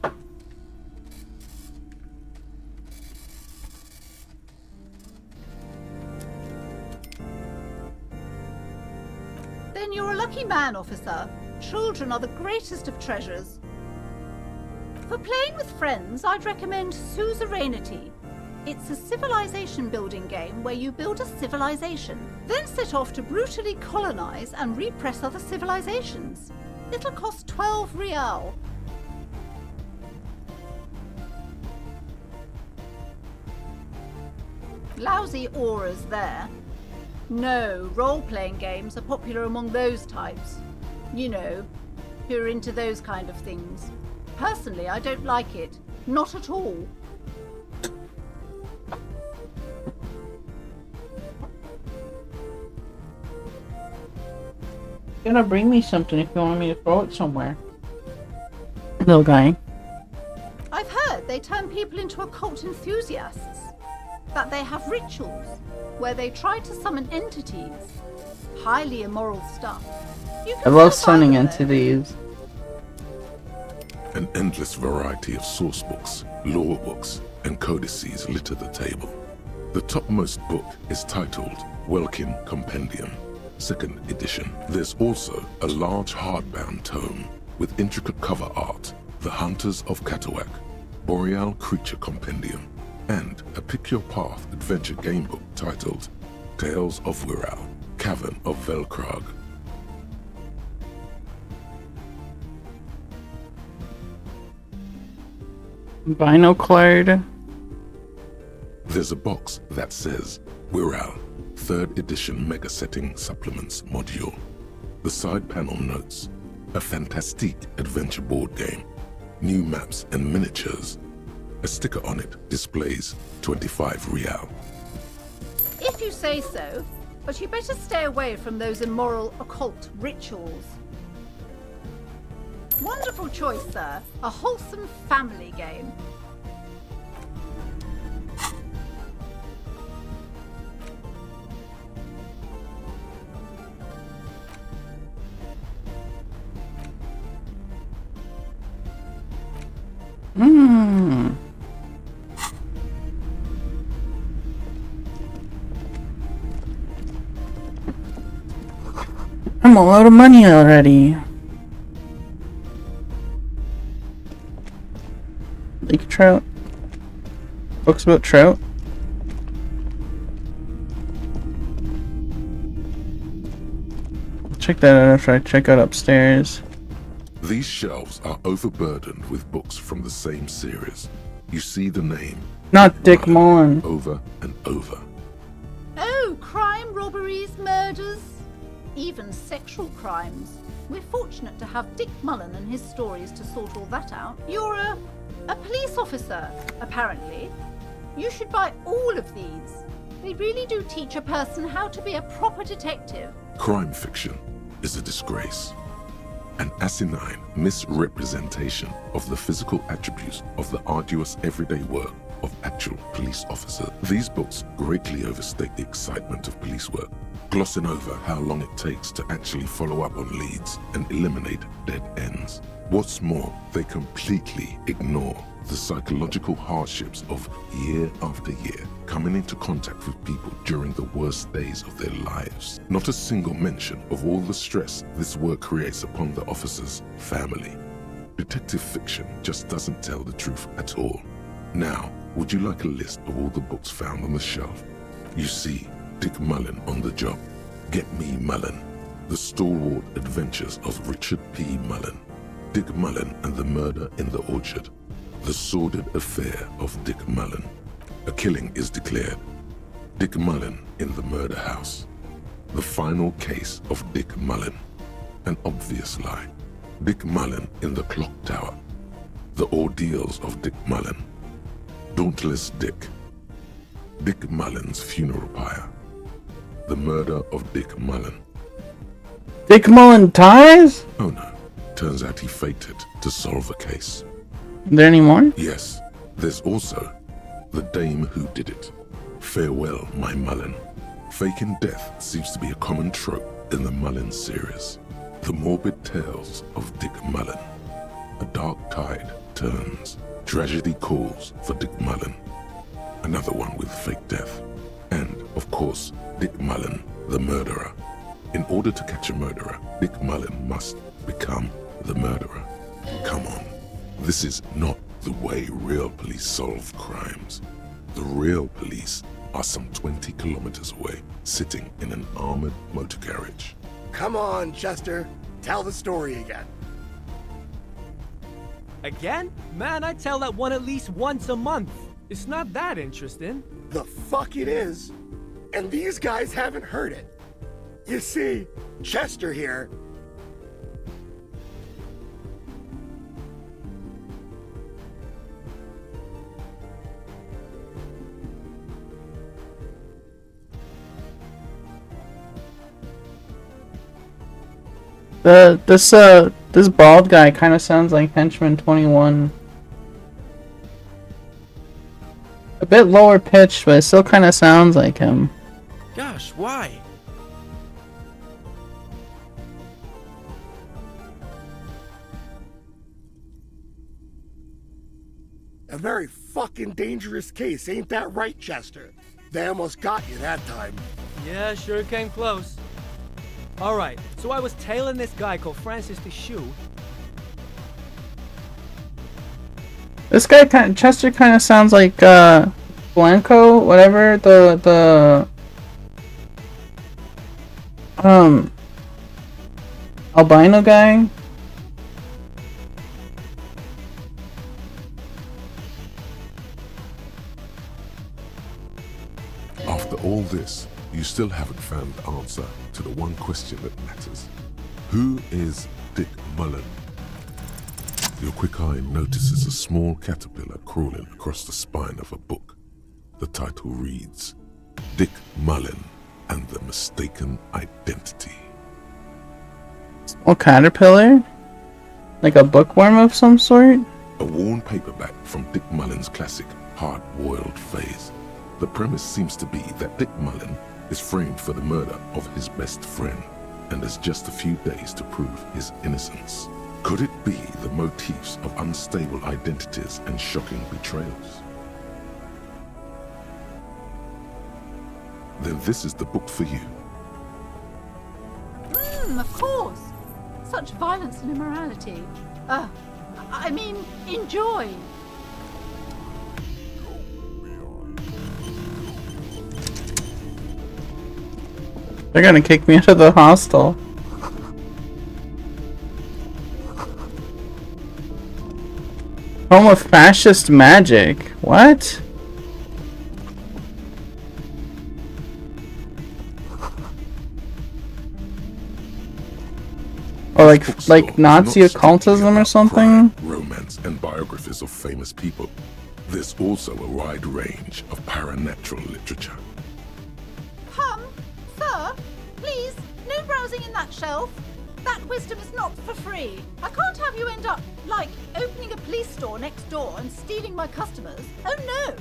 Then you're a lucky man, officer. Children are the greatest of treasures. For playing with friends, I'd recommend Suzerainty. It's a civilization building game where you build a civilization, then set off to brutally colonize and repress other civilizations. It'll cost 12 real. Lousy auras there. No, role-playing games are popular among those types. You know, who are into those kind of things. Personally, I don't like it. Not at all. You're gonna bring me something if you want me to throw it somewhere. Little guy. I've heard they turn people into occult enthusiasts. That they have rituals where they try to summon entities. Highly immoral stuff. You I can love still buy summoning them, though. entities. An endless variety of source books, lore books, and codices litter the table. The topmost book is titled Welkin Compendium, 2nd edition. There's also a large hardbound tome with intricate cover art, The Hunters of Katawak, Boreal Creature Compendium, and a Pick Your Path adventure game book titled Tales of Wirral, Cavern of Velkrag. Binoclard. There's a box that says Wirral, 3rd edition Mega Setting Supplements Module. The side panel notes, a fantastique adventure board game, new maps and miniatures. A sticker on it displays 25 real. If you say so, but you better stay away from those immoral occult rituals. Wonderful choice, sir. A wholesome family game. I'm all out of money already. Lake trout. Books about trout. Check that out after I check out upstairs. These shelves are overburdened with books from the same series. You see the name Not Dick Mullen. over and over. Oh, crime, robberies, murders, even sexual crimes. We're fortunate to have Dick Mullen and his stories to sort all that out. You're a police officer, apparently. You should buy all of these. They really do teach a person how to be a proper detective. Crime fiction is a disgrace. An asinine misrepresentation of the physical attributes of the arduous everyday work of actual police officers. These books greatly overstate the excitement of police work, glossing over how long it takes to actually follow up on leads and eliminate dead ends. What's more, they completely ignore the psychological hardships of year after year coming into contact with people during the worst days of their lives. Not a single mention of all the stress this work creates upon the officer's family. Detective fiction just doesn't tell the truth at all. Now, would you like a list of all the books found on the shelf? You see Dick Mullen on the job. Get Me Mullen. The Stalwart Adventures of Richard P. Mullen. Dick Mullen and the Murder in the Orchard. The Sordid Affair of Dick Mullen. A killing is declared. Dick Mullen in the Murder House. The Final Case of Dick Mullen. An Obvious Lie. Dick Mullen in the Clock Tower. The Ordeals of Dick Mullen. Dauntless Dick. Dick Mullen's Funeral Pyre. The Murder of Dick Mullen. Dick Mullen dies? Oh no. Turns out he faked it to solve a case. Is there any more? Yes. There's also The Dame Who Did It. Farewell, My Mullen. Faking death seems to be a common trope in the Mullen series. The Morbid Tales of Dick Mullen. A dark tide turns. Tragedy calls for Dick Mullen. Another one with fake death. And, of course, Dick Mullen, the murderer. In order to catch a murderer, Dick Mullen must become the murderer. Come on. This is not the way real police solve crimes. The real police are some 20 kilometers away, sitting in an armored motor carriage. Come on, Chester. Tell the story again. Again? Man, I tell that one at least once a month. It's not that interesting. The fuck it is. And these guys haven't heard it. You see, Chester here. This bald guy kind of sounds like Henchman 21. A bit lower pitched, but it still kind of sounds like him. Gosh, why? A very fucking dangerous case, ain't that right, Chester? They almost got you that time. Yeah, sure came close. Alright, so I was tailing this guy called Francis the Shoe. This guy Chester kind of sounds like Blanco, whatever, the albino guy. After all this, you still haven't found the answer to the one question that matters. Who is Dick Mullen? Your quick eye notices a small caterpillar crawling across the spine of a book. The title reads, Dick Mullen and the Mistaken Identity. Small caterpillar? Like a bookworm of some sort? A worn paperback from Dick Mullen's classic hard-boiled phase. The premise seems to be that Dick Mullen is framed for the murder of his best friend and has just a few days to prove his innocence. Could it be the motifs of unstable identities and shocking betrayals? Then this is the book for you. Of course. Such violence and immorality. I mean, enjoy. They're gonna kick me out of the hostel. Home of fascist magic. What? like Nazi occultism or something? Romance and biographies of famous people. There's also a wide range of paranatural literature. Come, sir, please, no browsing in that shelf. That wisdom is not for free. I can't have you end up, like, opening a police store next door and stealing my customers. Oh no!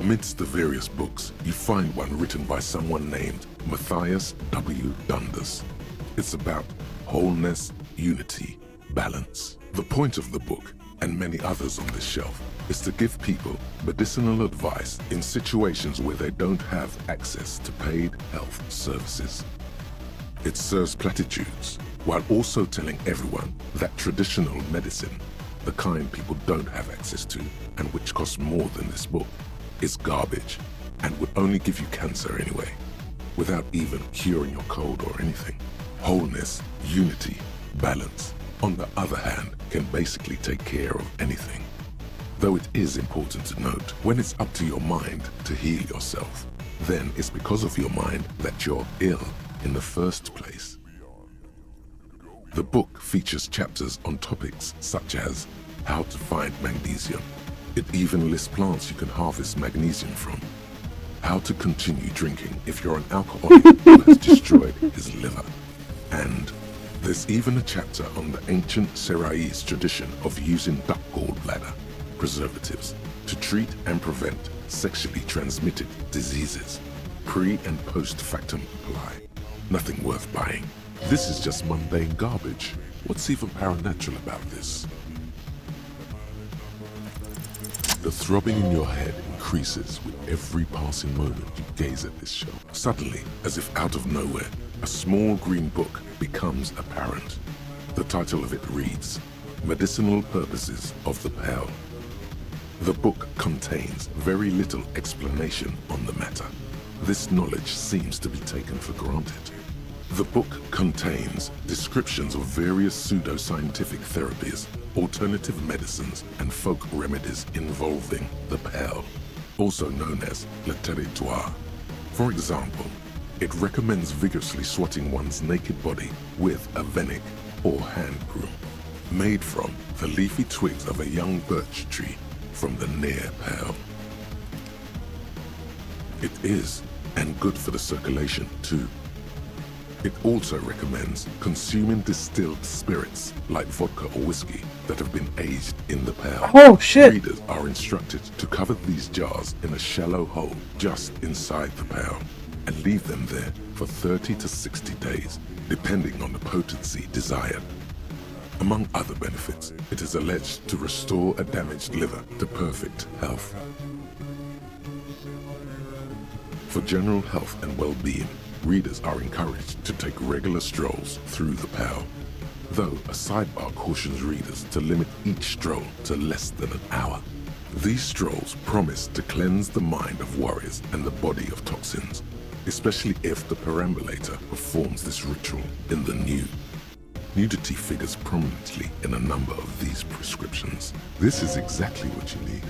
Amidst the various books, you find one written by someone named Matthias W. Dundas. It's about wholeness, unity, balance. The point of the book, and many others on this shelf, is to give people medicinal advice in situations where they don't have access to paid health services. It serves platitudes, while also telling everyone that traditional medicine, the kind people don't have access to and which costs more than this book, is garbage and would only give you cancer anyway, without even curing your cold or anything. Wholeness, unity, balance, on the other hand, can basically take care of anything. Though it is important to note, when it's up to your mind to heal yourself, then it's because of your mind that you're ill in the first place. The book features chapters on topics such as how to find magnesium. It even lists plants you can harvest magnesium from. How to continue drinking if you're an alcoholic who has destroyed his liver. And there's even a chapter on the ancient Seraïs tradition of using duck gallbladder preservatives to treat and prevent sexually transmitted diseases. Pre- and post-factum apply. Nothing worth buying. This is just mundane garbage. What's even paranatural about this? The throbbing in your head increases with every passing moment you gaze at this show. Suddenly, as if out of nowhere, a small green book becomes apparent. The title of it reads, Medicinal Purposes of the Pearl. The book contains very little explanation on the matter. This knowledge seems to be taken for granted. The book contains descriptions of various pseudo-scientific therapies, alternative medicines, and folk remedies involving the pearl, also known as le territoire. For example, it recommends vigorously swatting one's naked body with a venik or hand broom, made from the leafy twigs of a young birch tree from the near pearl. It is, and good for the circulation too. It also recommends consuming distilled spirits like vodka or whiskey that have been aged in the pearl. Oh shit! Readers are instructed to cover these jars in a shallow hole just inside the pearl and leave them there for 30 to 60 days, depending on the potency desired. Among other benefits, it is alleged to restore a damaged liver to perfect health. For general health and well-being, readers are encouraged to take regular strolls through the pearl, though a sidebar cautions readers to limit each stroll to less than an hour. These strolls promise to cleanse the mind of worries and the body of toxins, especially if the perambulator performs this ritual in the nude. Nudity figures prominently in a number of these prescriptions. This is exactly what you need.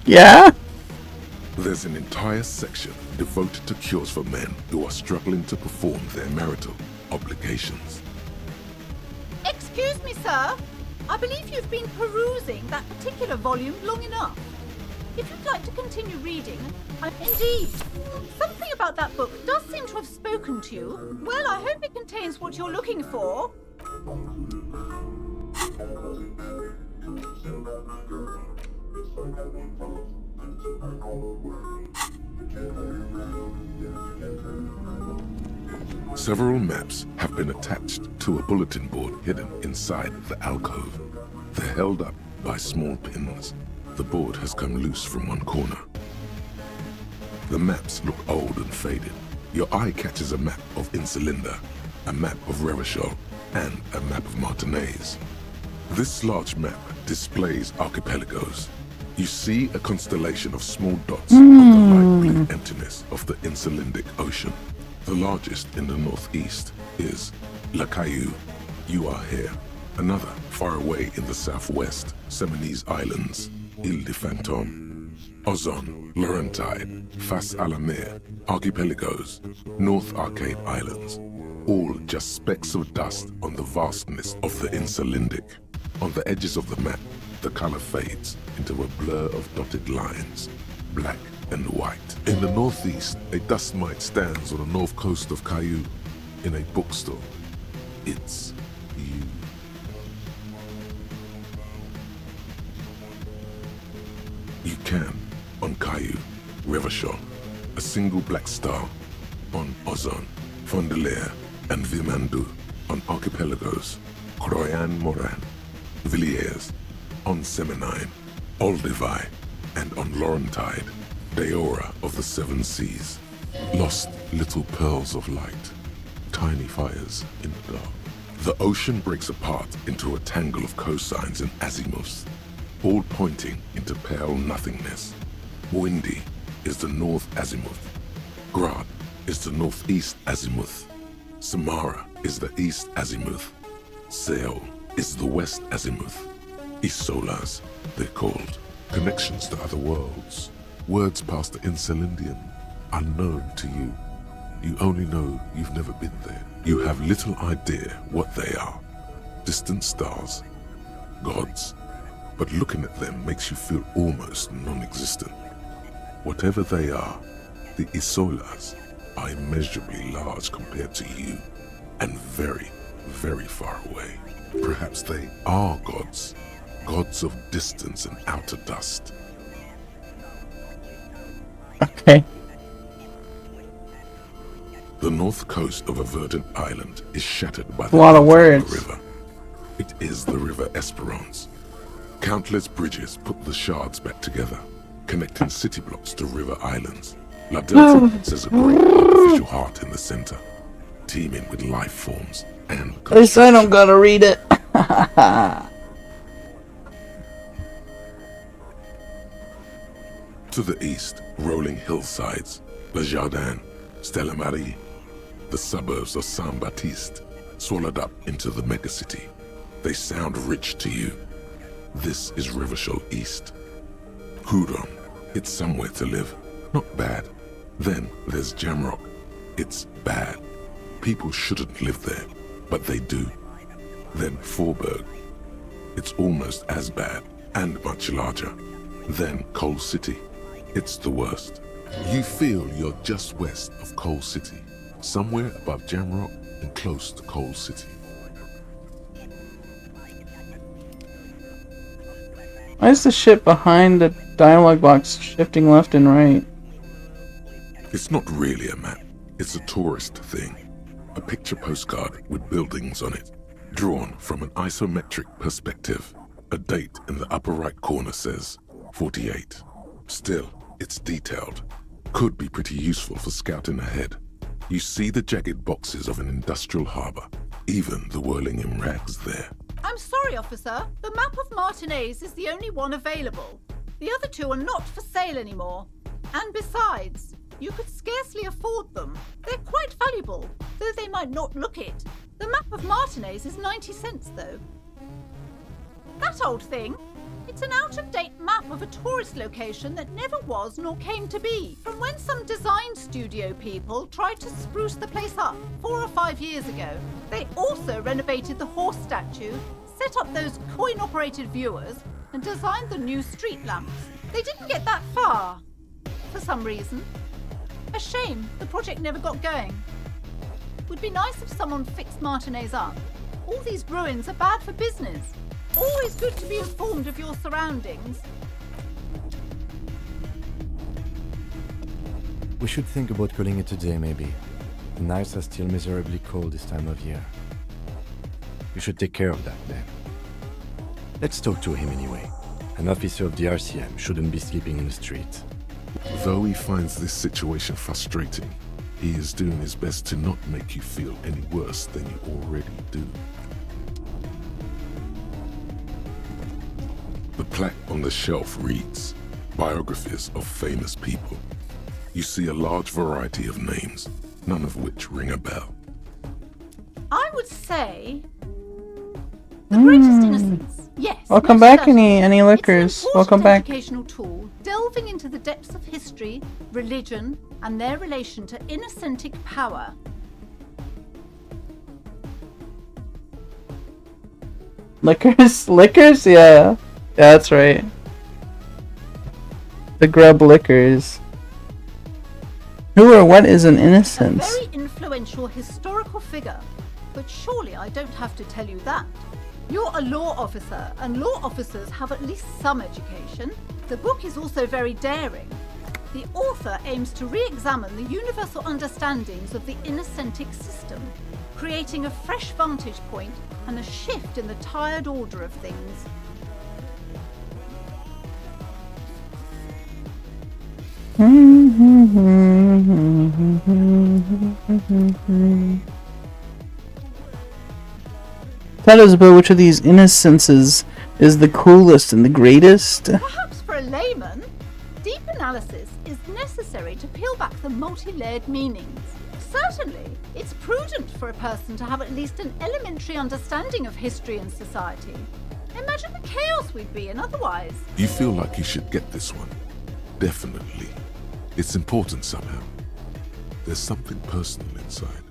Yeah? There's an entire section devoted to cures for men who are struggling to perform their marital obligations. Excuse me, sir. I believe you've been perusing that particular volume long enough. If you'd like to continue reading, indeed. Something about that book does seem to have spoken to you. Well, I hope it contains what you're looking for. Several maps have been attached to a bulletin board hidden inside the alcove. They're held up by small pins. The board has come loose from one corner. The maps look old and faded. Your eye catches a map of Insulinda, a map of Revachol, and a map of Martinaise. This large map displays archipelagos. You see a constellation of small dots on the light blue emptiness of the Insulindic Ocean. The largest in the northeast is La Caillou. You are here. Another far away in the southwest, Seminese Islands, Ile de Fantôme, Ozon, Laurentide, Fas à la Mer, Archipelagos, North Arcade Islands. all just specks of dust on the vastness of the Insulindic. On the edges of the map, the color fades into a blur of dotted lines, black and white. In the northeast, a dust mite stands on the north coast of Caillou in a bookstore. It's you. You can, on Caillou, Revachol, a single black star, on Ozon, Fondelier, and Vimandu, on archipelagos, Croyan Moran, Villiers, on Seminine, Olduvai, and on Laurentide, Deora of the Seven Seas. Lost little pearls of light, tiny fires in the dark. The ocean breaks apart into a tangle of cosines and azimuths, all pointing into pale nothingness. Windy is the north azimuth. Grad is the northeast azimuth. Samara is the east azimuth. Seol is the west azimuth. Isolas, they're called. Connections to other worlds. Words past the Insulindian, unknown to you. You only know you've never been there. You have little idea what they are. Distant stars, gods. But looking at them makes you feel almost non-existent. Whatever they are, the Isolas are immeasurably large compared to you, and very, very far away. Perhaps they are gods, gods of distance and outer dust. Okay. The north coast of a verdant island is shattered by a lot of words. River. It is the River Esperance. Countless bridges put the shards back together, connecting city blocks to river islands. La Delta says a great artificial heart in the center, teeming with life forms and At least I don't gotta read it. To the east, rolling hillsides, Le Jardin, Stella Marie, the suburbs of Saint-Baptiste, swallowed up into the megacity. They sound rich to you. This is Revachol East. Hudon, it's somewhere to live. Not bad. Then there's Jamrock. It's bad. People shouldn't live there, but they do. Then Forberg. It's almost as bad, and much larger. Then Coal City. It's the worst. You feel you're just west of Coal City, somewhere above Jamrock and close to Coal City. Why is the shit behind the dialogue box shifting left and right? It's not really a map. It's a tourist thing. A picture postcard with buildings on it, drawn from an isometric perspective. A date in the upper right corner says 48. Still, it's detailed. Could be pretty useful for scouting ahead. You see the jagged boxes of an industrial harbor, even the whirling in rags there. I'm sorry, officer. The map of Martinez is the only one available. The other two are not for sale anymore. And besides, you could scarcely afford them. They're quite valuable, though they might not look it. The map of Martinez is 90 cents, though. That old thing? It's an out-of-date map of a tourist location that never was nor came to be. From when some design studio people tried to spruce the place up 4 or 5 years ago. They also renovated the horse statue, set up those coin-operated viewers, and designed the new street lamps. They didn't get that far, for some reason. A shame the project never got going. Would be nice if someone fixed Martinez up. All these ruins are bad for business. Always good to be informed of your surroundings. We should think about calling it a day, maybe. The nights are still miserably cold this time of year. We should take care of that then. Let's talk to him anyway. An officer of the RCM shouldn't be sleeping in the street. Though he finds this situation frustrating, he is doing his best to not make you feel any worse than you already do. The plaque on the shelf reads, Biographies of Famous People. You see a large variety of names, none of which ring a bell. I would say the greatest innocence. Yes. Welcome most back, certainly. any liquors. It's an Welcome important back. educational tool, delving into the depths of history, religion, and their relation to innocentic power. Liquors? Yeah. That's right. The grub liquors. Who or what is an A innocence? very influential historical figure, but surely I don't have to tell you that. You're a law officer, and law officers have at least some education. The book is also very daring. The author aims to re-examine the universal understandings of the innocentic system, creating a fresh vantage point and a shift in the tired order of things. Tell us about which of these innocences is the coolest and the greatest. Perhaps for a layman, deep analysis is necessary to peel back the multi-layered meanings. Certainly, it's prudent for a person to have at least an elementary understanding of history and society. Imagine the chaos we'd be in otherwise. You feel like you should get this one. Definitely. It's important somehow. There's something personal inside.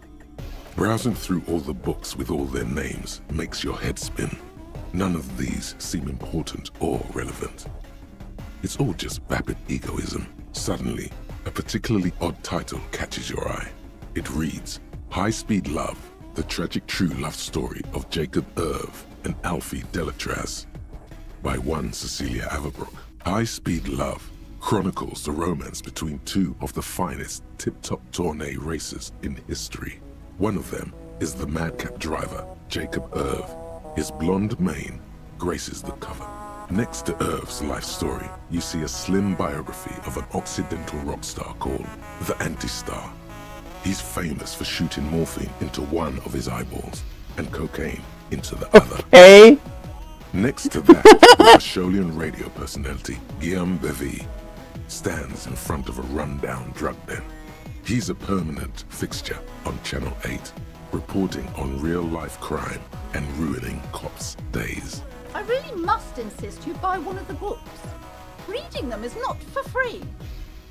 Browsing through all the books with all their names makes your head spin. None of these seem important or relevant. It's all just vapid egoism. Suddenly, a particularly odd title catches your eye. It reads, High Speed Love, the tragic true love story of Jacob Irv and Alfie Delatraz, by one Cecilia Averbrook. High Speed Love chronicles the romance between two of the finest tip-top tourney racers in history. One of them is the madcap driver, Jacob Irv. His blonde mane graces the cover. Next to Irv's life story, you see a slim biography of an Occidental rock star called the Anti-Star. He's famous for shooting morphine into one of his eyeballs and cocaine into the other. Hey. Next to that, the Rasholian radio personality, Guillaume Bevy, stands in front of a rundown drug den. He's a permanent fixture on Channel 8, reporting on real-life crime and ruining cops' days. I really must insist you buy one of the books. Reading them is not for free.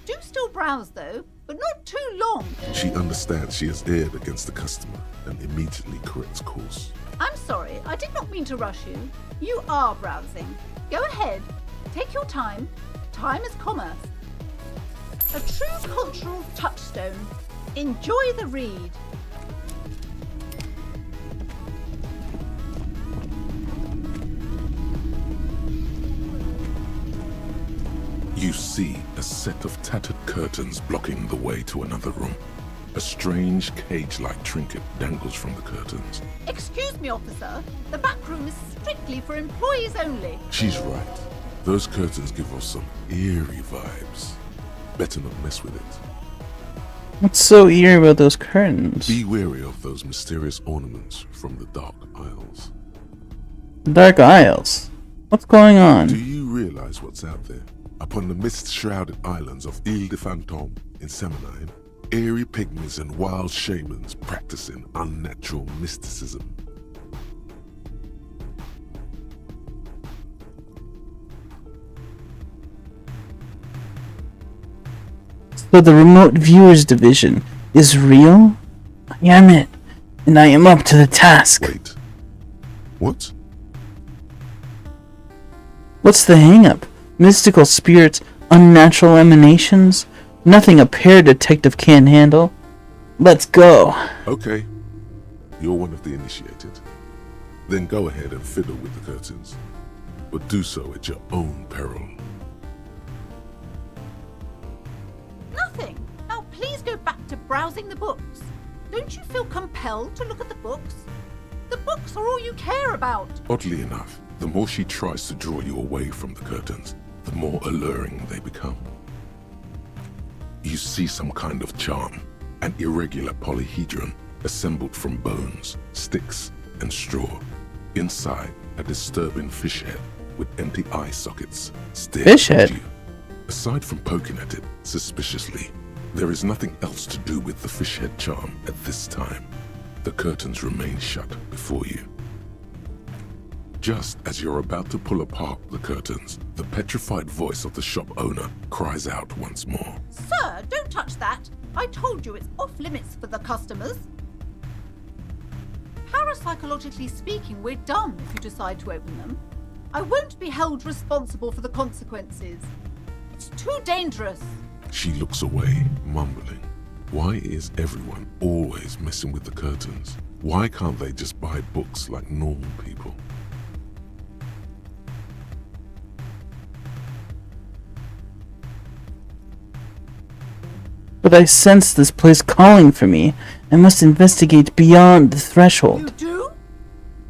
Do still browse though, but not too long. She understands she has erred against the customer and immediately corrects course. I'm sorry, I did not mean to rush you. You are browsing. Go ahead, take your time. Time is commerce. A true cultural touchstone. Enjoy the read. You see a set of tattered curtains blocking the way to another room. A strange cage-like trinket dangles from the curtains. Excuse me, officer. The back room is strictly for employees only. She's right. Those curtains give off some eerie vibes. Better not mess with it. What's so eerie about those curtains? Be wary of those mysterious ornaments from the Dark Isles. Dark Isles? What's going on? Do you realize what's out there? Upon the mist-shrouded islands of Ile de Fantôme in Seminine, eerie pygmies and wild shamans practicing unnatural mysticism. So the remote viewers division is real? I am it, and I am up to the task. Wait. What? What's the hang-up? Mystical spirits, unnatural emanations? Nothing a pair detective can't handle. Let's go. Okay. You're one of the initiated. Then go ahead and fiddle with the curtains. But do so at your own peril. Nothing. Now please go back to browsing the books. Don't you feel compelled to look at the books? The books are all you care about. Oddly enough, the more she tries to draw you away from the curtains, the more alluring they become. You see some kind of charm, an irregular polyhedron assembled from bones, sticks, and straw. Inside, a disturbing fish head with empty eye sockets stares at you. Aside from poking at it suspiciously, there is nothing else to do with the fish head charm at this time. The curtains remain shut before you. Just as you're about to pull apart the curtains, the petrified voice of the shop owner cries out once more. Sir, don't touch that. I told you it's off limits for the customers. How Parapsychologically speaking, we're done if you decide to open them. I won't be held responsible for the consequences. It's too dangerous. She looks away, mumbling. Why is everyone always messing with the curtains? Why can't they just buy books like normal people? But I sense this place calling for me. I must investigate beyond the threshold. You do?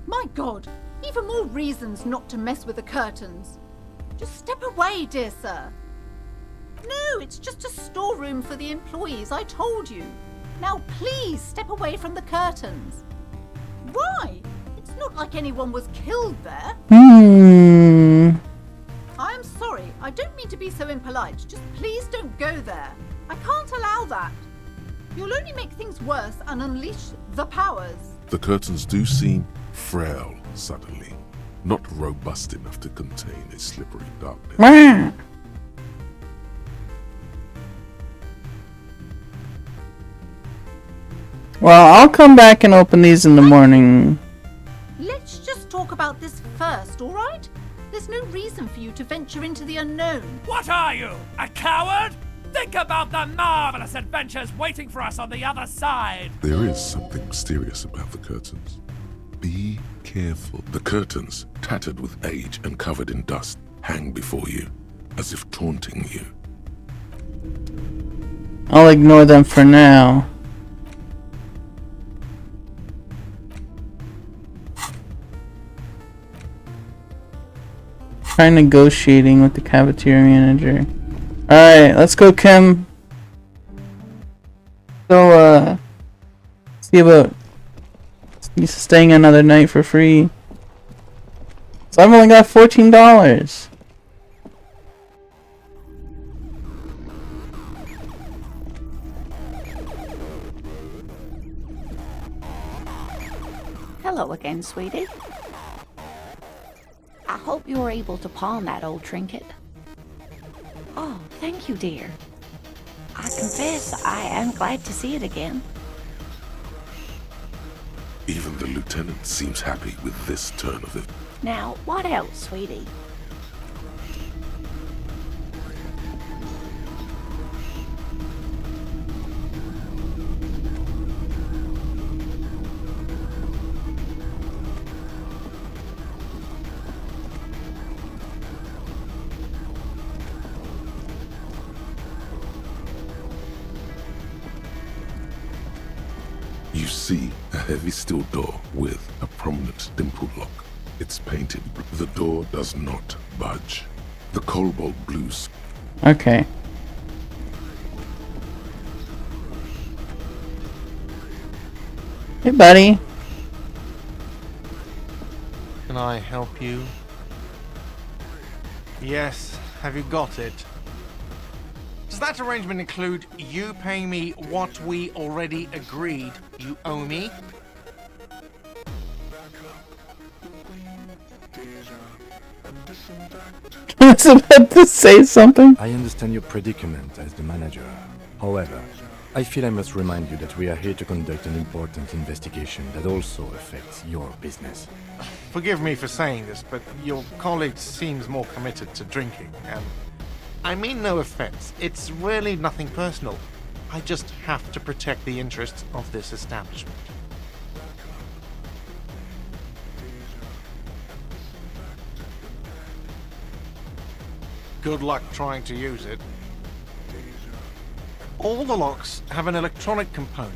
My God, even more reasons not to mess with the curtains. Just step away, dear sir. No, it's just a storeroom for the employees, I told you. Now please step away from the curtains. Why? It's not like anyone was killed there. I'm sorry, I don't mean to be so impolite. Just please don't go there. I can't allow that. You'll only make things worse and unleash the powers. The curtains do seem frail suddenly, not robust enough to contain a slippery darkness. Well, I'll come back and open these in the morning. Let's just talk about this first, all right? There's no reason for you to venture into the unknown. What are you, a coward? Think about the marvelous adventures waiting for us on the other side. There is something mysterious about the curtains. Be careful. The curtains, tattered with age and covered in dust, hang before you, as if taunting you. I'll ignore them for now. Try negotiating with the cafeteria manager. Alright, let's go, Kim. So, see about staying another night for free. So I've only got $14. Hello again, sweetie. I hope you're able to pawn that old trinket. Oh, thank you, dear. I confess I am glad to see it again. Even the lieutenant seems happy with this turn of it. Now, what else, sweetie? You see a heavy steel door with a prominent dimple lock. It's painted. The door does not budge. The cobalt blue. Okay. Hey, buddy. Can I help you? Yes, have you got it? Does that arrangement include you paying me what we already agreed you owe me? I was about to say something. I understand your predicament as the manager. However, I feel I must remind you that we are here to conduct an important investigation that also affects your business. Forgive me for saying this, but your colleague seems more committed to drinking, and I mean no offense. It's really nothing personal. I just have to protect the interests of this establishment. Good luck trying to use it. All the locks have an electronic component.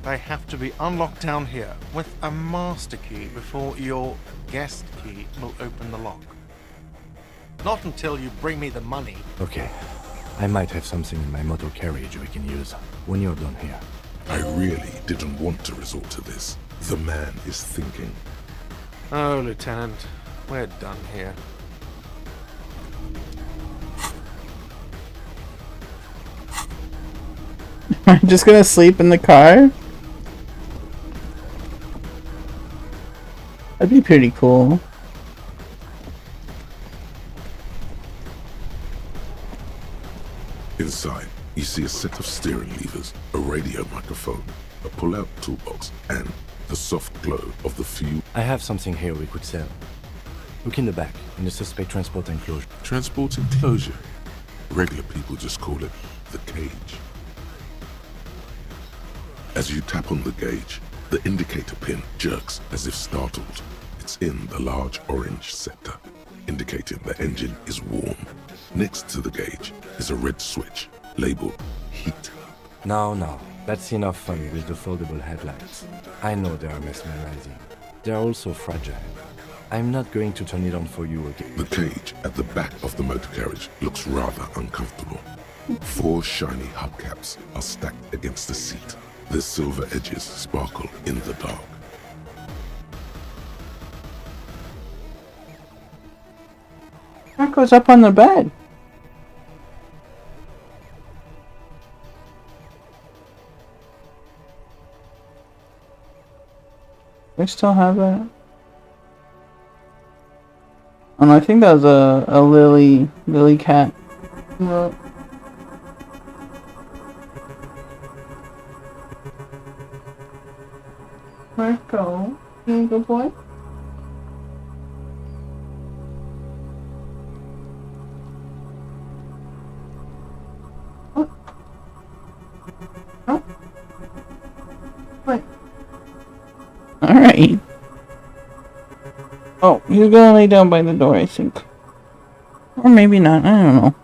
They have to be unlocked down here with a master key before your guest key will open the lock. Not until you bring me the money. Okay. I might have something in my motor carriage we can use when you're done here. I really didn't want to resort to this. The man is thinking. Oh, Lieutenant, we're done here. Am I just gonna sleep in the car? That'd be pretty cool. Inside, you see a set of steering levers, a radio microphone, a pull-out toolbox, and the soft glow of the fuel. I have something here we could sell. Look in the back, in the suspect transport enclosure. Transport enclosure? Regular people just call it the cage. As you tap on the gauge, the indicator pin jerks as if startled. It's in the large orange sector, indicating the engine is warm. Next to the gauge is a red switch labeled heat. No, that's enough fun with the foldable headlights. I know they are mesmerizing. They are also fragile. I'm not going to turn it on for you again. The cage at the back of the motor carriage looks rather uncomfortable. 4 shiny hubcaps are stacked against the seat. Their silver edges sparkle in the dark. That goes up on the bed. They still have that. And I think that was a lily cat. Well, Marco, you good boy? Oh. Wait. Alright. Oh, he's gonna lay down by the door, I think. Or maybe not, I don't know.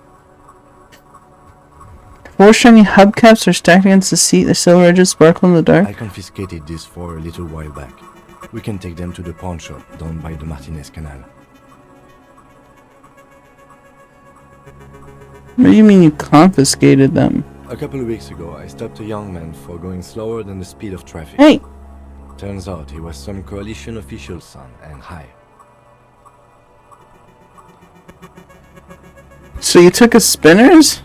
4 shiny hubcaps are stacked against the seat, the silver edges sparkle in the dark. I confiscated this for a little while back. We can take them to the pawn shop down by the Martinez Canal. What do you mean you confiscated them? A couple of weeks ago, I stopped a young man for going slower than the speed of traffic. Hey! Turns out he was some coalition official's son and high. So you took his spinners?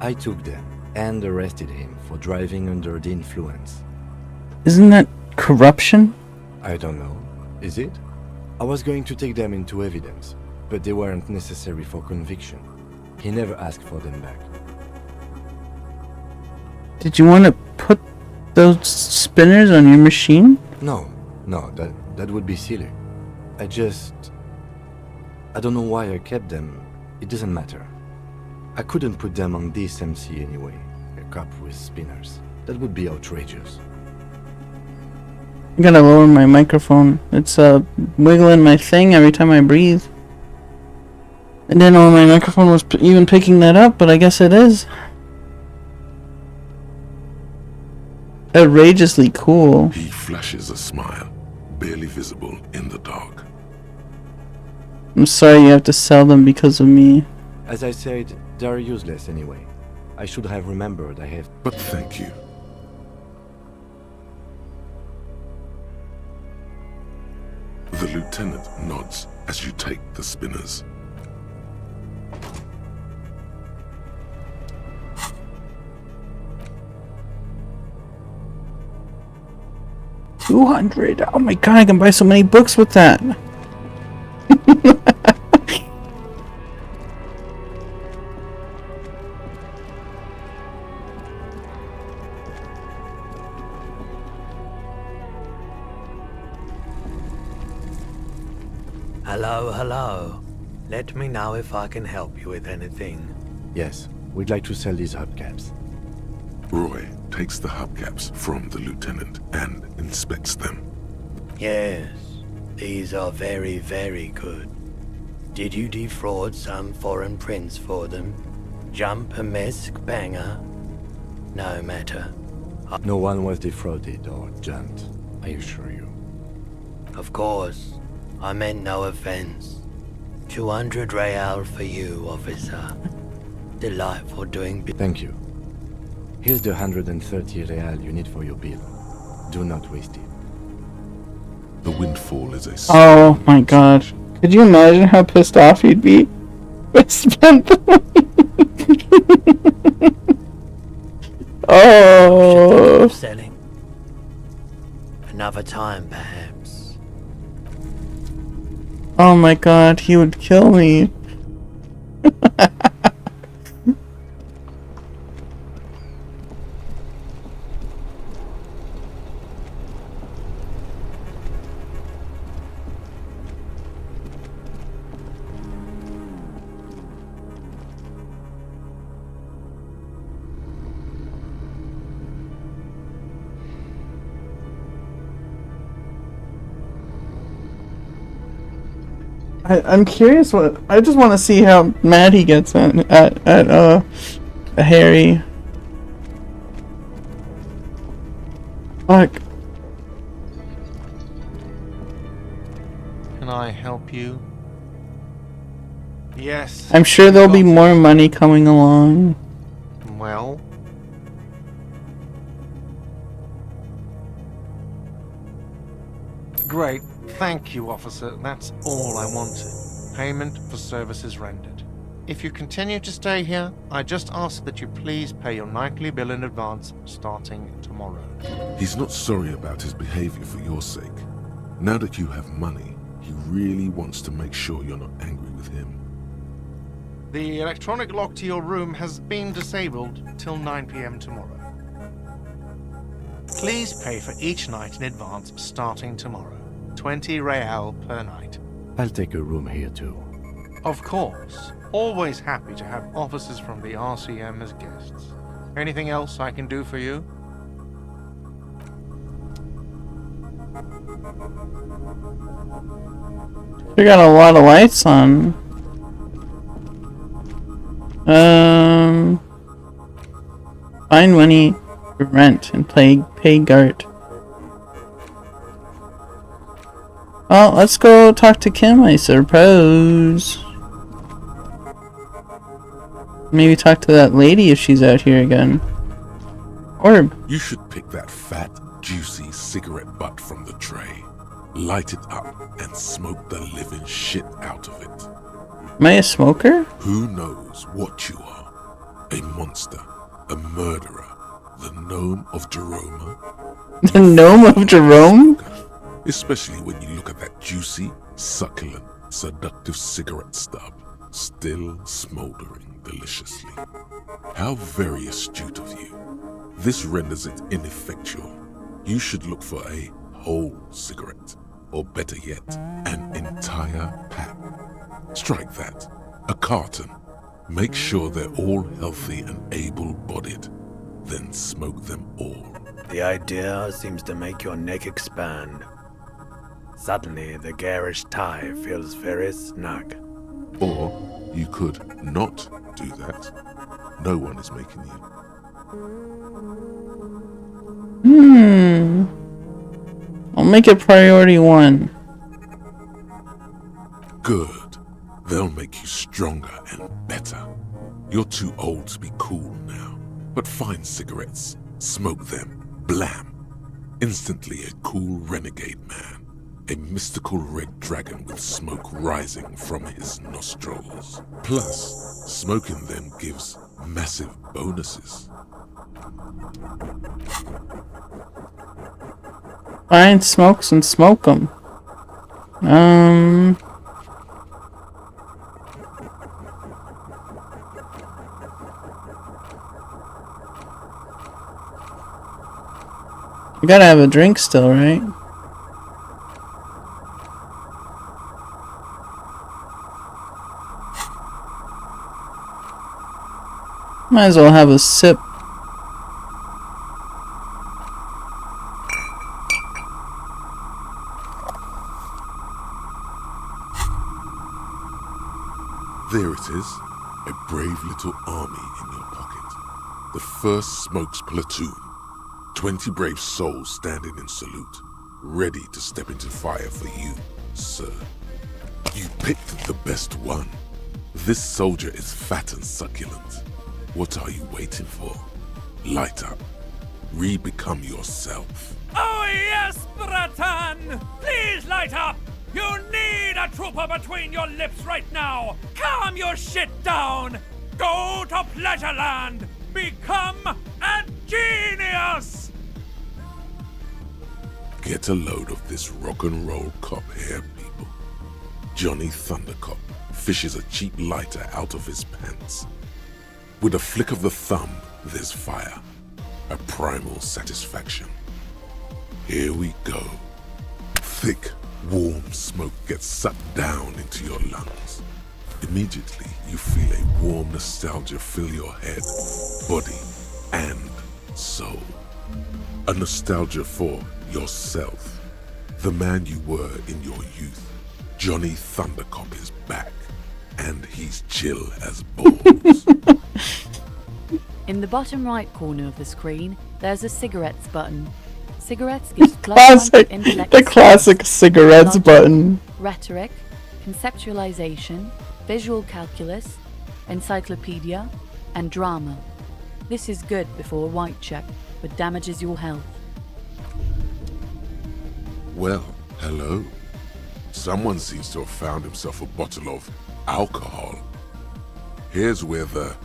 I took them and arrested him for driving under the influence. Isn't that corruption? I don't know. Is it? I was going to take them into evidence, but they weren't necessary for conviction. He never asked for them back. Did you want to put those spinners on your machine? No, that would be silly. I don't know why I kept them. It doesn't matter. I couldn't put them on this MC anyway. A cop with spinners. That would be outrageous. I gotta lower my microphone. It's wiggling my thing every time I breathe. I didn't know my microphone was even picking that up, but I guess it is. Outrageously cool. He flashes a smile, barely visible in the dark. I'm sorry you have to sell them because of me. As I said, they are useless anyway. I should have remembered I have... But thank you. The lieutenant nods as you take the spinners. $200. Oh my god, I can buy so many books with that. Hello. Let me know if I can help you with anything. Yes, we'd like to sell these hubcaps. Roy takes the hubcaps from the lieutenant and inspects them. Yes, these are very, very good. Did you defraud some foreign prince for them? Jump a mesk banger? No matter. No one was defrauded or jumped, I assure you. Of course. I meant no offense. 200 real for you, officer. Delightful doing business. Thank you. Here's the 130 real you need for your bill. Do not waste it. The windfall is a... Oh my god. Could you imagine how pissed off you'd be? I spent the money. Oh. Selling. Another time, perhaps. Oh my god, he would kill me. I'm curious what I just want to see how mad he gets at Harry. Fuck. Can I help you? Yes. I'm sure there'll be more money coming along. Well. Great. Thank you, officer. That's all I wanted. Payment for services rendered. If you continue to stay here, I just ask that you please pay your nightly bill in advance starting tomorrow. He's not sorry about his behavior for your sake. Now that you have money, he really wants to make sure you're not angry with him. The electronic lock to your room has been disabled till 9 p.m. tomorrow. Please pay for each night in advance starting tomorrow. 20 real per night. I'll take a room here too. Of course. Always happy to have officers from the RCM as guests. Anything else I can do for you? We got a lot of lights on. Find money for rent and pay Gart. Well, let's go talk to Kim, I suppose. Maybe talk to that lady if she's out here again. Orb. You should pick that fat, juicy cigarette butt from the tray, light it up, and smoke the living shit out of it. Am I a smoker? Who knows what you are? A monster, a murderer, the gnome of Jeroma? The gnome of Jerome? Especially when you look at that juicy, succulent, seductive cigarette stub, still smoldering deliciously. How very astute of you. This renders it ineffectual. You should look for a whole cigarette, or better yet, an entire pack. Strike that. A carton. Make sure they're all healthy and able-bodied. Then smoke them all. The idea seems to make your neck expand. Suddenly, the garish tie feels very snug. Or you could not do that. No one is making you. I'll make it priority 1. Good. They'll make you stronger and better. You're too old to be cool now. But find cigarettes, smoke them, blam. Instantly a cool renegade man. A mystical red dragon with smoke rising from his nostrils. Plus, smoking them gives massive bonuses. Find smokes and smoke them. You gotta have a drink still, right? Might as well have a sip. There it is, a brave little army in your pocket. The 1st Smokes Platoon. 20 brave souls standing in salute, ready to step into fire for you, sir. You picked the best one. This soldier is fat and succulent. What are you waiting for? Light up. Re-become yourself. Oh yes, Bratan! Please light up! You need a trooper between your lips right now! Calm your shit down! Go to Pleasureland! Become a genius! Get a load of this rock and roll cop here, people. Johnny Thundercop fishes a cheap lighter out of his pants. With a flick of the thumb, there's fire. A primal satisfaction. Here we go. Thick, warm smoke gets sucked down into your lungs. Immediately, you feel a warm nostalgia fill your head, body, and soul. A nostalgia for yourself, the man you were in your youth, Johnny Thundercop is back, and he's chill as balls. In the bottom right corner of the screen, there's a cigarettes button. Cigarettes gives Classic, intellect, the classic cigarettes logic, button. rhetoric, conceptualization, visual calculus, encyclopedia, and drama. This is good before a white check, but damages your health. Well, hello. Someone seems to have found himself a bottle of alcohol. Here's where the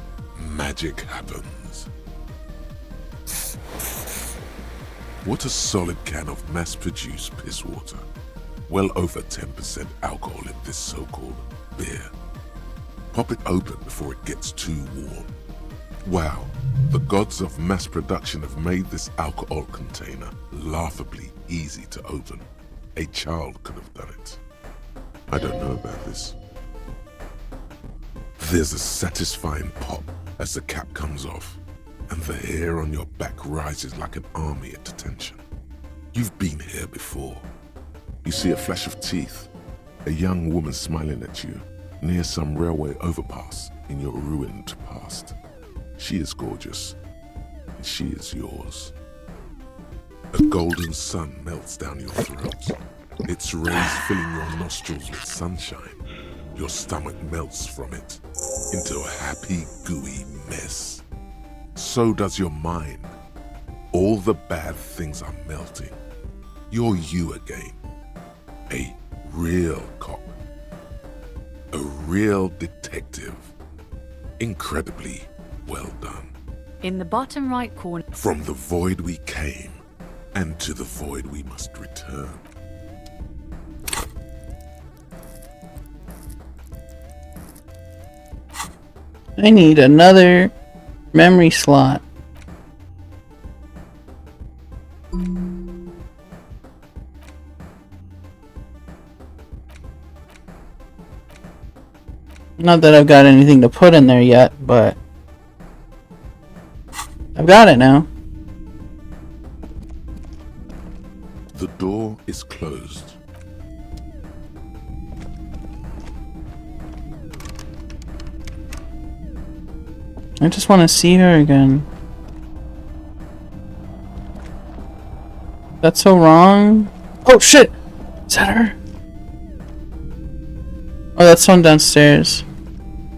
magic happens. What a solid can of mass-produced piss water. Well over 10% alcohol in this so-called beer. Pop it open before it gets too warm. Wow, the gods of mass production have made this alcohol container laughably easy to open. A child could have done it. I don't know about this. There's a satisfying pop as the cap comes off, and the hair on your back rises like an army at attention. You've been here before. You see a flash of teeth, a young woman smiling at you near some railway overpass in your ruined past. She is gorgeous, and she is yours. A golden sun melts down your throat, its rays filling your nostrils with sunshine. Your stomach melts from it into a happy, gooey mess. So does your mind. All the bad things are melting. You're you again. A real cop. A real detective. Incredibly well done. In the bottom right corner... From the void we came, and to the void we must return. I need another memory slot. Not that I've got anything to put in there yet, but I've got it now. The door is closed. I just want to see her again. That's so wrong. Oh shit! Is that her? Oh, that's someone downstairs.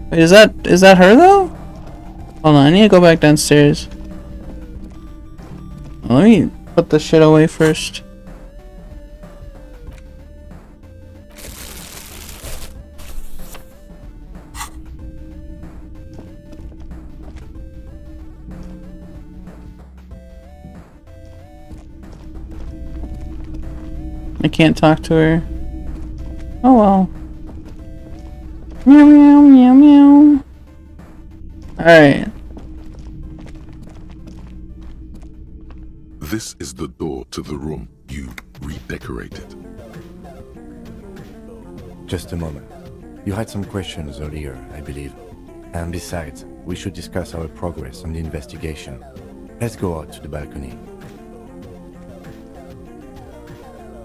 Wait, is that her though? Hold on, I need to go back downstairs. Let me put the shit away first. I can't talk to her. Oh well. Meow meow meow meow. Alright. This is the door to the room you redecorated. Just a moment. You had some questions earlier, I believe. And besides, we should discuss our progress on the investigation. Let's go out to the balcony.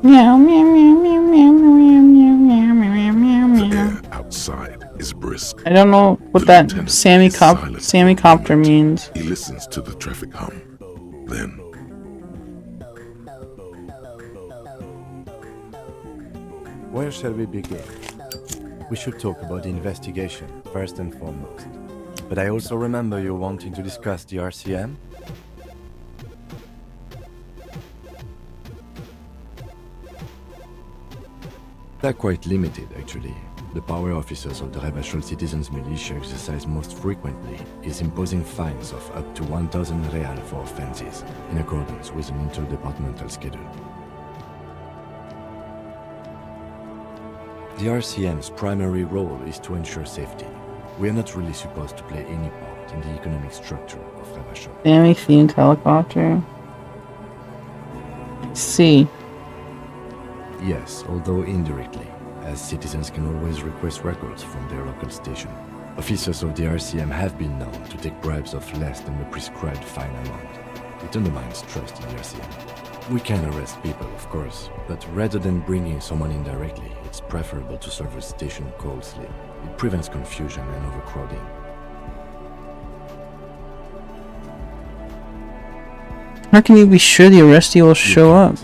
Meow meow meow meow meow meow meow meow meow meow The meow. air outside is brisk. I don't know what that Sammy Copter means. He listens to the traffic hum. Then Where shall we begin? We should talk about the investigation, first and foremost. But I also remember you wanting to discuss the RCM? They're quite limited, actually. The power officers of the Rebachol Citizens Militia exercise most frequently is imposing fines of up to 1,000 real for offenses, in accordance with an interdepartmental schedule. The RCM's primary role is to ensure safety. We are not really supposed to play any part in the economic structure of Rebachol. Sammy themed helicopter. C. Yes, although indirectly, as citizens can always request records from their local station. Officers of the RCM have been known to take bribes of less than the prescribed fine amount. It undermines trust in the RCM. We can arrest people, of course, but rather than bringing someone in directly, it's preferable to serve a station coldly. It prevents confusion and overcrowding. How can you be sure the arrestee will show up?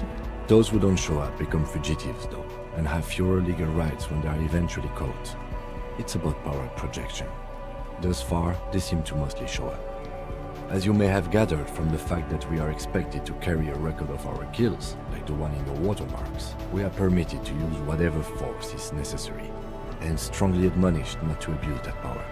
Those who don't show up become fugitives, though, and have fewer legal rights when they are eventually caught. It's about power projection. Thus far, they seem to mostly show up. As you may have gathered from the fact that we are expected to carry a record of our kills, like the one in the watermarks, we are permitted to use whatever force is necessary, and strongly admonished not to abuse that power.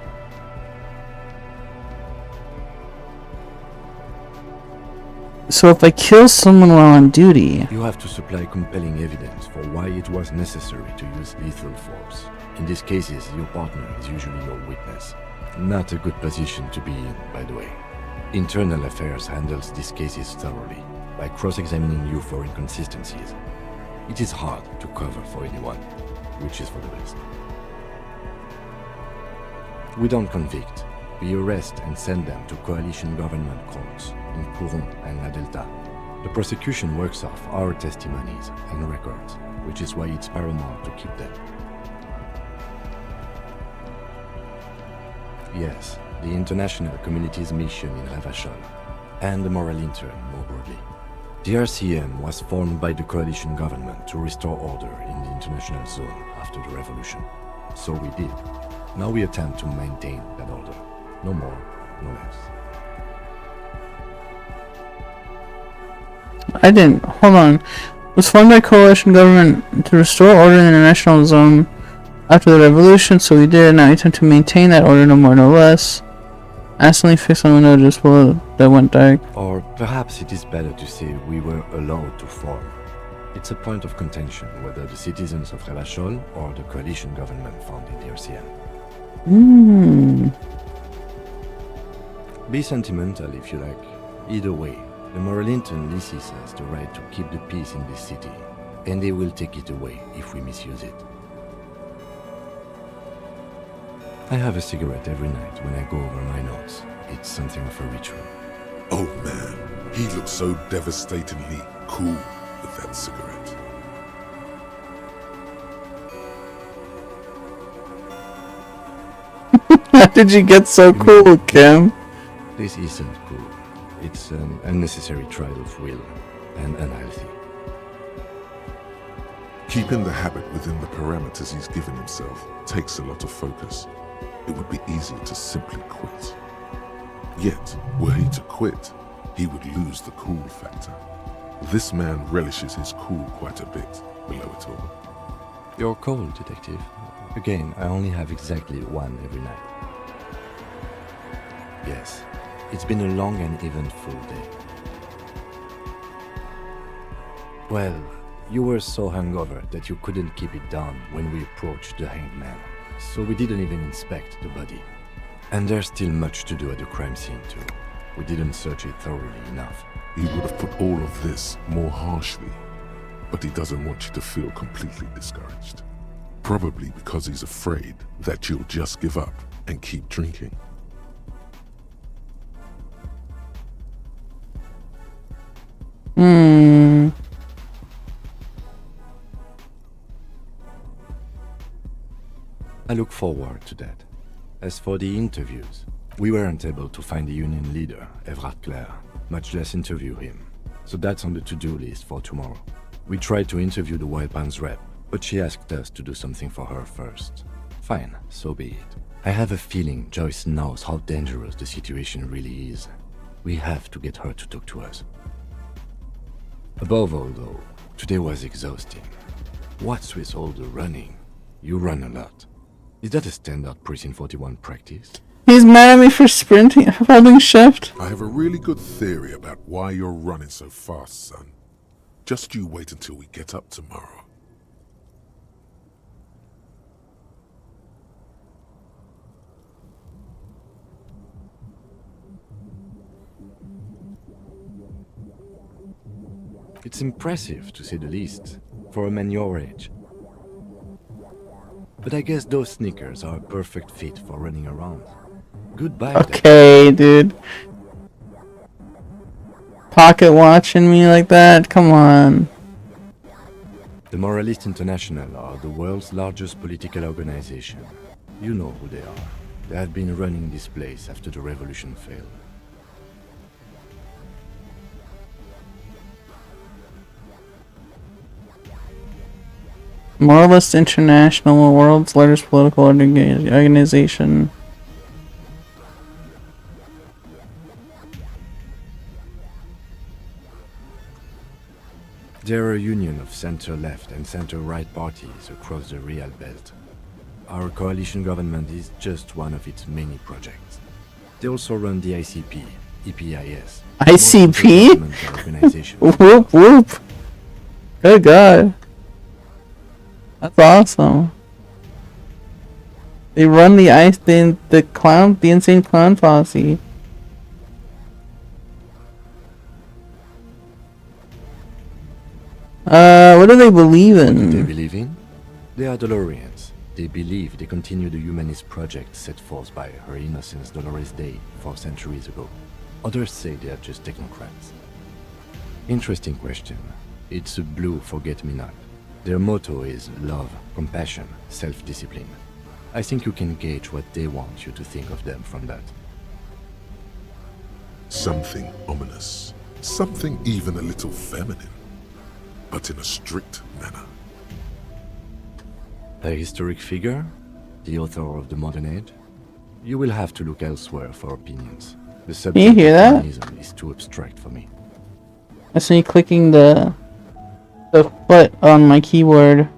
So if I kill someone while on duty... You have to supply compelling evidence for why it was necessary to use lethal force. In these cases, your partner is usually your witness. Not a good position to be in, by the way. Internal Affairs handles these cases thoroughly, by cross-examining you for inconsistencies. It is hard to cover for anyone, which is for the best. We don't convict. We arrest and send them to coalition government courts in Courant and La Delta. The prosecution works off our testimonies and records, which is why it's paramount to keep them. Yes, the international community's mission in Ravachol, and the moral intern more broadly. The RCM was formed by the coalition government to restore order in the international zone after the revolution. So we did. Now we attempt to maintain that order. No more, no less. I didn't. Hold on. It was formed by coalition government to restore order in the international zone after the revolution, so we did. Now we attempt to maintain that order, no more, no less. Accidentally fixed on the window just below that went dark. Or perhaps it is better to say we were allowed to form. It's a point of contention whether the citizens of Ravachol or the coalition government founded the RCM. Be sentimental if you like. Either way, the moral intern leases us the right to keep the peace in this city, and they will take it away if we misuse it. I have a cigarette every night when I go over my notes. It's something of a ritual. Oh man, he looks so devastatingly cool with that cigarette. How did you get so cool, Kim? This isn't cool. It's an unnecessary trial of will, and unhealthy. Keeping the habit within the parameters he's given himself takes a lot of focus. It would be easy to simply quit. Yet, were he to quit, he would lose the cool factor. This man relishes his cool quite a bit below it all. You're cold, detective. Again, I only have exactly one every night. Yes, it's been a long and eventful day. Well, you were so hungover that you couldn't keep it down when we approached the hanged man, so we didn't even inspect the body. And there's still much to do at the crime scene too. We didn't search it thoroughly enough. He would have put all of this more harshly, but he doesn't want you to feel completely discouraged. Probably because he's afraid that you'll just give up and keep drinking. I look forward to that. As for the interviews, we weren't able to find the union leader, Everard Clare, much less interview him. So that's on the to-do list for tomorrow. We tried to interview the Wild Pines rep, but she asked us to do something for her first. Fine, so be it. I have a feeling Joyce knows how dangerous the situation really is. We have to get her to talk to us. Above all though, today was exhausting. What's with all the running? You run a lot. Is that a standard Precinct 41 practice? He's mad at me for sprinting, holding shift. I have a really good theory about why you're running so fast, son. Just you wait until we get up tomorrow. It's impressive, to say the least, for a man your age. But I guess those sneakers are a perfect fit for running around. Goodbye. Okay, dude. pocket watching me like that? Come on. The Moralists International are the world's largest political organization. You know who they are. They have been running this place after the revolution failed. Moralist International, world's largest political organization. They're a union of center-left and center-right parties across the Real Belt. Our coalition government is just one of its many projects. They also run the ICP, EPIS. ICP? Whoop whoop. Good God. That's awesome. They run the insane clown posse. What do they believe in? What do they believe in? They are Dolorians. They believe they continue the humanist project set forth by Her Innocence Dolores Day 4 centuries ago. Others say they are just technocrats. Interesting question. It's a blue forget-me-not. Their motto is love, compassion, self-discipline. I think you can gauge what they want you to think of them from that. Something ominous. Something even a little feminine. But in a strict manner. A historic figure? The author of the modern age? You will have to look elsewhere for opinions. The subject Can you hear that? of feminism is too abstract for me. That's me clicking the foot on my keyboard.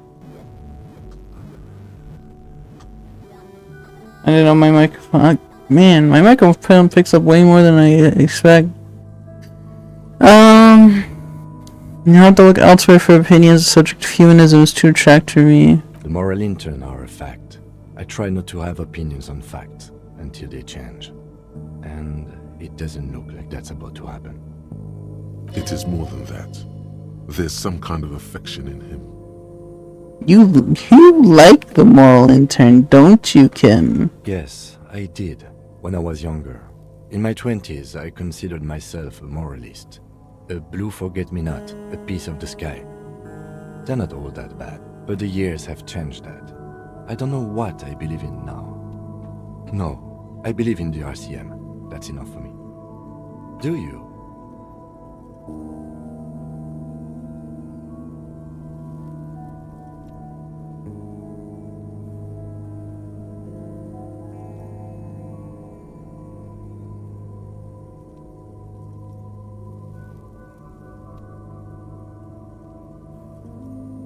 I didn't know my microphone. Man, my microphone picks up way more than I expect. You have to look elsewhere for opinions. The subject of humanism is too abstract for me. The moral intern are a fact. I try not to have opinions on facts until they change. And it doesn't look like that's about to happen. It is more than that. There's some kind of affection in him. You like the moral intern, don't you, Kim? Yes, I did, when I was younger. In my 20s, I considered myself a moralist. A blue forget-me-not, a piece of the sky. They're not all that bad, but the years have changed that. I don't know what I believe in now. No, I believe in the RCM. That's enough for me. Do you?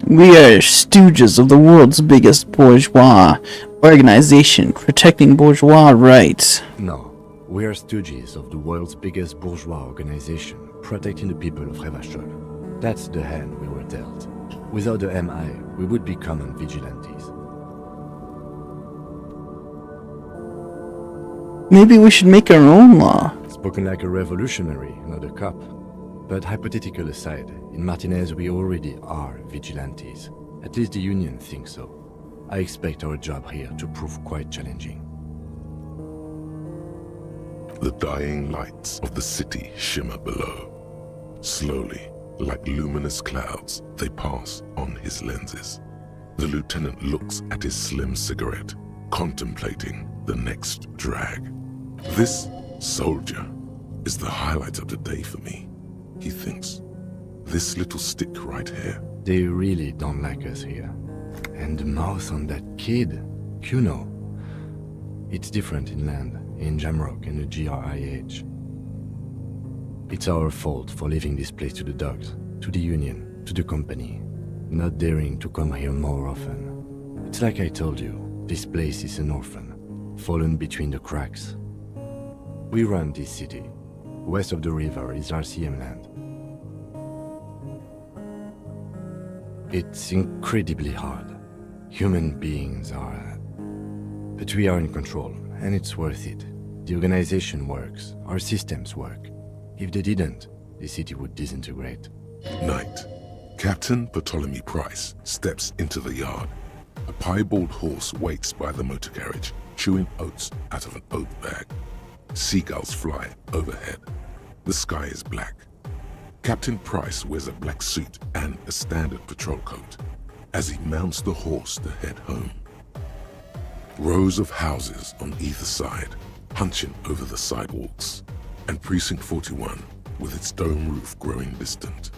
We are stooges of the world's biggest bourgeois organization, protecting bourgeois rights. No, we are stooges of the world's biggest bourgeois organization, protecting the people of Revachol. That's the hand we were dealt. Without the MI, we would be common vigilantes. Maybe we should make our own law. Spoken like a revolutionary, not a cop. But hypothetical aside, in Martinez we already are vigilantes. At least the Union thinks so. I expect our job here to prove quite challenging. The dying lights of the city shimmer below. Slowly, like luminous clouds, they pass on his lenses. The lieutenant looks at his slim cigarette, contemplating the next drag. This soldier is the highlight of the day for me, he thinks. This little stick right here. They really don't like us here. And the mouth on that kid, Kuno. It's different inland, in Jamrock and the GRIH. It's our fault for leaving this place to the dogs, to the Union, to the company, not daring to come here more often. It's like I told you, this place is an orphan, fallen between the cracks. We run this city. West of the river is RCM land. It's incredibly hard. Human beings are... But we are in control, and it's worth it. The organization works, our systems work. If they didn't, the city would disintegrate. Night. Captain Ptolemy Price steps into the yard. A piebald horse waits by the motor carriage, chewing oats out of an oat bag. Seagulls fly overhead. The sky is black. Captain Price wears a black suit and a standard patrol coat as he mounts the horse to head home. Rows of houses on either side, hunching over the sidewalks, and Precinct 41 with its dome roof growing distant.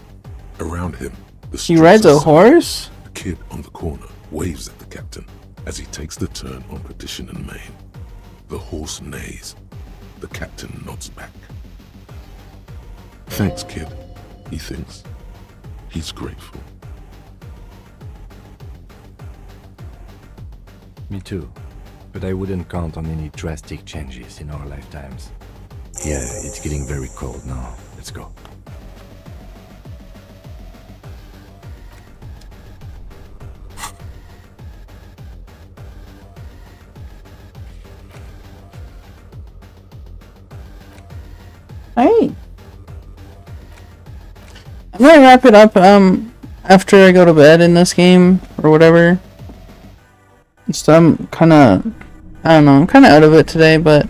Around him, the He rides a horse? A kid on the corner waves at the captain as he takes the turn on Petition and Main. The horse neighs. The captain nods back. Thanks, kid, he thinks. He's grateful. Me too. But I wouldn't count on any drastic changes in our lifetimes. Yeah, it's getting very cold now. Let's go. Hey. I'm gonna wrap it up after I go to bed in this game or whatever. So I'm kinda I'm kinda out of it today, but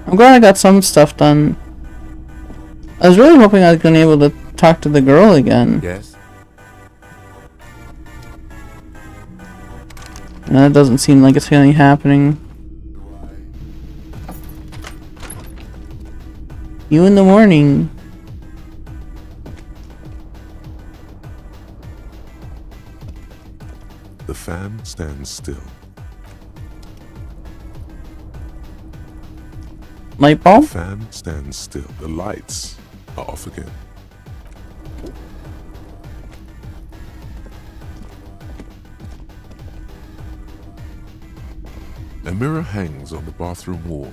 I'm glad I got some stuff done. I was really hoping I was gonna be able to talk to the girl again. Yes. And that doesn't seem like it's really happening. You in the morning. The fan stands still. Light bulb? The fan stands still. The lights are off again. A mirror hangs on the bathroom wall.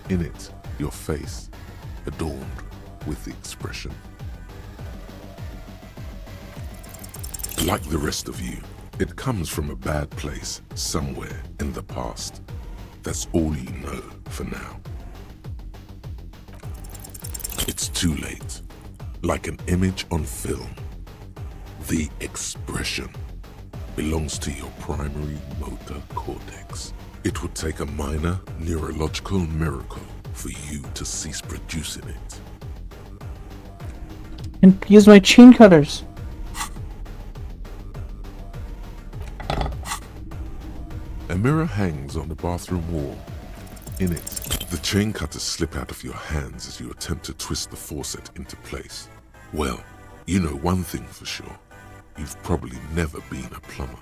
In it, your face, adorned with the expression. Like the rest of you, it comes from a bad place somewhere in the past. That's all you know for now. It's too late. Like an image on film. The expression belongs to your primary motor cortex. It would take a minor neurological miracle for you to cease producing it. And use my chain cutters. A mirror hangs on the bathroom wall. In it, the chain cutters slip out of your hands as you attempt to twist the faucet into place. Well, you know one thing for sure. You've probably never been a plumber.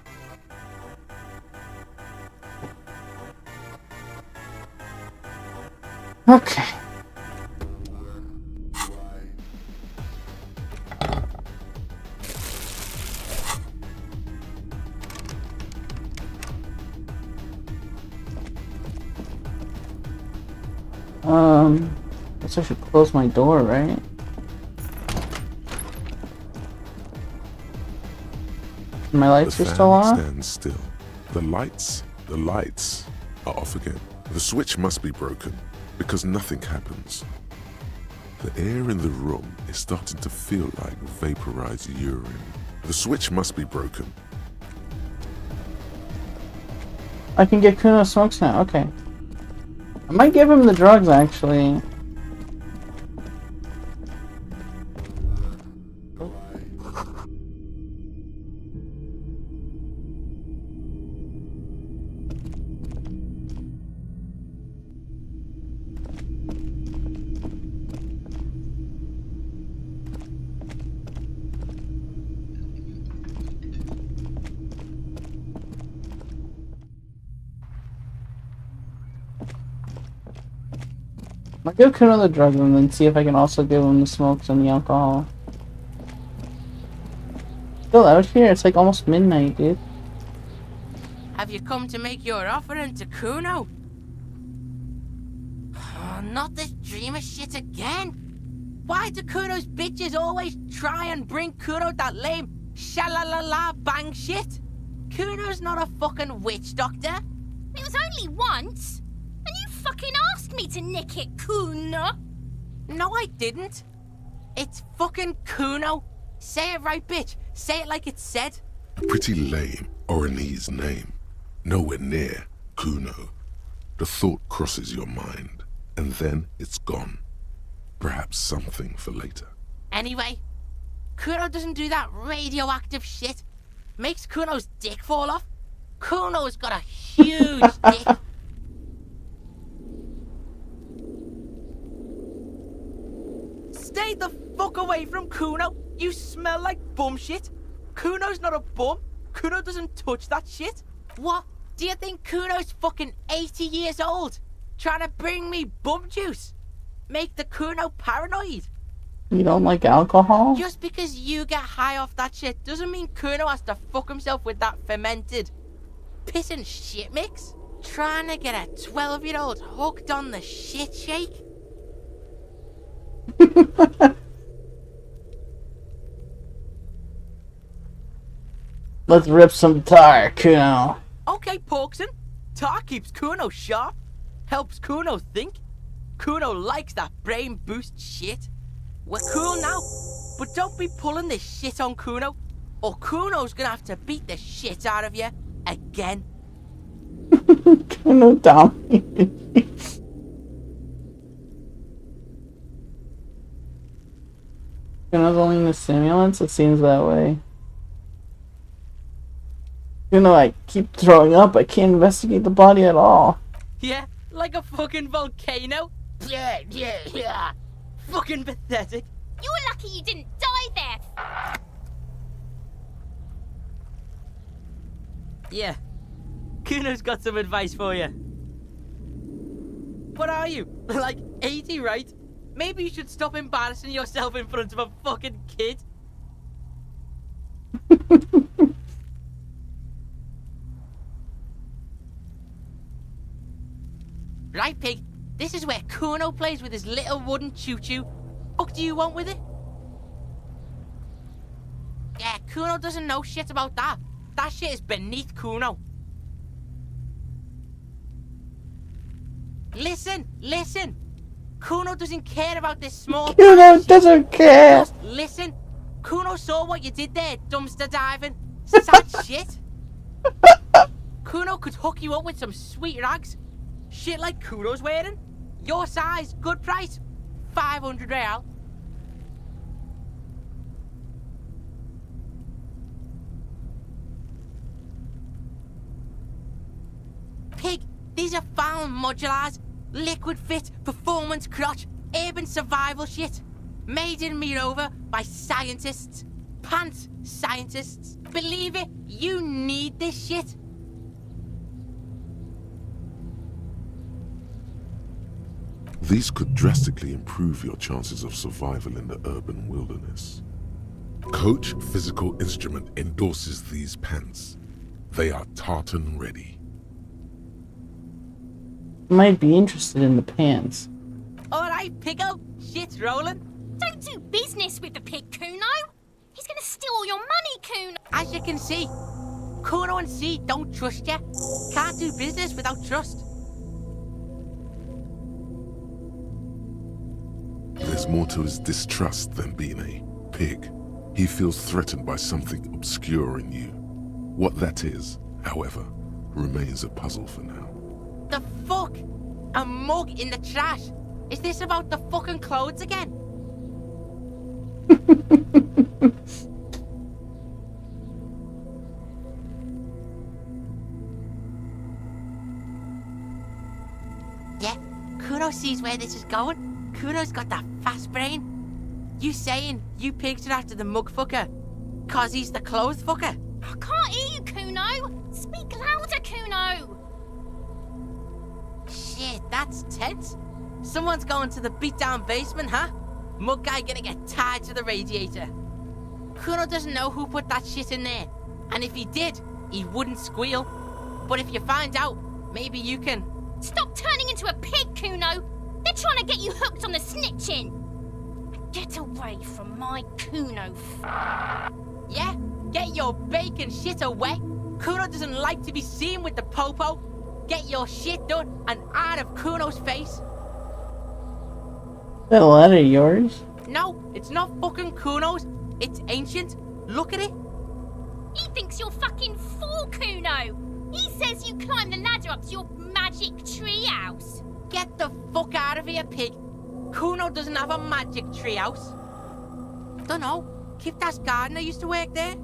Okay. Guess I should close my door, right? My lights are still on? The fan stands still. The lights are off again. The switch must be broken, because nothing happens. The air in the room is starting to feel like vaporized urine. The switch must be broken. I can get Kuno smokes now, okay. I might give him the drugs, actually. I'll give Kuno the drugs and then see if I can also give him the smokes and the alcohol. Still out here? It's like almost midnight, dude. Have you come to make your offering to Kuno? Oh, not this dreamer shit again. Why do Kuno's bitches always try and bring Kuno that lame sha-la-la-la bang shit? Kuno's not a fucking witch doctor. It was only once. And you fucking asked me to nick it, Kuno. No, I didn't. It's fucking Kuno. Say it right, bitch. Say it like it's said. Pretty lame, Orionese name. Nowhere near Kuno. The thought crosses your mind, and then it's gone. Perhaps something for later. Anyway, Kuno doesn't do that radioactive shit. Makes Kuno's dick fall off. Kuno's got a huge dick. Stay the fuck away from Kuno. You smell like bum shit. Kuno's not a bum. Kuno doesn't touch that shit. What? Do you think Kuno's fucking 80 years old? Trying to bring me bum juice? Make the Kuno paranoid? You don't like alcohol? Just because you get high off that shit doesn't mean Kuno has to fuck himself with that fermented piss and shit mix. Trying to get a 12-year-old hooked on the shit shake? Let's rip some tar, Kuno. Okay, Porkson. Tar keeps Kuno sharp. Helps Kuno think. Kuno likes that brain boost shit. We're cool now, but don't be pulling this shit on Kuno, or Kuno's gonna have to beat the shit out of you again. Kuno dominated. Kuno's only in the simulants? It seems that way. Kuno, I keep throwing up. I can't investigate the body at all. Yeah, like a fucking volcano. Yeah. Fucking pathetic. You're lucky you didn't die there. Yeah. Kuno's got some advice for you. What are you? Like 80, right? Maybe you should stop embarrassing yourself in front of a fucking kid. Right, Pig. This is where Kuno plays with his little wooden choo-choo. What do you want with it? Yeah, Kuno doesn't know shit about that. That shit is beneath Kuno. Listen. Kuno doesn't care about this small... Kuno doesn't care. Just listen. Kuno saw what you did there, dumpster diving. Sad shit. Kuno could hook you up with some sweet rags. Shit like Kuno's wearing. Your size, good price. 500 real. Pig, these are found modulars. Liquid fit, performance crotch, urban survival shit. Made in Mirova by scientists. Pants scientists. Believe it, you need this shit. These could drastically improve your chances of survival in the urban wilderness. Coach Physical Instrument endorses these pants. They are tartan ready. Might be interested in the pants. Alright, Piggo. Shit's rolling. Don't do business with the pig, Kuno. He's gonna steal all your money, Kuno. As you can see, Kuno and C don't trust you. Can't do business without trust. There's more to his distrust than being a pig. He feels threatened by something obscure in you. What that is, however, remains a puzzle for now. The fuck? A mug in the trash? Is this about the fucking clothes again? Yeah, Kuno sees where this is going. Kuno's got that fast brain. You saying you picked it after the mug fucker? Cause he's the clothes fucker? I can't hear you, Kuno. Speak louder, Kuno. Shit, that's tense. Someone's going to the beat-down basement, huh? Mug guy gonna get tied to the radiator. Kuno doesn't know who put that shit in there. And if he did, he wouldn't squeal. But if you find out, maybe you can... Stop turning into a pig, Kuno. They're trying to get you hooked on the snitching. Get away from my Kuno. Yeah? Get your bacon shit away. Kuno doesn't like to be seen with the popo. Get your shit done and out of Kuno's face. That letter yours? No, it's not fucking Kuno's. It's ancient. Look at it. He thinks you're fucking fool, Kuno. He says you climbed the ladder up to your magic treehouse. Get the fuck out of here, pig. Kuno doesn't have a magic treehouse. Dunno. Kipta's gardener used to work there.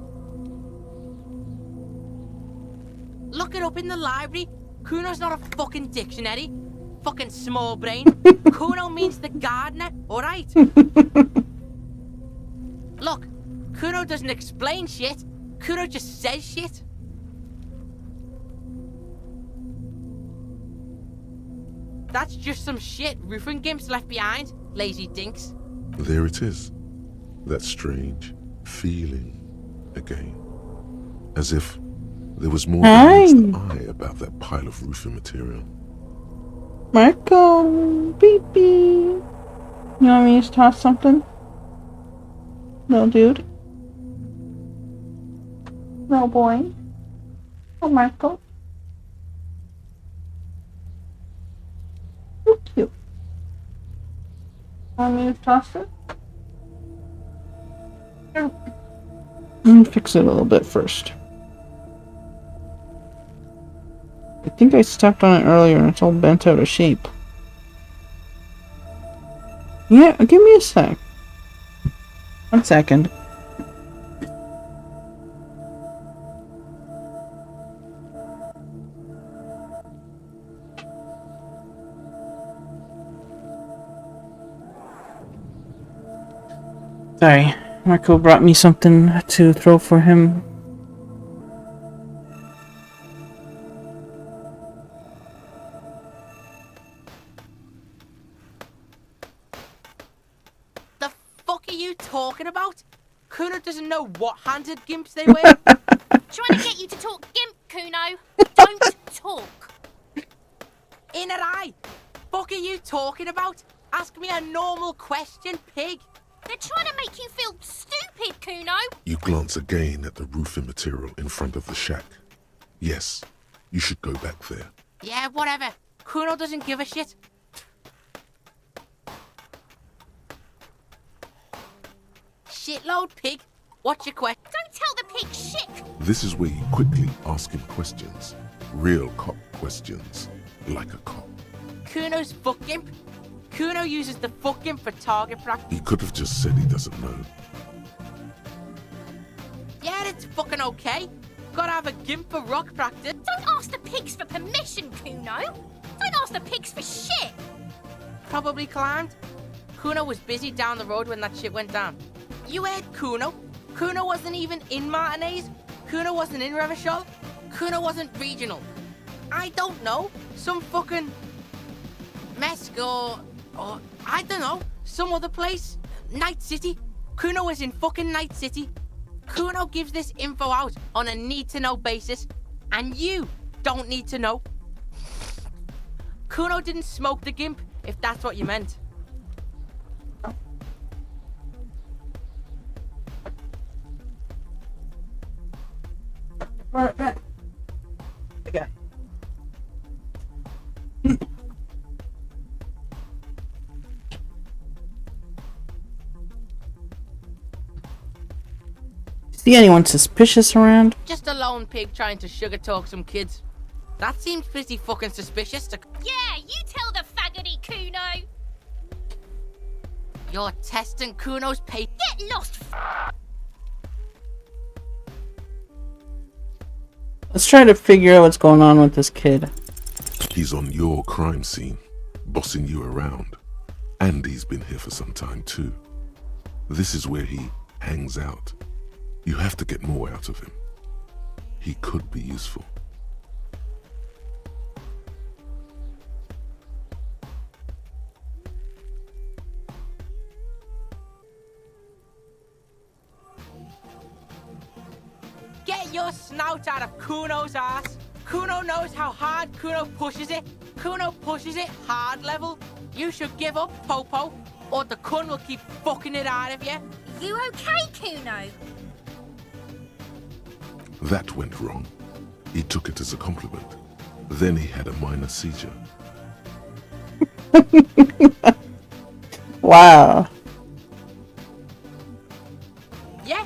Look it up in the library. Kuno's not a fucking dictionary. Fucking small brain. Kuno means the gardener, alright? Look, Kuno doesn't explain shit. Kuno just says shit. That's just some shit roofing gimps left behind, lazy dinks. There it is. That strange feeling again. As if there was more than meets the eye about that pile of roofing material. Marco, baby. You want me to toss something? No, dude. No, boy. Oh, Marco. So cute. Want me to toss it? Let me fix it a little bit first. I think I stepped on it earlier and it's all bent out of shape. Yeah, give me a sec. 1 second. Sorry, Marco brought me something to throw for him. The fuck are you talking about? Kuno doesn't know what handed gimps they wear. Trying to get you to talk gimp, Kuno. Don't talk. Inner eye. Fuck are you talking about? Ask me a normal question, pig. They're trying to make you feel stupid, Kuno. You glance again at the roofing material in front of the shack. Yes, you should go back there. Yeah, whatever. Kuno doesn't give a shit. Shitload, pig. What's your question? Don't tell the pig shit. This is where you quickly ask him questions. Real cop questions. Like a cop. Kuno's fuck gimp. Kuno uses the fuck gimp for target practice. He could have just said he doesn't know. Yeah, it's fucking okay. Gotta have a gimp for rock practice. Don't ask the pigs for permission, Kuno. Don't ask the pigs for shit. Probably climbed. Kuno was busy down the road when that shit went down. You heard Kuno. Kuno wasn't even in Martinez. Kuno wasn't in Revachol. Kuno wasn't regional. I don't know. Some fucking Mesco or I don't know. Some other place. Night City. Kuno was in fucking Night City. Kuno gives this info out on a need-to-know basis, and you don't need to know. Kuno didn't smoke the gimp, if that's what you meant. Right back. Okay. See anyone suspicious around? Just a lone pig trying to sugar talk some kids. That seems pretty fucking suspicious to... Yeah, you tell the faggoty, Kuno. You're testing Kuno's pay... Get lost, Let's try to figure out what's going on with this kid. He's on your crime scene, bossing you around. And he's been here for some time too. This is where he hangs out. You have to get more out of him. He could be useful. Get your snout out of Kuno's ass. Kuno knows how hard Kuno pushes it. Kuno pushes it hard level. You should give up, Popo, or the Kun will keep fucking it out of you. You okay, Kuno? That went wrong. He took it as a compliment. Then he had a minor seizure. Wow. Yeah?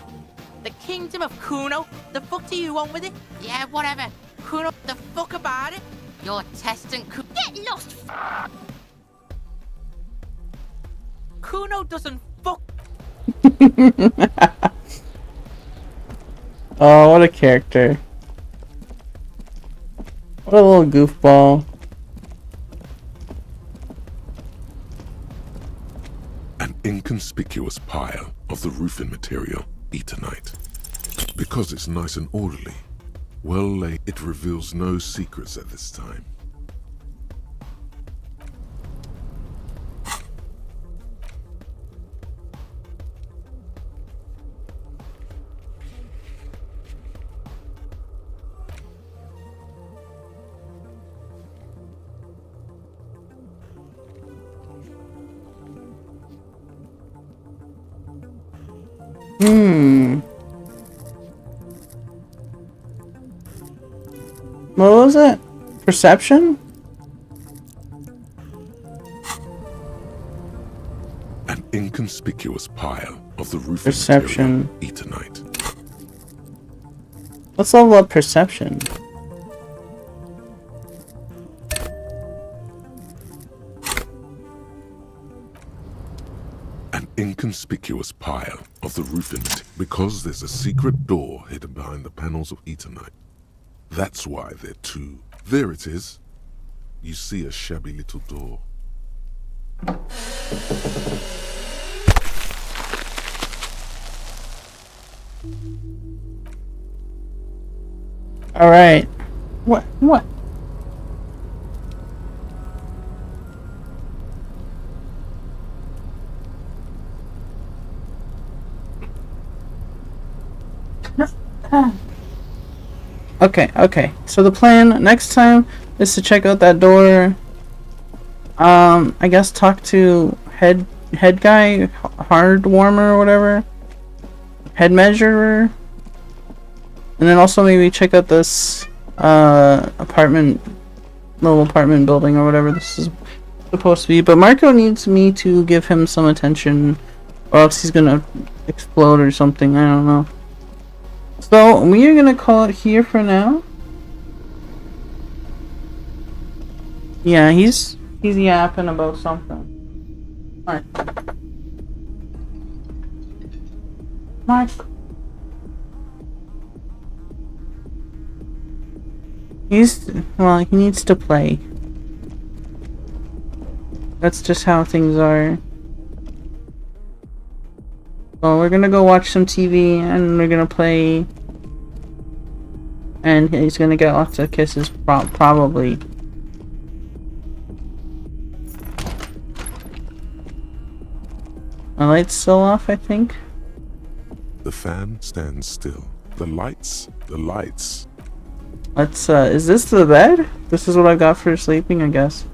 The kingdom of Kuno? The fuck do you want with it? Yeah, whatever. Kuno, the fuck about it? You're testing Kuno. Get lost, Kuno doesn't fuck. Oh, what a character. What a little goofball. An inconspicuous pile of the roofing material, Eternite. Because it's nice and orderly, well laid, it reveals no secrets at this time. What was it? Perception? An inconspicuous pile of the roofing Perception. material, Eternite. Let's level up perception. An inconspicuous pile of the roofing material. Because there's a secret door hidden behind the panels of Eternite. That's why they're two. There it is. You see a shabby little door. All right. What? Okay. So the plan next time is to check out that door. I guess talk to head guy, hard warmer or whatever. Head measurer. And then also maybe check out this little apartment building or whatever this is supposed to be. But Marco needs me to give him some attention or else he's gonna explode or something, I don't know. So we are gonna call it here for now. Yeah, he's yapping about something. Mark. He needs to play. That's just how things are. So we're gonna go watch some TV and we're gonna play. And he's gonna get lots of kisses, probably. My light's still off, I think. The fan stands still. The lights. Let's, is this the bed? This is what I got for sleeping, I guess.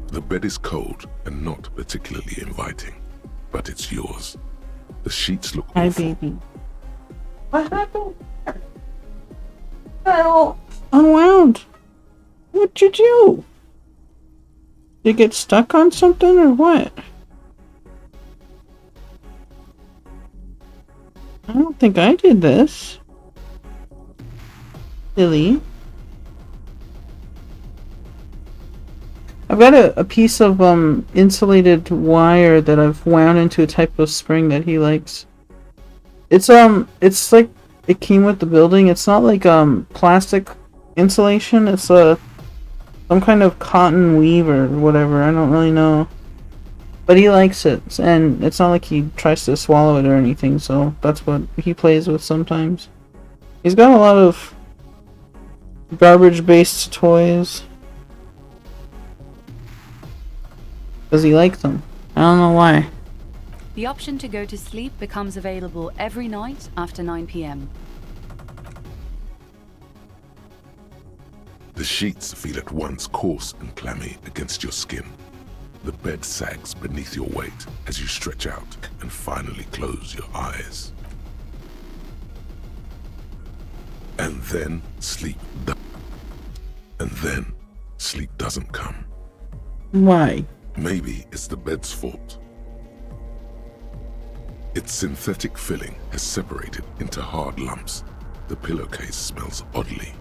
The bed is cold and not particularly inviting, but it's yours. The sheets look Hi, awful. baby. What happened? Oh, unwound. What'd you do? Did you get stuck on something or what? I don't think I did this. Silly. I've got a piece of insulated wire that I've wound into a type of spring that he likes. It's like it came with the building. It's not like plastic insulation. It's some kind of cotton weave or whatever. I don't really know. But he likes it, and it's not like he tries to swallow it or anything, so that's what he plays with sometimes. He's got a lot of garbage-based toys. Does he like them? I don't know why. The option to go to sleep becomes available every night after 9 p.m. The sheets feel at once coarse and clammy against your skin. The bed sags beneath your weight as you stretch out and finally close your eyes. And then sleep doesn't come. Why? Maybe it's the bed's fault. Its synthetic filling has separated into hard lumps. The pillowcase smells oddly.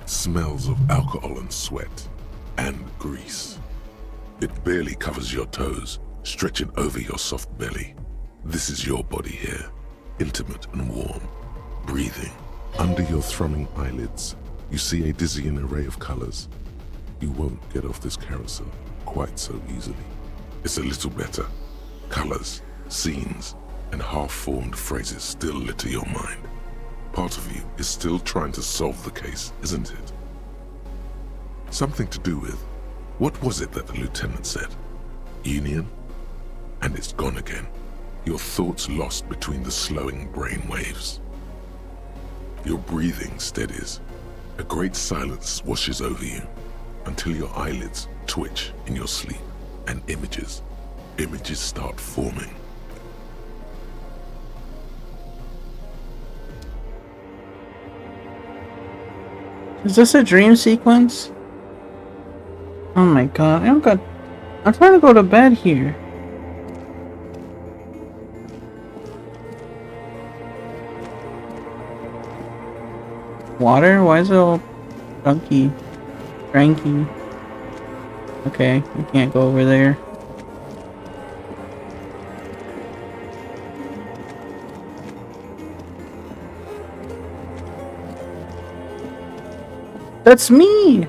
Smells of alcohol and sweat and grease. It barely covers your toes, stretching over your soft belly. This is your body here, intimate and warm, breathing. Under your thrumming eyelids, you see a dizzying array of colors. You won't get off this carousel quite so easily. It's a little better. Colors, scenes, and half-formed phrases still litter your mind. Part of you is still trying to solve the case, isn't it? Something to do with, what was it that the lieutenant said? Union? And it's gone again. Your thoughts lost between the slowing brain waves. Your breathing steadies. A great silence washes over you until your eyelids twitch in your sleep and images start forming. Is this a dream sequence? Oh my god, I'm trying to go to bed here. Water? Why is it all gunky? Cranky? Okay, we can't go over there. That's me!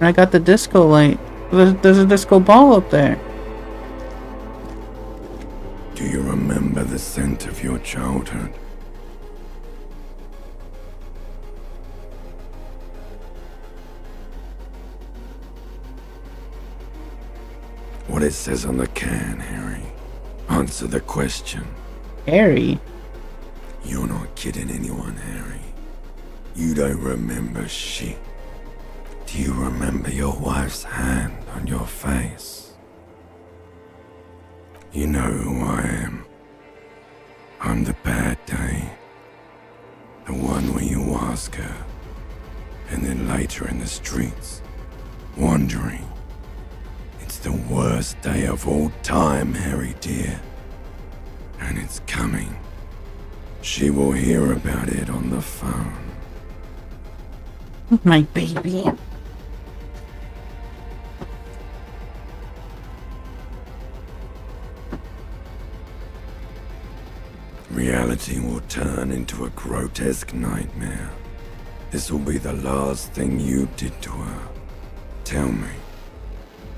I got the disco light. There's a disco ball up there. Do you remember the scent of your childhood? What it says on the can, Harry. Answer the question. Harry? You're not kidding anyone, Harry. You don't remember shit. Do you remember your wife's hand on your face? You know who I am. I'm the bad day. The one where you ask her, and then later in the streets, wandering. It's the worst day of all time, Harry dear. And it's coming. She will hear about it on the phone. My baby. Reality will turn into a grotesque nightmare. This will be the last thing you did to her. Tell me,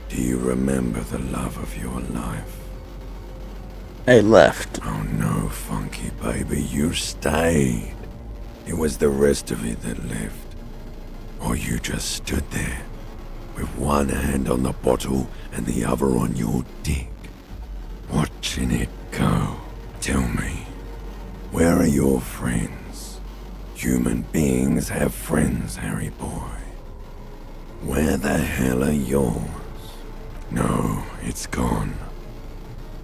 do you remember the love of your life? I left. Oh no, Funky baby, you stayed. It was the rest of it that left. Or you just stood there, with one hand on the bottle and the other on your dick, watching it go. Tell me, where are your friends? Human beings have friends, Harry boy. Where the hell are yours? No, it's gone.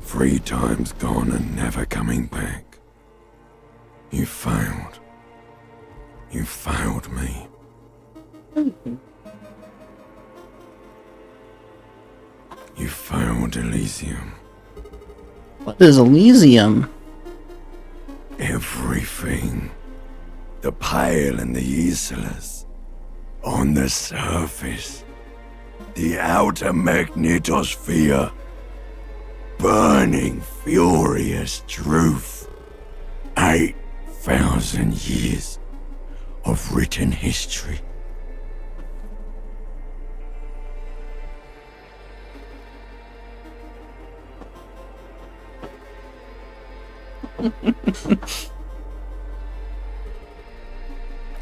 3 times gone and never coming back. You failed. You failed me. You failed Elysium. What is Elysium? Everything. The Pale and the Islas. On the surface. The outer magnetosphere. Burning, furious truth. 8,000 years of written history.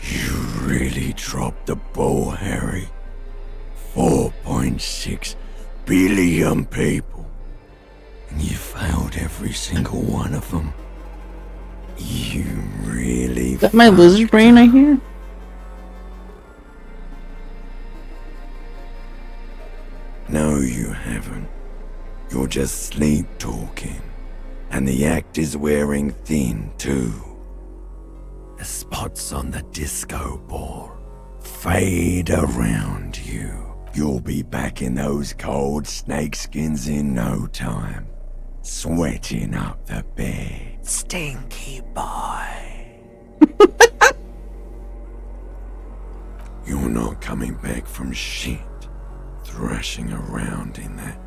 You really dropped the ball, Harry. 4.6 billion people. And you failed every single one of them. You really... Is that my lizard brain I hear? No, you haven't. You're just sleep talking. And the act is wearing thin, too. The spots on the disco ball fade around you. You'll be back in those cold snakeskins in no time. Sweating up the bed. Stinky boy. You're not coming back from shit. Thrashing around in that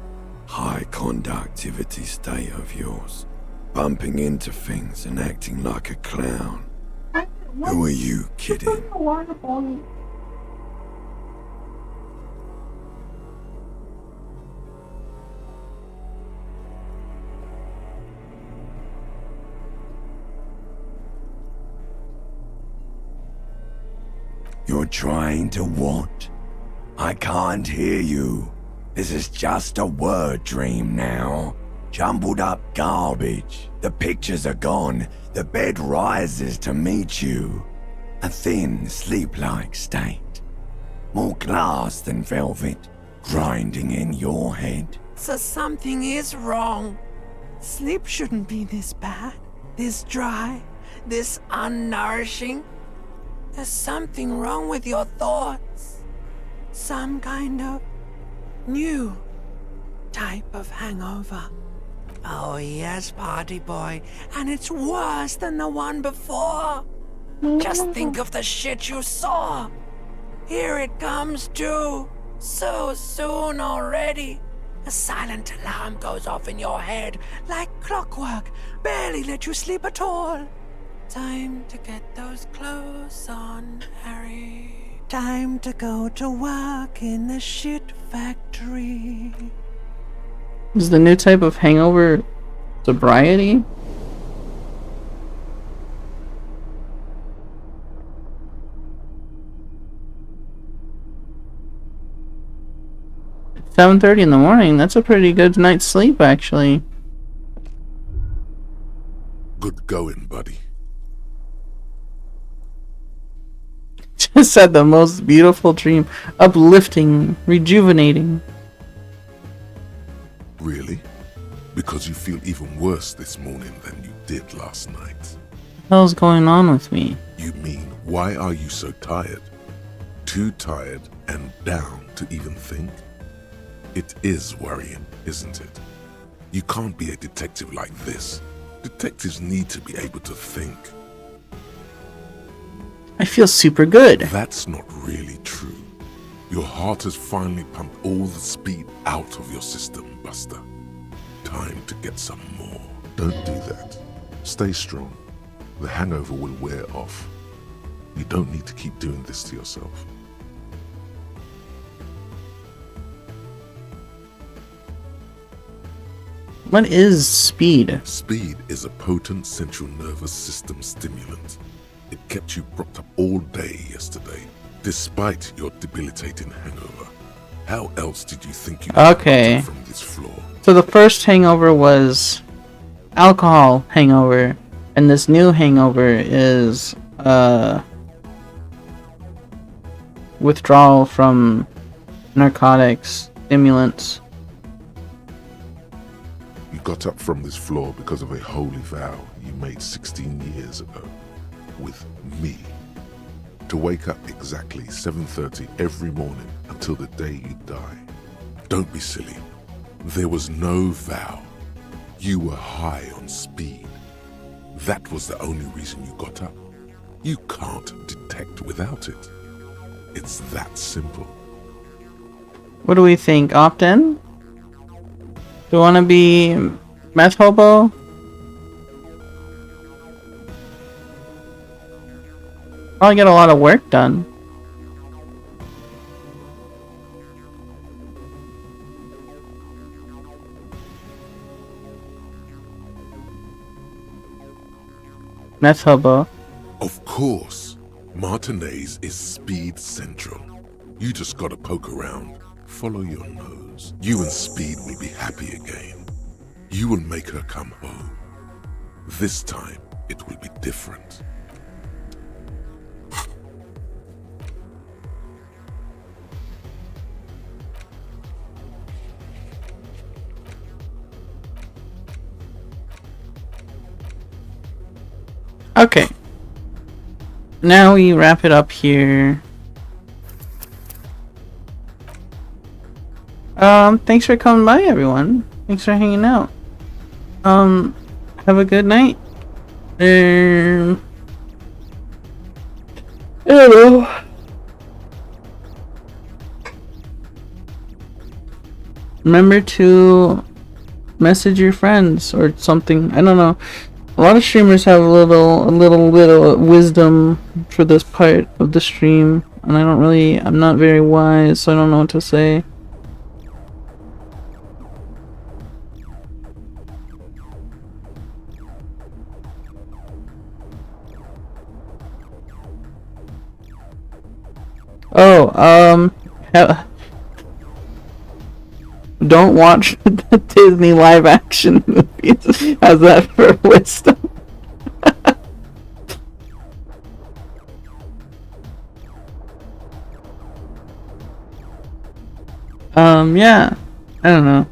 high conductivity state of yours. Bumping into things and acting like a clown. Who are you kidding? You're trying to what? I can't hear you. This is just a word dream now. Jumbled up garbage. The pictures are gone. The bed rises to meet you. A thin, sleep-like state. More glass than velvet, grinding in your head. So something is wrong. Sleep shouldn't be this bad, this dry, this unnourishing. There's something wrong with your thoughts. Some kind of new type of hangover. Oh yes, party boy, and it's worse than the one before. Just think of the shit you saw. Here it comes too. So soon already. A silent alarm goes off in your head like clockwork. Barely let you sleep at all. Time to get those clothes on, Harry. Time to go to work in the shit factory. Is the new type of hangover sobriety? It's 7:30 in the morning. That's a pretty good night's sleep, actually. Good going, buddy. Just had the most beautiful dream. Uplifting, rejuvenating. Really? Because you feel even worse this morning than you did last night. What the hell's going on with me? You mean, why are you so tired? Too tired and down to even think? It is worrying, isn't it? You can't be a detective like this. Detectives need to be able to think. I feel super good. That's not really true. Your heart has finally pumped all the speed out of your system, Buster. Time to get some more. Don't do that. Stay strong. The hangover will wear off. You don't need to keep doing this to yourself. What is speed? Speed is a potent central nervous system stimulant. It kept you propped up all day yesterday, despite your debilitating hangover. How else did you think you got Okay. from this floor? So the first hangover was alcohol hangover, and this new hangover is withdrawal from narcotics, stimulants. You got up from this floor because of a holy vow you made 16 years ago with me. To wake up exactly 7:30 every morning until the day you die. Don't be silly. There was no vow. You were high on speed. That was the only reason you got up. You can't detect without it. It's that simple. What do we think? Opt in? Do you want to be meth hobo? Probably get a lot of work done. Meth hobo. Of course. Martinez is Speed Central. You just gotta poke around. Follow your nose. You and Speed will be happy again. You will make her come home. This time, it will be different. Okay. Now we wrap it up here. Thanks for coming by, everyone. Thanks for hanging out. Have a good night. I don't know. remember to message your friends or something. I don't know. A lot of streamers have a little wisdom for this part of the stream, and I'm not very wise, so I don't know what to say. Oh, don't watch the Disney live action movies. How's that for wisdom? Yeah. I don't know.